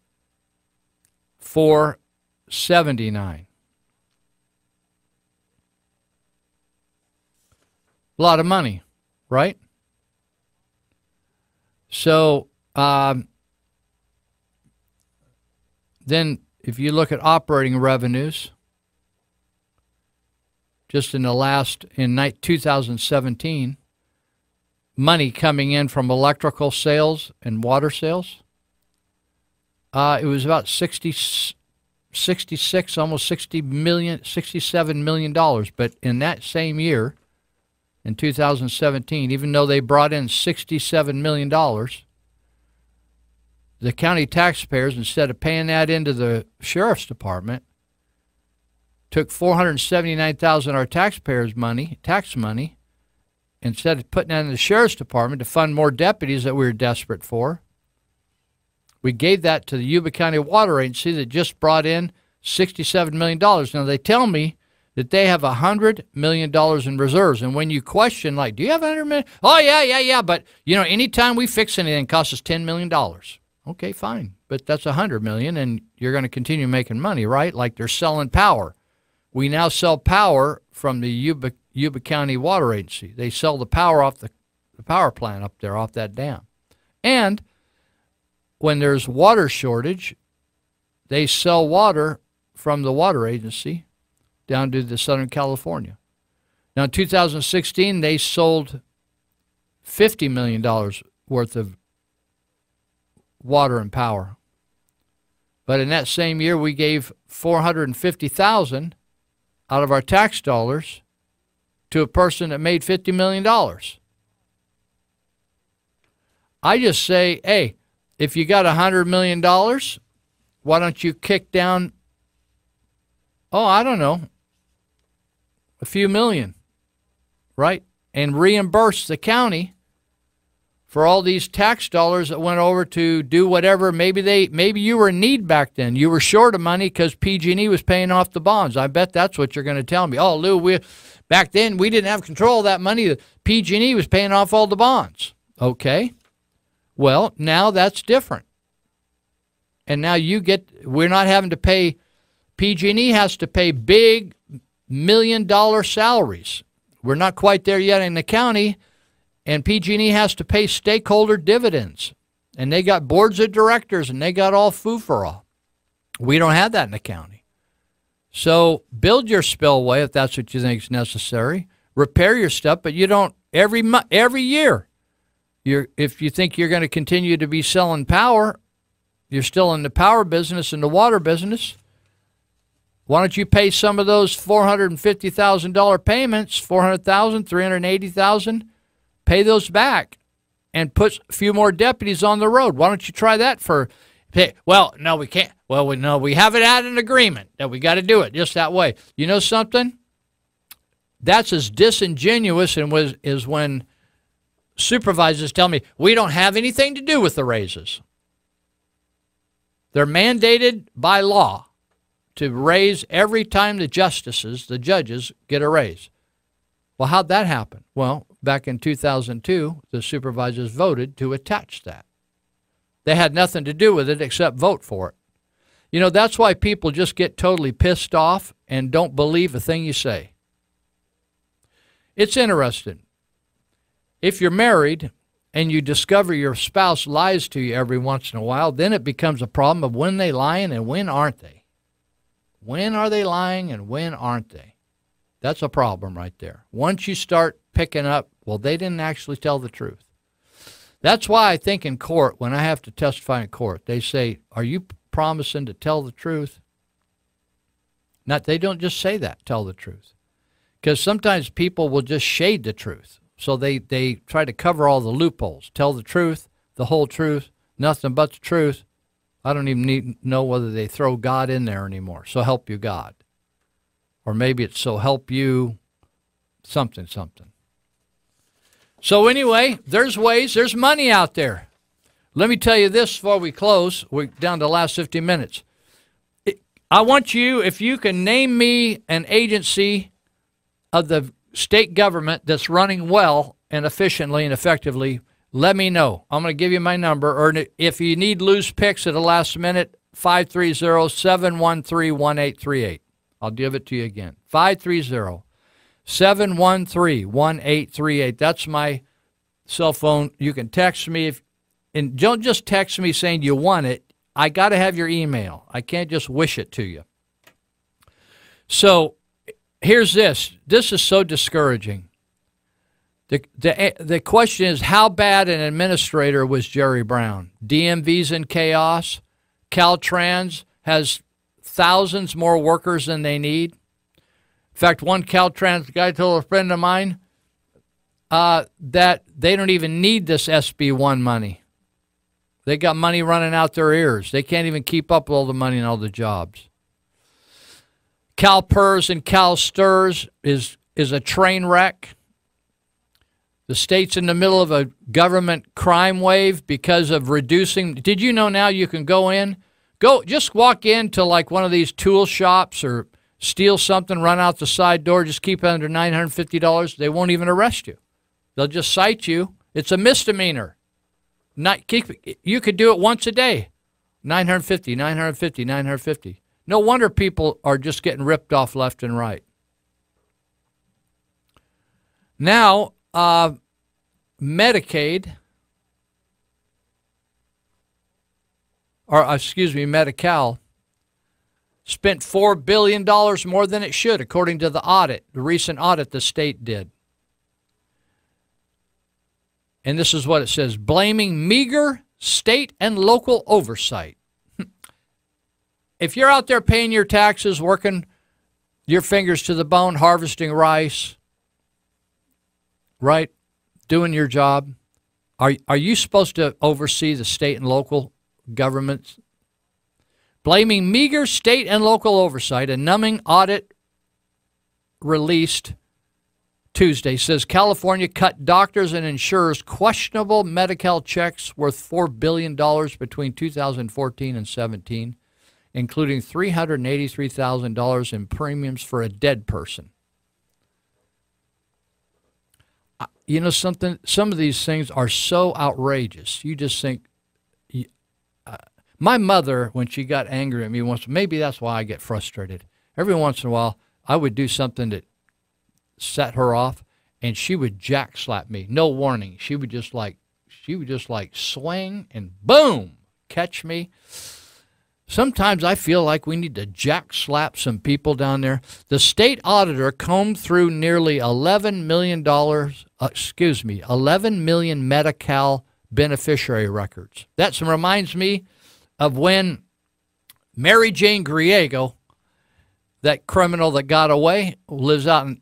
$479. A lot of money, right? So then if you look at operating revenues, just in 2017, money coming in from electrical sales and water sales, it was about 66, almost $67 million. But in that same year, in 2017, even though they brought in $67 million, the county taxpayers, instead of paying that into the sheriff's department, took $479,000 of our taxpayers' money, tax money, instead of putting that in the sheriff's department to fund more deputies that we were desperate for. We gave that to the Yuba County Water Agency that just brought in $67 million. Now, they tell me that they have $100 million in reserves. And when you question, like, do you have $100 million? Oh, yeah. But, anytime we fix anything, it costs us $10 million. Okay, fine. But that's $100 million, and you're going to continue making money, right? Like they're selling power. We now sell power from the Yuba County Water Agency. They sell the power off the power plant up there, off that dam. And when there's water shortage, they sell water from the water agency down to the Southern California. Now, in 2016, they sold $50 million worth of water and power. But in that same year, we gave $450,000 out of our tax dollars to a person that made $50 million. I just say, hey, if you got $100 million, why don't you kick down, I don't know, a few million, right? And reimburse the county for all these tax dollars that went over to do whatever. Maybe you were in need back then. You were short of money because PG&E was paying off the bonds. I bet that's what you're going to tell me. Oh, Lou, back then we didn't have control of that money. PG&E was paying off all the bonds. Okay. Well, now that's different. And now we're not having to pay, PG&E has to pay big $1 million salaries. We're not quite there yet in the county. And PG&E has to pay stakeholder dividends. And they got boards of directors, and they got all foo-for-all. We don't have that in the county. So build your spillway if that's what you think is necessary. Repair your stuff, but you don't every year. If you think you're going to continue to be selling power, you're still in the power business and the water business. Why don't you pay some of those $450,000 payments, $400,000, $380,000? Pay those back and put a few more deputies on the road. Why don't you try that well, no, we can't. Well, we haven't had an agreement that we got to do it just that way. You know something? That's as disingenuous as when supervisors tell me, we don't have anything to do with the raises. They're mandated by law to raise every time the judges, get a raise. Well, how'd that happen? Well, back in 2002, the supervisors voted to attach that. They had nothing to do with it except vote for it. That's why people just get totally pissed off and don't believe a thing you say. It's interesting. If you're married and you discover your spouse lies to you every once in a while, then it becomes a problem of when they lying and when aren't they. When are they lying and when aren't they? That's a problem right there. Once you start picking up, well, they didn't actually tell the truth. That's why I think in court, when I have to testify in court, they say, are you promising to tell the truth? They don't just say that, tell the truth. Because sometimes people will just shade the truth. So they try to cover all the loopholes. Tell the truth, the whole truth, nothing but the truth. I don't even know whether they throw God in there anymore. So help you God. Or maybe it's so help you something. So anyway, there's ways, there's money out there. Let me tell you this before we close. We're down to the last 50 minutes. I want you, if you can name me an agency of the state government that's running well and efficiently and effectively, let me know. I'm going to give you my number. Or if you need loose picks at the last minute, 530-713-1838. I'll give it to you again. 713-1838. That's my cell phone. You can text me, and don't just text me saying you want it. I got to have your email. I can't just wish it to you. So here's this. This is so discouraging. The question is, how bad an administrator was Jerry Brown? DMV's in chaos. Caltrans has thousands more workers than they need. In fact, one Caltrans guy told a friend of mine that they don't even need this SB1 money. They got money running out their ears. They can't even keep up with all the money and all the jobs. CalPERS and CalSTRS is a train wreck. The state's in the middle of a government crime wave because of reducing. Did you know now you can just walk into like one of these tool shops or steal something, run out the side door, just keep it under $950. They won't even arrest you. They'll just cite you. It's a misdemeanor. You could do it once a day. $950, $950, $950. No wonder people are just getting ripped off left and right. Now, Medicaid, Medi-Cal, spent $4 billion more than it should, according to the recent audit the state did. And this is what it says, blaming meager state and local oversight. If you're out there paying your taxes, working your fingers to the bone, harvesting rice, right, doing your job, are you supposed to oversee the state and local governments? Blaming meager state and local oversight, a numbing audit released Tuesday says California cut doctors and insurers questionable Medi-Cal checks worth $4 billion between 2014 and 17, including $383,000 in premiums for a dead person. You know something? Some of these things are so outrageous. You just think, my mother, when she got angry at me once, maybe that's why I get frustrated. Every once in a while, I would do something that set her off, and she would jack slap me. No warning. She would just like swing and boom, catch me. Sometimes I feel like we need to jack slap some people down there. The state auditor combed through nearly $11 million Medi-Cal beneficiary records. That reminds me of when Mary Jane Griego, that criminal that got away, lives out in,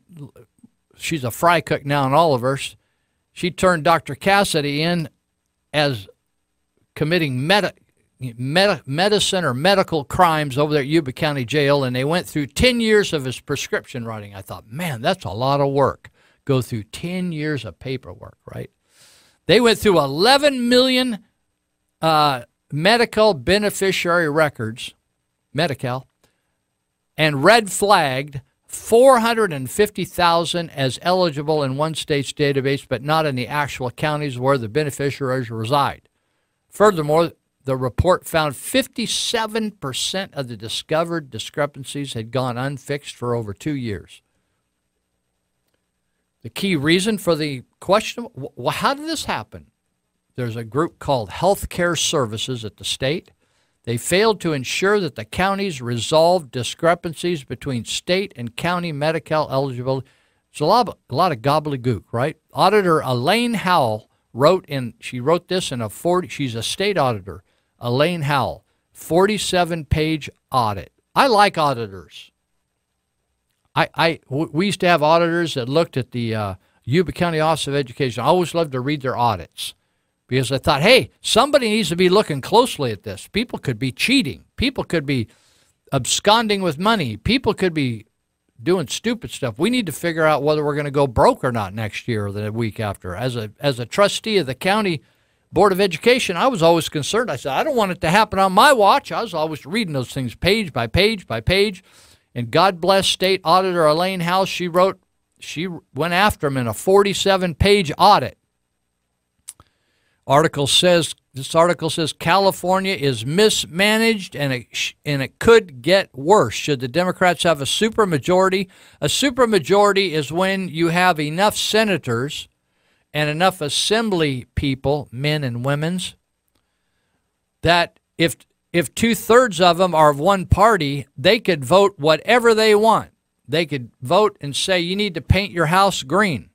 she's a fry cook now in Olivehurst. She turned Dr. Cassidy in as committing medicine or medical crimes over there at Yuba County Jail, and they went through 10 years of his prescription writing. I thought, man, that's a lot of work. Go through 10 years of paperwork, right? They went through 11 million medical beneficiary records, Medi-Cal, and red flagged 450,000 as eligible in one state's database, but not in the actual counties where the beneficiaries reside. Furthermore, the report found 57% of the discovered discrepancies had gone unfixed for over 2 years. The key reason for the question, how did this happen? There's a group called Healthcare Services at the state. They failed to ensure that the counties resolved discrepancies between state and county Medi-Cal eligibility. It's a lot of gobbledygook, right? Auditor Elaine Howell wrote this in she's a state auditor, Elaine Howell, 47-page audit. I like auditors. We used to have auditors that looked at the Yuba County Office of Education. I always loved to read their audits because I thought, hey, somebody needs to be looking closely at this. People could be cheating. People could be absconding with money. People could be doing stupid stuff. We need to figure out whether we're going to go broke or not next year or the week after. As a trustee of the county Board of Education, I was always concerned. I said, I don't want it to happen on my watch. I was always reading those things page by page by page. And God bless State Auditor Elaine House. She went after him in a 47-page audit. Article says, This article says California is mismanaged and it could get worse should the Democrats have a supermajority. A supermajority is when you have enough senators and enough assembly people, men and women's, that if 2/3 of them are of one party, they could vote whatever they want. They could vote and say you need to paint your house green.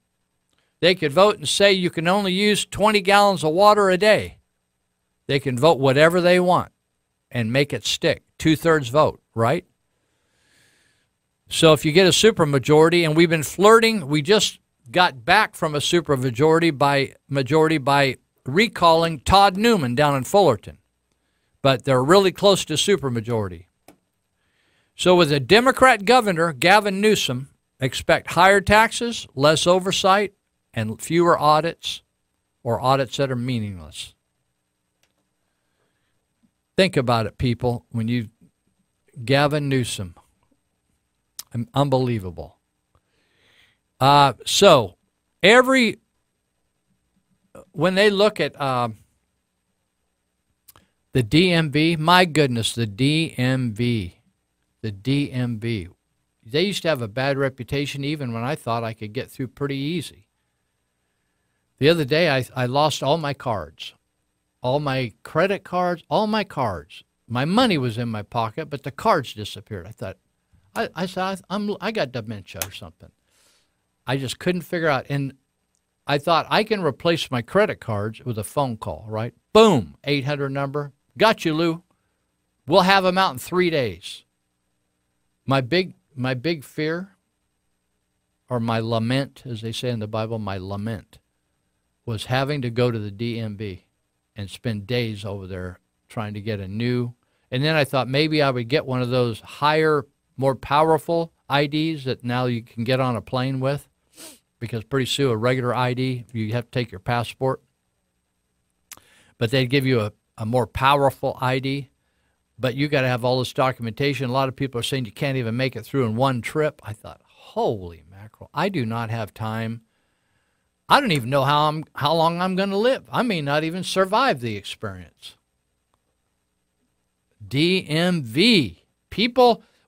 They could vote and say you can only use 20 gallons of water a day. They can vote whatever they want and make it stick. 2/3 vote, right? So if you get a supermajority, and we've been flirting, we just got back from a supermajority by recalling Todd Newman down in Fullerton. But they're really close to supermajority. So with a Democrat governor, Gavin Newsom, expect higher taxes, less oversight, and fewer audits, or audits that are meaningless. Think about it, people, Gavin Newsom. Unbelievable. So when they look at the DMV, my goodness, the DMV. They used to have a bad reputation even when I thought I could get through pretty easy. The other day, I lost all my cards. All my credit cards, all my cards. My money was in my pocket, but the cards disappeared. I thought, I got dementia or something. I just couldn't figure out. And I thought I can replace my credit cards with a phone call, right? Boom, 800 number. Got you, Lou. We'll have them out in 3 days. My big fear, or my lament, as they say in the Bible, my lament, was having to go to the DMV and spend days over there trying to get a new. And then I thought maybe I would get one of those higher, more powerful IDs that now you can get on a plane with, because pretty soon a regular ID, you have to take your passport. But they'd give you a more powerful ID, but you got to have all this documentation. A lot of people are saying you can't even make it through in one trip. I thought, holy mackerel, I do not have time. I don't even know how long I'm going to live. I may not even survive the experience. DMV.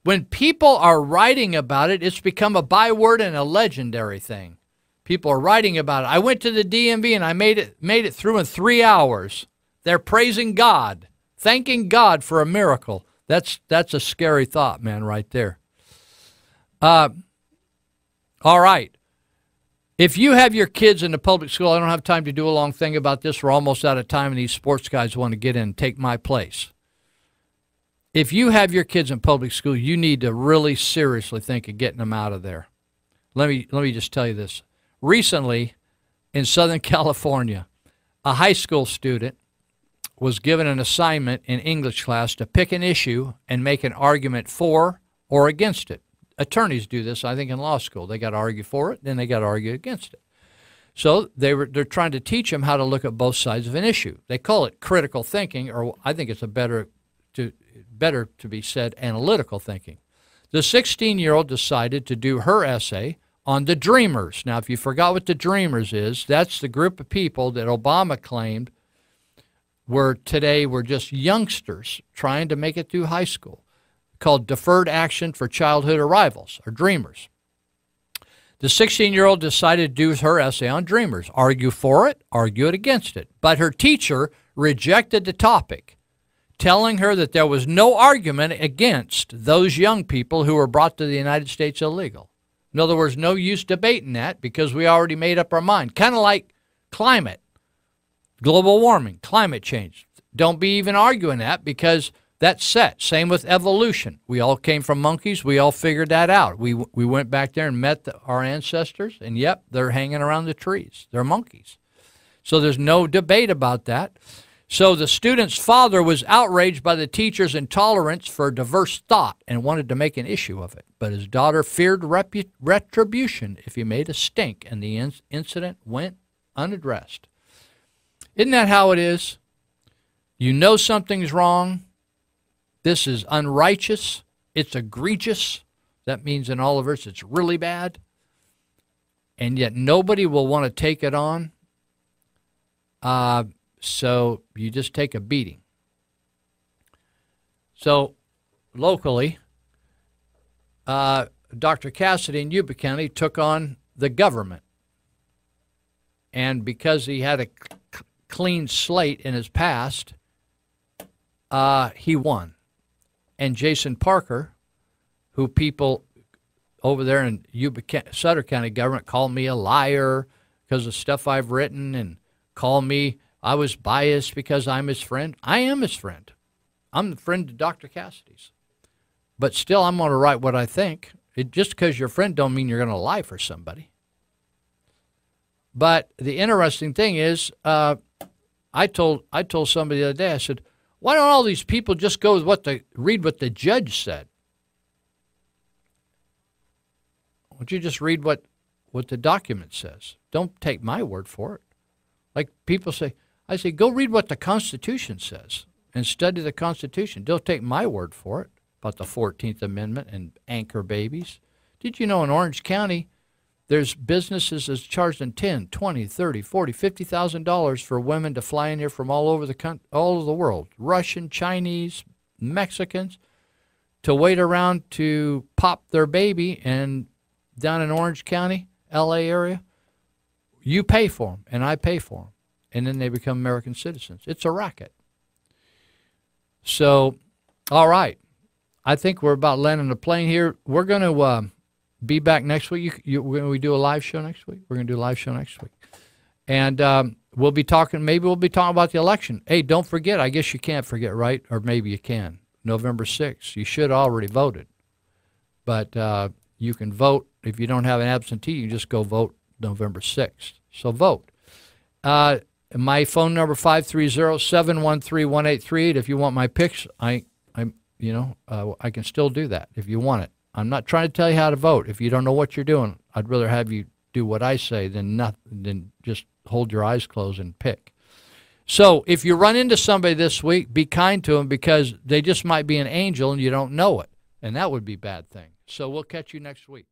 When people are writing about it, it's become a byword and a legendary thing. People are writing about it. I went to the DMV and I made it through in 3 hours. They're praising God, thanking God for a miracle. That's a scary thought, man, right there. All right. If you have your kids in the public school, I don't have time to do a long thing about this. We're almost out of time, and these sports guys want to get in and take my place. If you have your kids in public school, you need to really seriously think of getting them out of there. Let me just tell you this. Recently, in Southern California, a high school student was given an assignment in English class to pick an issue and make an argument for or against it. Attorneys do this, I think, in law school. They got to argue for it, then they got to argue against it. So they're trying to teach them how to look at both sides of an issue. They call it critical thinking, or I think it's better to be said analytical thinking. The 16-year-old decided to do her essay on the Dreamers. Now, if you forgot what the Dreamers is, that's the group of people that Obama claimed were just youngsters trying to make it through high school, called Deferred Action for Childhood Arrivals, or Dreamers. The 16-year-old decided to do her essay on Dreamers, argue for it, argue it against it. But her teacher rejected the topic, telling her that there was no argument against those young people who were brought to the United States illegal. In other words, no use debating that because we already made up our mind. Kind of like climate, global warming, climate change. Don't be even arguing that because that's set. Same with evolution. We all came from monkeys. We all figured that out. We went back there and met our ancestors, and yep, they're hanging around the trees. They're monkeys. So there's no debate about that. So the student's father was outraged by the teacher's intolerance for diverse thought and wanted to make an issue of it. But his daughter feared retribution if he made a stink, and the incident went unaddressed. Isn't that how it is? You know something's wrong. This is unrighteous. It's egregious. That means in all of us it's really bad. And yet nobody will want to take it on. So you just take a beating. So locally, Dr. Cassidy in Yuba County took on the government. And because he had a clean slate in his past, he won. And Jason Parker, who people over there in Sutter County government call me a liar because of stuff I've written and call me I was biased because I'm his friend. I am his friend. I'm the friend of Dr. Cassidy's. But still, I'm going to write what I think. Just because you're a friend don't mean you're going to lie for somebody. But the interesting thing is, I told somebody the other day, I said, why don't all these people just go with read what the judge said? Why don't you just read what the document says? Don't take my word for it. Like people say, I say, go read what the Constitution says and study the Constitution. Don't take my word for it about the 14th Amendment and anchor babies. Did you know in Orange County, there's businesses that's charging $10,000, $20,000, $30,000, $40,000, $50,000 for women to fly in here from all over the world, Russian, Chinese, Mexicans, to wait around to pop their baby, and down in Orange County, L.A. area, you pay for them, and I pay for them, and then they become American citizens. It's a racket. So, all right, I think we're about landing the plane here. We're going to be back next week. We do a live show next week. We're going to do a live show next week. And we'll be talking about the election. Hey, don't forget, I guess you can't forget, right? Or maybe you can. November 6th. You should have already voted. But you can vote. If you don't have an absentee, you just go vote November 6th. So vote. My phone number, 530-713-1838. If you want my pics, I can still do that if you want it. I'm not trying to tell you how to vote. If you don't know what you're doing, I'd rather have you do what I say than just hold your eyes closed and pick. So if you run into somebody this week, be kind to them because they just might be an angel and you don't know it. And that would be a bad thing. So we'll catch you next week.